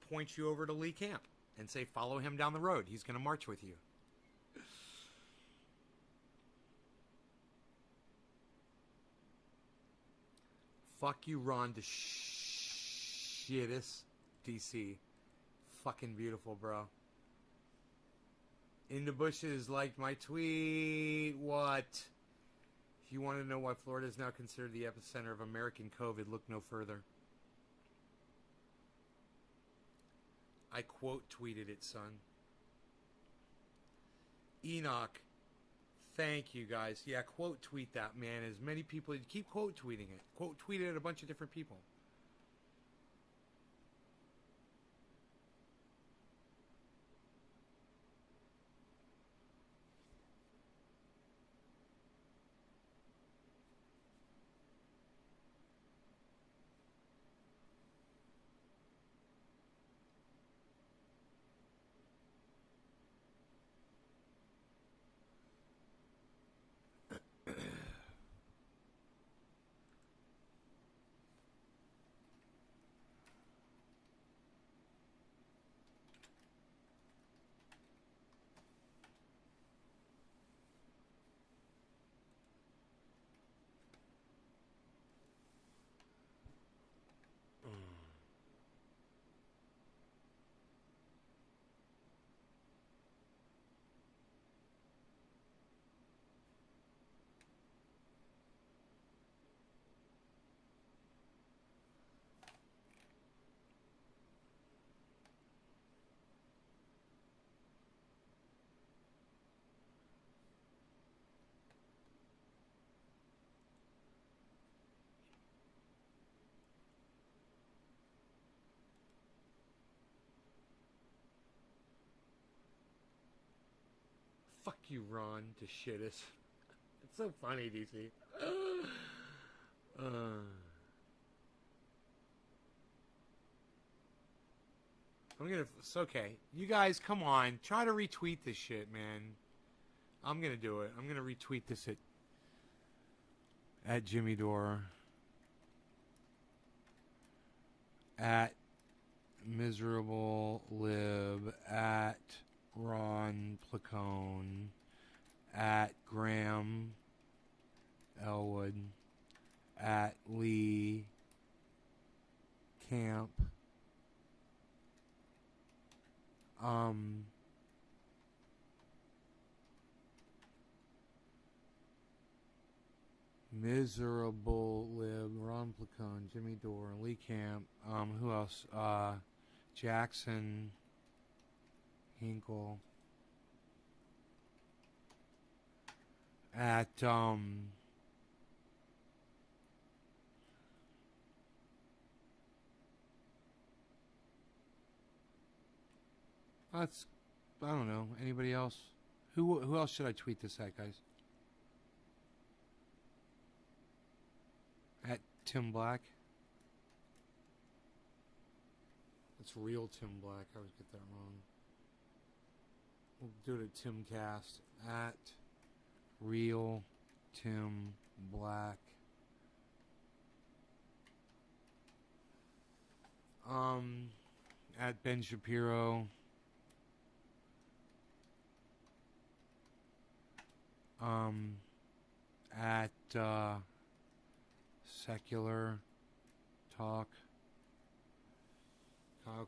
point you over to Lee Camp and say, follow him down the road. He's going to march with you. Fuck you, Ron DeShitis, DC. Fucking beautiful, bro. In the bushes liked my tweet. What? If you want to know why Florida is now considered the epicenter of American COVID, look no further. I quote tweeted it, son. Enoch, thank you guys. Yeah, quote tweet that, man. As many people, keep quote tweeting it. Quote tweet it at a bunch of different people. Fuck you, Ron DeShitis. It's so funny, DC. It's okay. You guys, come on. Try to retweet this shit, man. I'm gonna do it. I'm gonna retweet this at Jimmy Dore. At Miserable Lib. At Ron Placone, at Graham Elwood, at Lee Camp, Miserable Lib, Ron Placone, Jimmy Dore, Lee Camp, who else? Jackson Hinkle, at that's, I don't know, anybody else? Who else should I tweet this at, guys? At Tim Black. It's real Tim Black. I always get that wrong. We'll do it at Timcast. At Real Tim Black. At Ben Shapiro. At Secular Talk. At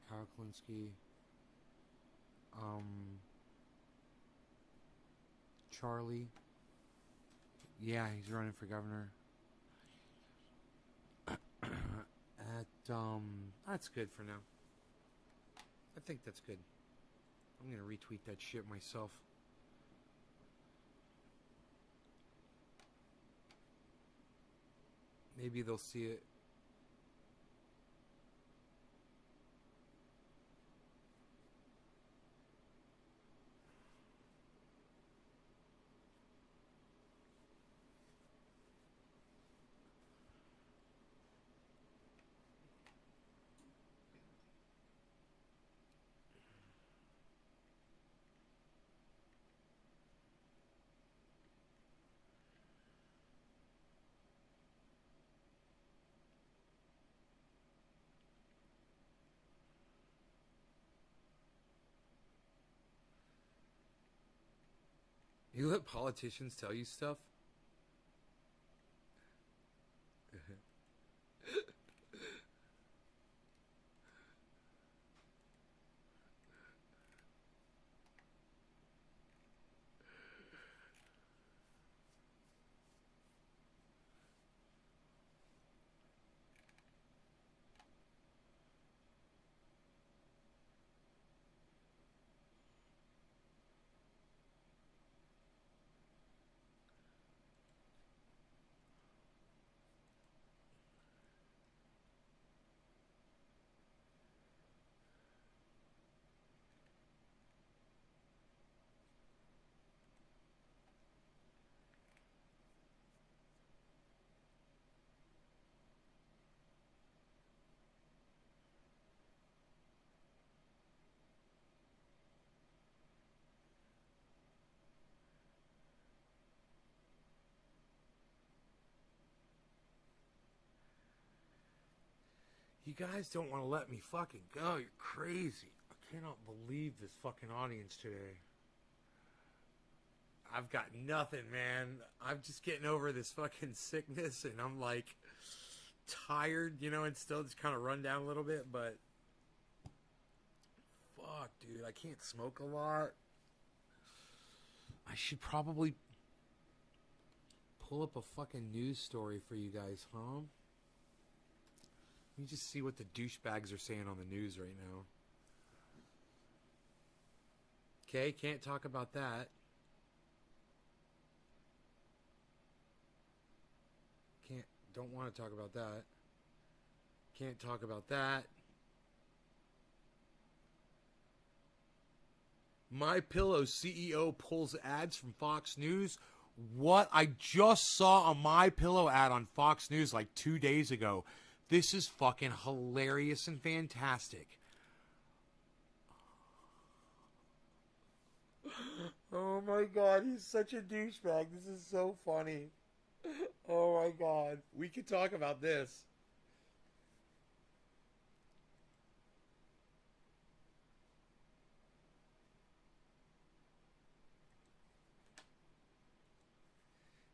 Kyle Klinsky. Charlie Yeah, he's running for governor. That's good for now. I think that's good. I'm gonna retweet that shit myself. Maybe they'll see it. You let politicians tell you stuff? You guys don't want to let me fucking go. You're crazy. I cannot believe this fucking audience today. I've got nothing, man. I'm just getting over this fucking sickness, and I'm like tired, you know, and still just kind of run down a little bit, but fuck, dude, I can't smoke a lot. I should probably pull up a fucking news story for you guys, huh? Let me just see what the douchebags are saying on the news right now. Okay, can't talk about that. Don't want to talk about that. Can't talk about that. My Pillow CEO pulls ads from Fox News. What? I just saw a My Pillow ad on Fox News like 2 days ago. This is fucking hilarious and fantastic. Oh my god, he's such a douchebag. This is so funny. Oh my god. We could talk about this.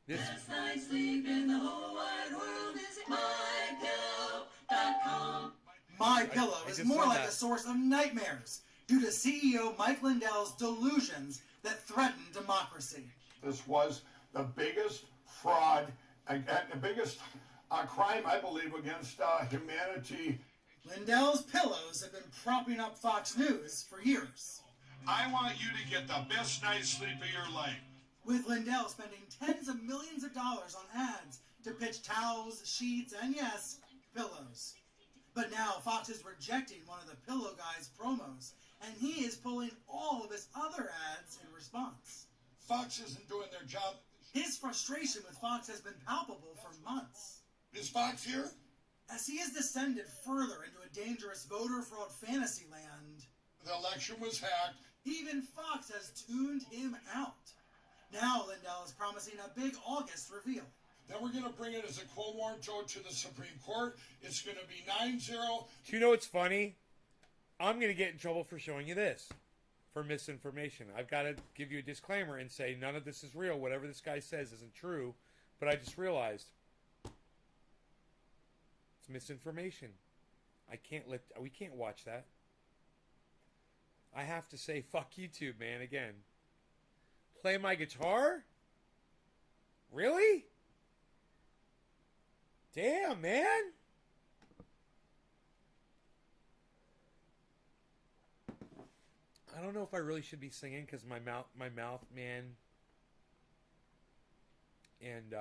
This Best night's sleep in the whole wide world is MyPillow.com. My Pillow I is just more saw like that. a source of nightmares due to CEO Mike Lindell's delusions that threaten democracy. This was the biggest fraud and the biggest crime, I believe, against humanity. Lindell's pillows have been propping up Fox News for years, I want you to get the best night's sleep of your life. with Lindell spending tens of millions of dollars on ads to pitch towels, sheets, and yes, pillows. But now Fox is rejecting one of the Pillow Guy's promos, and he is pulling all of his other ads in response. Fox isn't doing their job. His frustration with Fox has been palpable for months, Is Fox here? as he has descended further into a dangerous voter fraud fantasy land. The election was hacked. Even Fox has tuned him out. Now Lindell is promising a big August reveal. Then we're going to bring it as a quo warranto to the Supreme Court. It's going to be 9-0. Do you know what's funny? I'm going to get in trouble for showing you this. For misinformation. I've got to give you a disclaimer and say none of this is real. Whatever this guy says isn't true. But I just realized it's misinformation. We can't watch that. I have to say fuck YouTube, man, again. Play my guitar? Really? Damn, man. I don't know if I really should be singing because my mouth, man. And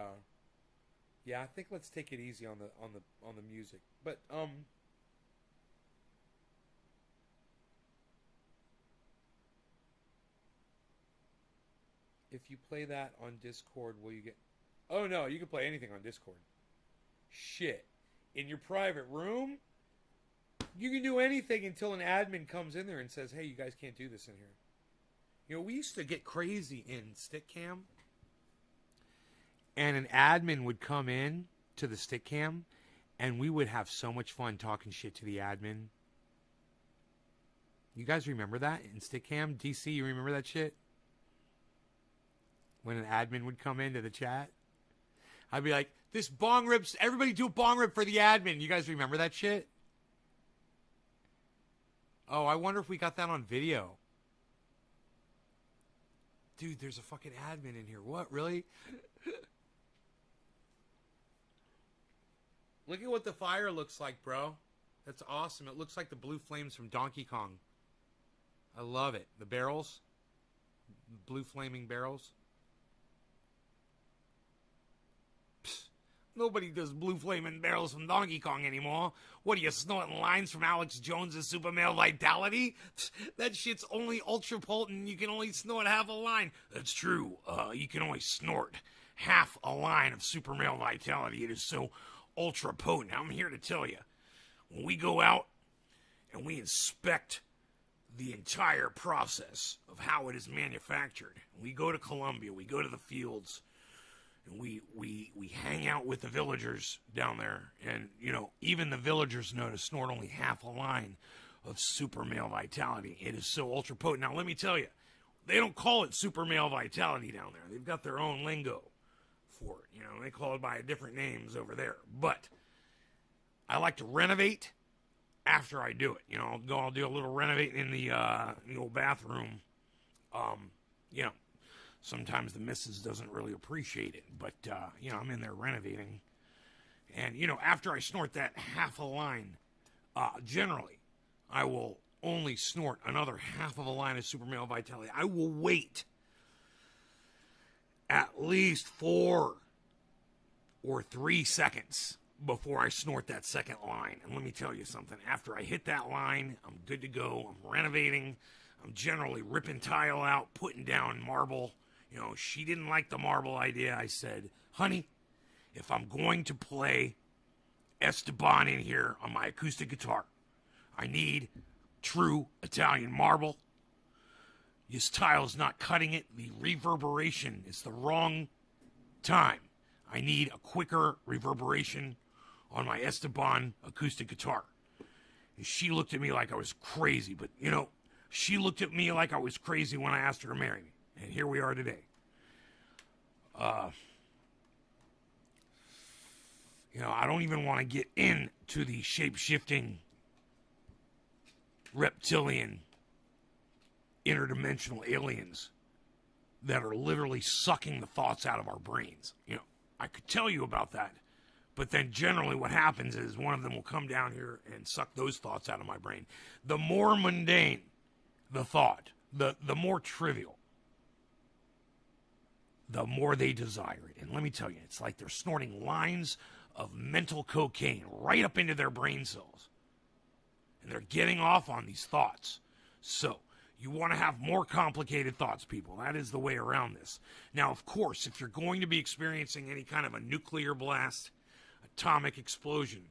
yeah, I think let's take it easy on the music. But if you play that on Discord, will you get? Oh no, you can play anything on Discord. Shit, in your private room, you can do anything until an admin comes in there and says, "Hey, you guys can't do this in here." You know, we used to get crazy in Stickcam, and an admin would come in to the Stickcam, and we would have so much fun talking shit to the admin. You guys remember that in Stickcam? DC, you remember that shit? When an admin would come into the chat, I'd be like, "This bong rips, everybody do a bong rip for the admin." You guys remember that shit? Oh, I wonder if we got that on video. Dude, there's a fucking admin in here. What, really? Look at what the fire looks like, bro. That's awesome. It looks like the blue flames from Donkey Kong. I love it. The barrels. Blue flaming barrels. Nobody does blue flaming barrels from Donkey Kong anymore. What are you, snorting lines from Alex Jones's Super Male Vitality? That shit's only ultra potent. You can only snort half a line. That's true. You can only snort half a line of Super Male Vitality. It is so ultra potent. I'm here to tell you, when we go out and we inspect the entire process of how it is manufactured, we go to Colombia, we go to the fields, and we hang out with the villagers down there, and you know, even the villagers know to snort only half a line of Super Male Vitality. It is so ultra potent. Now let me tell you, they don't call it Super Male Vitality down there. They've got their own lingo for it. You know, they call it by different names over there. But I like to renovate after I do it. You know, I'll do a little renovating in the old bathroom. You know, sometimes the missus doesn't really appreciate it, but you know, I'm in there renovating. And you know, after I snort that half a line, generally I will only snort another half of a line of Super Male Vitality. I will wait at least 4 or 3 seconds before I snort that second line. And let me tell you something. After I hit that line, I'm good to go. I'm renovating. I'm generally ripping tile out, putting down marble. You know, she didn't like the marble idea. I said, "Honey, if I'm going to play Esteban in here on my acoustic guitar, I need true Italian marble. This tile's not cutting it. The reverberation is the wrong time. I need a quicker reverberation on my Esteban acoustic guitar." And she looked at me like I was crazy. But, you know, she looked at me like I was crazy when I asked her to marry me. And here we are today. You know, I don't even want to get into the shape-shifting reptilian interdimensional aliens that are literally sucking the thoughts out of our brains. You know, I could tell you about that, but then generally what happens is one of them will come down here and suck those thoughts out of my brain. The more mundane the thought, the more trivial, the more they desire it. And let me tell you, it's like they're snorting lines of mental cocaine right up into their brain cells. And they're getting off on these thoughts. So, you want to have more complicated thoughts, people. That is the way around this. Now, of course, if you're going to be experiencing any kind of a nuclear blast, atomic explosion,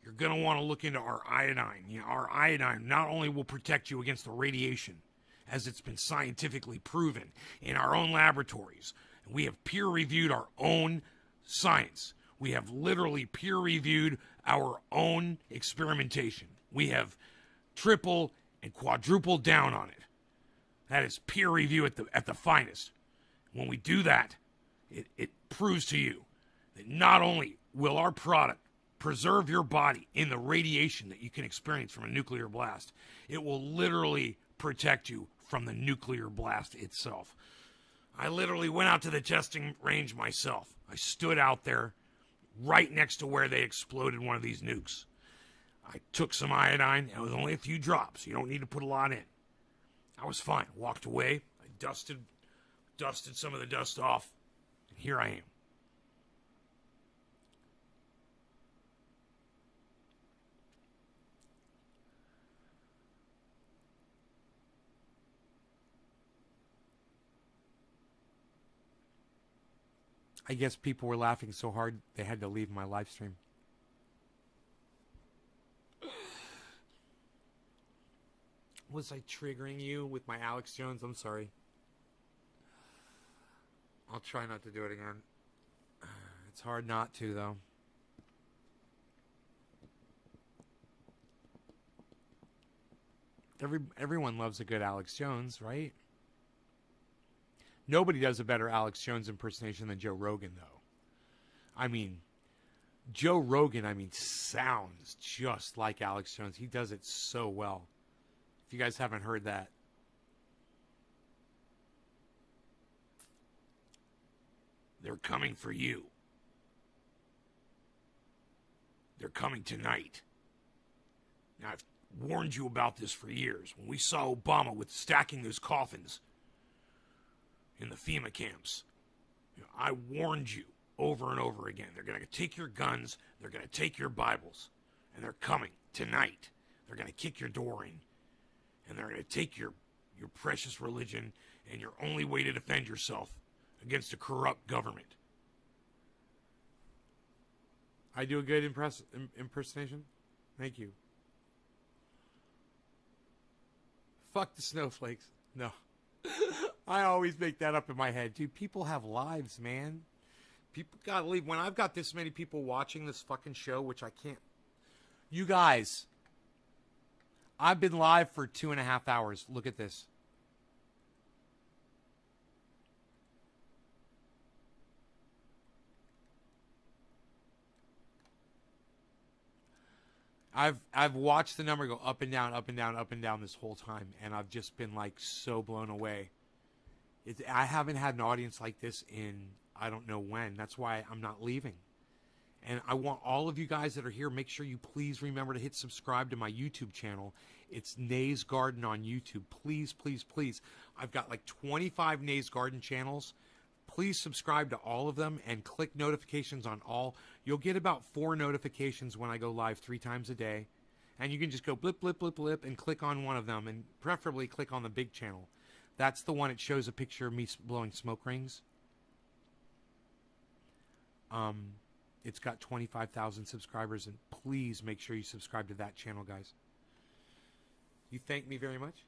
you're going to want to look into our iodine. You know, our iodine not only will protect you against the radiation, as it's been scientifically proven in our own laboratories. We have peer-reviewed our own science. We have literally peer-reviewed our own experimentation. We have triple and quadrupled down on it. That is peer review at the finest. When we do that, it proves to you that not only will our product preserve your body in the radiation that you can experience from a nuclear blast, it will literally protect you from the nuclear blast itself. I literally went out to the testing range myself. I stood out there right next to where they exploded one of these nukes. I took some iodine. It was only a few drops. You don't need to put a lot in. I was fine. Walked away. I dusted some of the dust off. And here I am. I guess people were laughing so hard they had to leave my live stream. Was I triggering you with my Alex Jones? I'm sorry. I'll try not to do it again. It's hard not to, though. Everyone loves a good Alex Jones, right? Nobody does a better Alex Jones impersonation than Joe Rogan, though. I mean, Joe Rogan, sounds just like Alex Jones. He does it so well. If you guys haven't heard that. They're coming for you. They're coming tonight. Now, I've warned you about this for years. When we saw Obama with stacking those coffins in the FEMA camps, I warned you over and over again. They're going to take your guns. They're going to take your Bibles. And they're coming tonight. They're going to kick your door in. And they're going to take your precious religion and your only way to defend yourself against a corrupt government. I do a good impersonation? Thank you. Fuck the snowflakes. No. I always make that up in my head. Dude, people have lives, man. People gotta leave. When I've got this many people watching this fucking show, which I can't. You guys, I've been live for 2.5 hours. Look at this. I've watched the number go up and down, up and down, up and down this whole time, and I've just been like so blown away. I haven't had an audience like this in I don't know when. That's why I'm not leaving. And I want all of you guys that are here, make sure you please remember to hit subscribe to my YouTube channel. It's Nays Garden on YouTube. Please, please, please. I've got like 25 Nays Garden channels. Please subscribe to all of them and click notifications on all. You'll get about 4 notifications when I go live 3 times a day. And you can just go blip, blip, blip, blip, and click on one of them. And preferably click on the big channel. That's the one that shows a picture of me blowing smoke rings. It's got 25,000 subscribers. And please make sure you subscribe to that channel, guys. You thank me very much.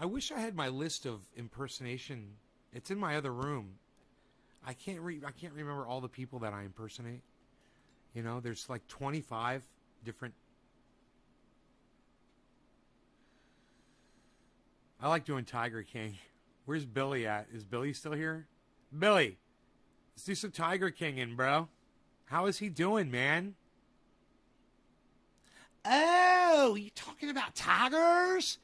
I wish I had my list of impersonation. It's in my other room. I can't remember all the people that I impersonate. You know, there's like 25 different. I like doing Tiger King. Where's Billy at? Is Billy still here? Billy, let's do some Tiger Kinging, bro. How is he doing, man? Oh, you talking about tigers?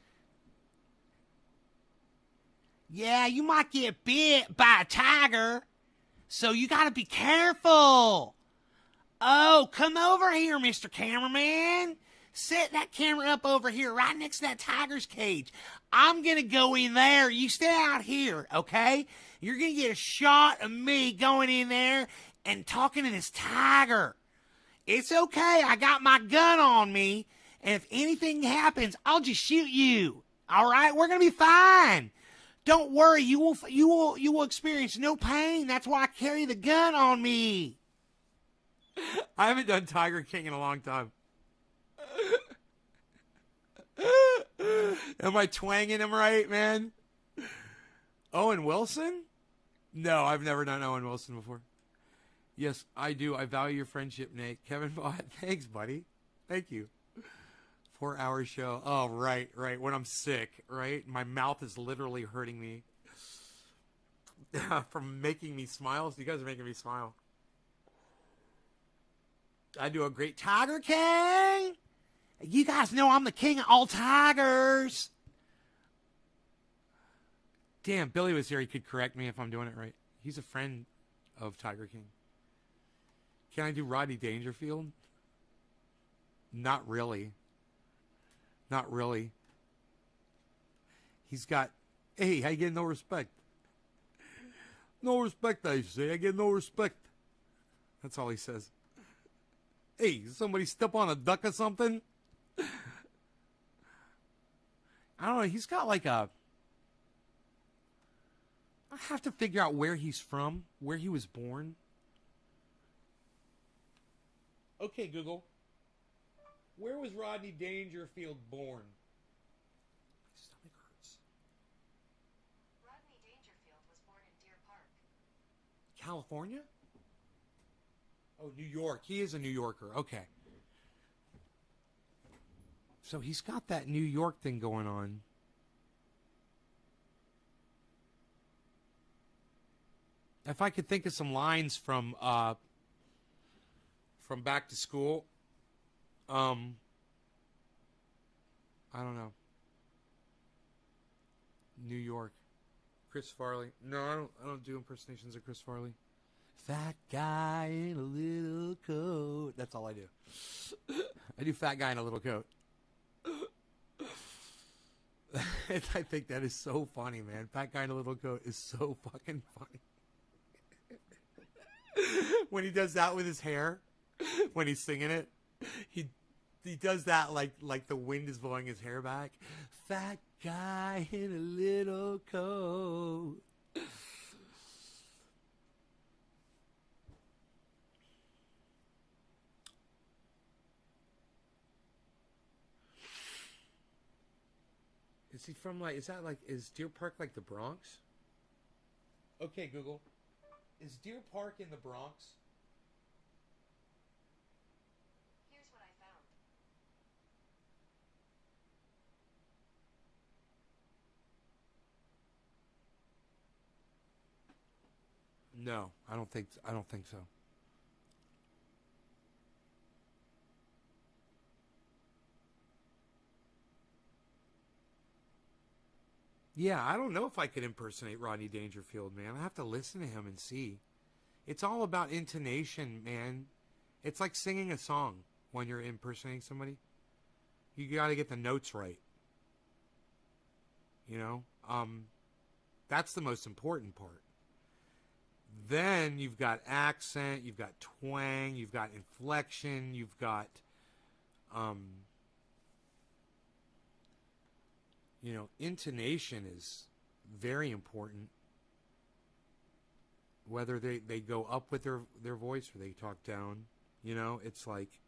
Yeah, you might get bit by a tiger, so you gotta be careful. Oh, come over here, Mr. Cameraman. Set that camera up over here, right next to that tiger's cage. I'm gonna go in there. You stay out here, okay? You're gonna get a shot of me going in there and talking to this tiger. It's okay, I got my gun on me, and if anything happens, I'll just shoot you. All right, we're gonna be fine. Don't worry, you will experience no pain. That's why I carry the gun on me. I haven't done Tiger King in a long time. Am I twanging him right, man? Owen Wilson? No, I've never done Owen Wilson before. Yes, I do. I value your friendship, Nate. Kevin Bott, thanks, buddy. Thank you. 4-hour show. Oh, right. When I'm sick, right? My mouth is literally hurting me from making me smile. So you guys are making me smile. I do a great Tiger King. You guys know I'm the king of all tigers. Damn, Billy was here. He could correct me if I'm doing it right. He's a friend of Tiger King. Can I do Rodney Dangerfield? Not really. Not really. He's got, hey, I get no respect. No respect, I say. I get no respect. That's all he says. Hey, somebody step on a duck or something? I don't know. He's got like a... I have to figure out where he's from, where he was born. Okay, Google. Where was Rodney Dangerfield born? My stomach hurts. Rodney Dangerfield was born in Deer Park. California? Oh, New York. He is a New Yorker. Okay. So he's got that New York thing going on. If I could think of some lines from Back to School, I don't know. New York. Chris Farley. No, I don't do impersonations of Chris Farley. Fat guy in a little coat. That's all I do. I do fat guy in a little coat. I think that is so funny, man. Fat guy in a little coat is so fucking funny. When he does that with his hair, when he's singing it, he does that like the wind is blowing his hair back. Fat guy in a little coat. Is he from is Deer Park like the Bronx? Okay, Google. Is Deer Park in the Bronx? Here's what I found. No, I don't think so. Yeah, I don't know if I could impersonate Rodney Dangerfield, man. I have to listen to him and see. It's all about intonation, man. It's like singing a song when you're impersonating somebody. You got to get the notes right. You know? That's the most important part. Then you've got accent, you've got twang, you've got inflection, you've got intonation is very important. Whether they go up with their voice or they talk down, it's like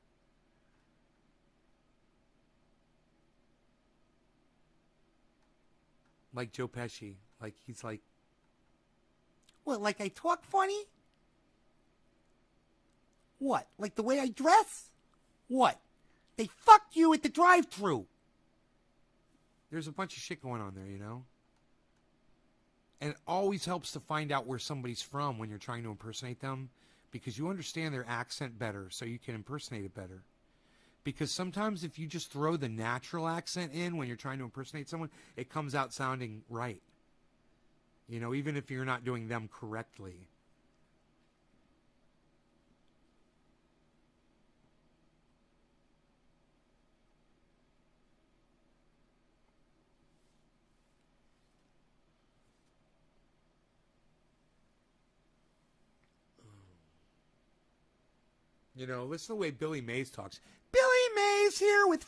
Joe Pesci. Like he's like, what? Like I talk funny? What? Like the way I dress? What? They fucked you at the drive-thru. There's a bunch of shit going on there, And it always helps to find out where somebody's from when you're trying to impersonate them, because you understand their accent better, so you can impersonate it better. Because sometimes if you just throw the natural accent in when you're trying to impersonate someone, it comes out sounding right. Even if you're not doing them correctly. Listen to the way Billy Mays talks. Billy Mays here with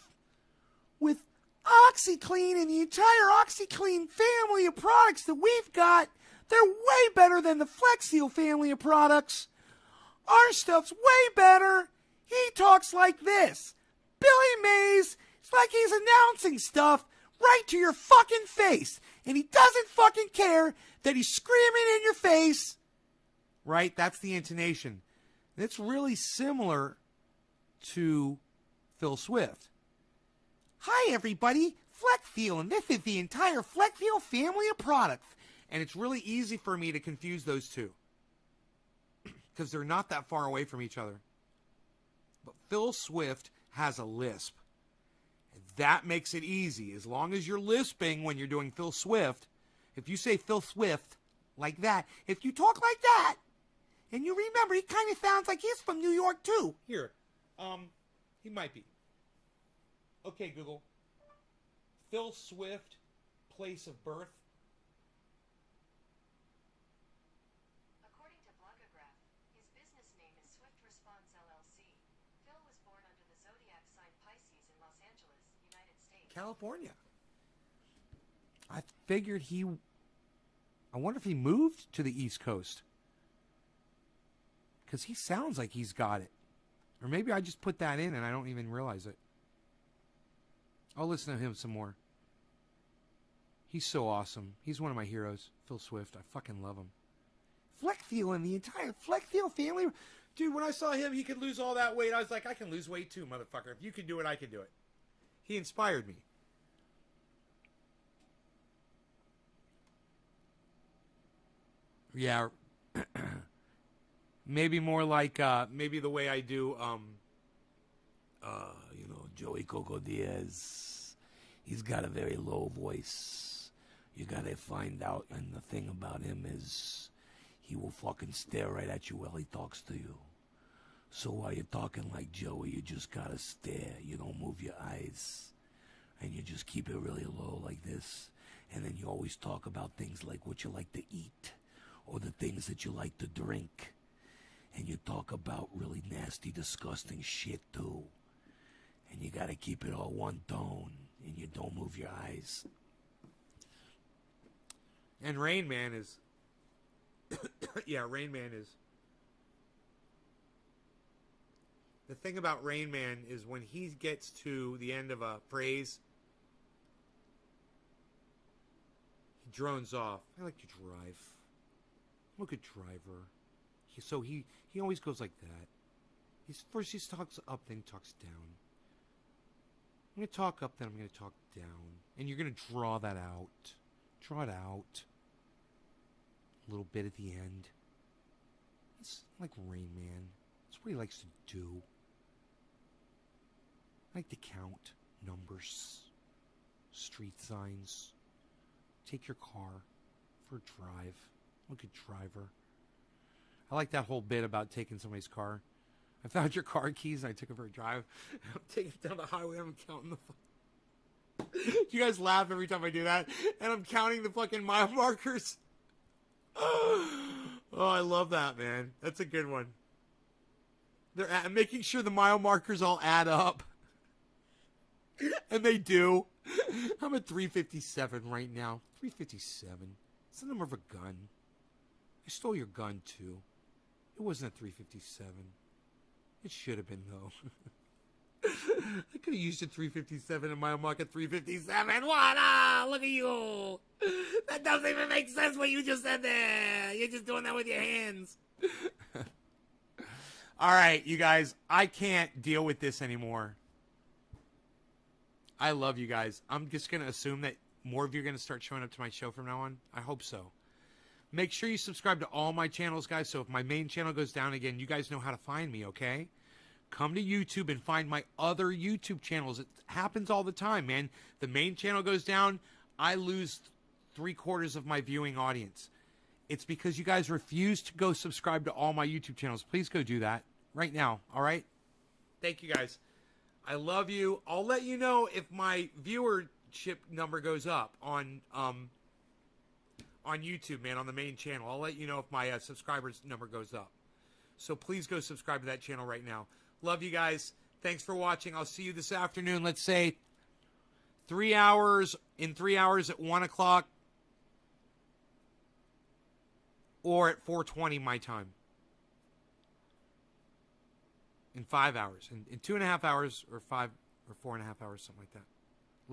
OxyClean and the entire OxyClean family of products that we've got. They're way better than the Flexseal family of products. Our stuff's way better. He talks like this. Billy Mays, it's like he's announcing stuff right to your fucking face. And he doesn't fucking care that he's screaming in your face. Right? That's the intonation. It's really similar to Phil Swift. Hi, everybody. Flexfield, and this is the entire Flexfield family of products. And it's really easy for me to confuse those two because they're not that far away from each other. But Phil Swift has a lisp. And that makes it easy. As long as you're lisping when you're doing Phil Swift, If you say Phil Swift like that, if you talk like that, and you remember, he kind of sounds like he's from New York too. Here, he might be. Okay, Google. Phil Swift, place of birth. According to Blogograph, his business name is Swift Response LLC. Phil was born under the zodiac sign Pisces in Los Angeles, United States. California. I figured I wonder if he moved to the East Coast. Because he sounds like he's got it. Or maybe I just put that in and I don't even realize it. I'll listen to him some more. He's so awesome. He's one of my heroes. Phil Swift. I fucking love him. Fleckfield and the entire Fleckfield family. Dude, when I saw him, he could lose all that weight. I was like, I can lose weight too, motherfucker. If you can do it, I can do it. He inspired me. Yeah. Maybe more like, maybe the way I do, Joey Coco Diaz. He's got a very low voice. You gotta find out, and the thing about him is he will fucking stare right at you while he talks to you. So while you're talking like Joey, you just gotta stare. You don't move your eyes. And you just keep it really low like this. And then you always talk about things like what you like to eat or the things that you like to drink. And you talk about really nasty, disgusting shit too. And you gotta keep it all one tone. And you don't move your eyes. and Rain Man is, yeah, Rain Man is, the thing about Rain Man is when he gets to the end of a phrase, he drones off. I like to drive. I'm a good driver. He always goes like that. First he talks up, then he talks down. I'm going to talk up, then I'm going to talk down. And you're going to draw that out. Draw it out. A little bit at the end. It's like Rain Man. That's what he likes to do. I like to count numbers, street signs. Take your car for a drive. I'm a good driver. I like that whole bit about taking somebody's car. I found your car keys and I took it for a drive. I'm taking it down the highway. I'm counting the. You guys laugh every time I do that, and I'm counting the fucking mile markers. Oh, I love that, man. That's a good one. I'm making sure the mile markers all add up, and they do. I'm at 357 right now. 357. It's the number of a gun. I stole your gun too. It wasn't at 357. It should have been, though. I could have used it 357 and mile mark at 357. What? Look at you. That doesn't even make sense what you just said there. You're just doing that with your hands. All right, you guys. I can't deal with this anymore. I love you guys. I'm just going to assume that more of you are going to start showing up to my show from now on. I hope so. Make sure you subscribe to all my channels, guys. So if my main channel goes down again, you guys know how to find me, okay? Come to YouTube and find my other YouTube channels. It happens all the time, man. The main channel goes down, I lose 3/4 of my viewing audience. It's because you guys refuse to go subscribe to all my YouTube channels. Please go do that right now, all right? Thank you, guys. I love you. I'll let you know if my viewership number goes up on YouTube, man, on the main channel. I'll let you know if my subscribers number goes up. So please go subscribe to that channel right now. Love you guys. Thanks for watching. I'll see you this afternoon. Let's say 3 hours, in 3 hours at 1 o'clock or at 4:20 my time. In 5 hours. In 2.5 hours or 5 or 4.5 hours, something like that.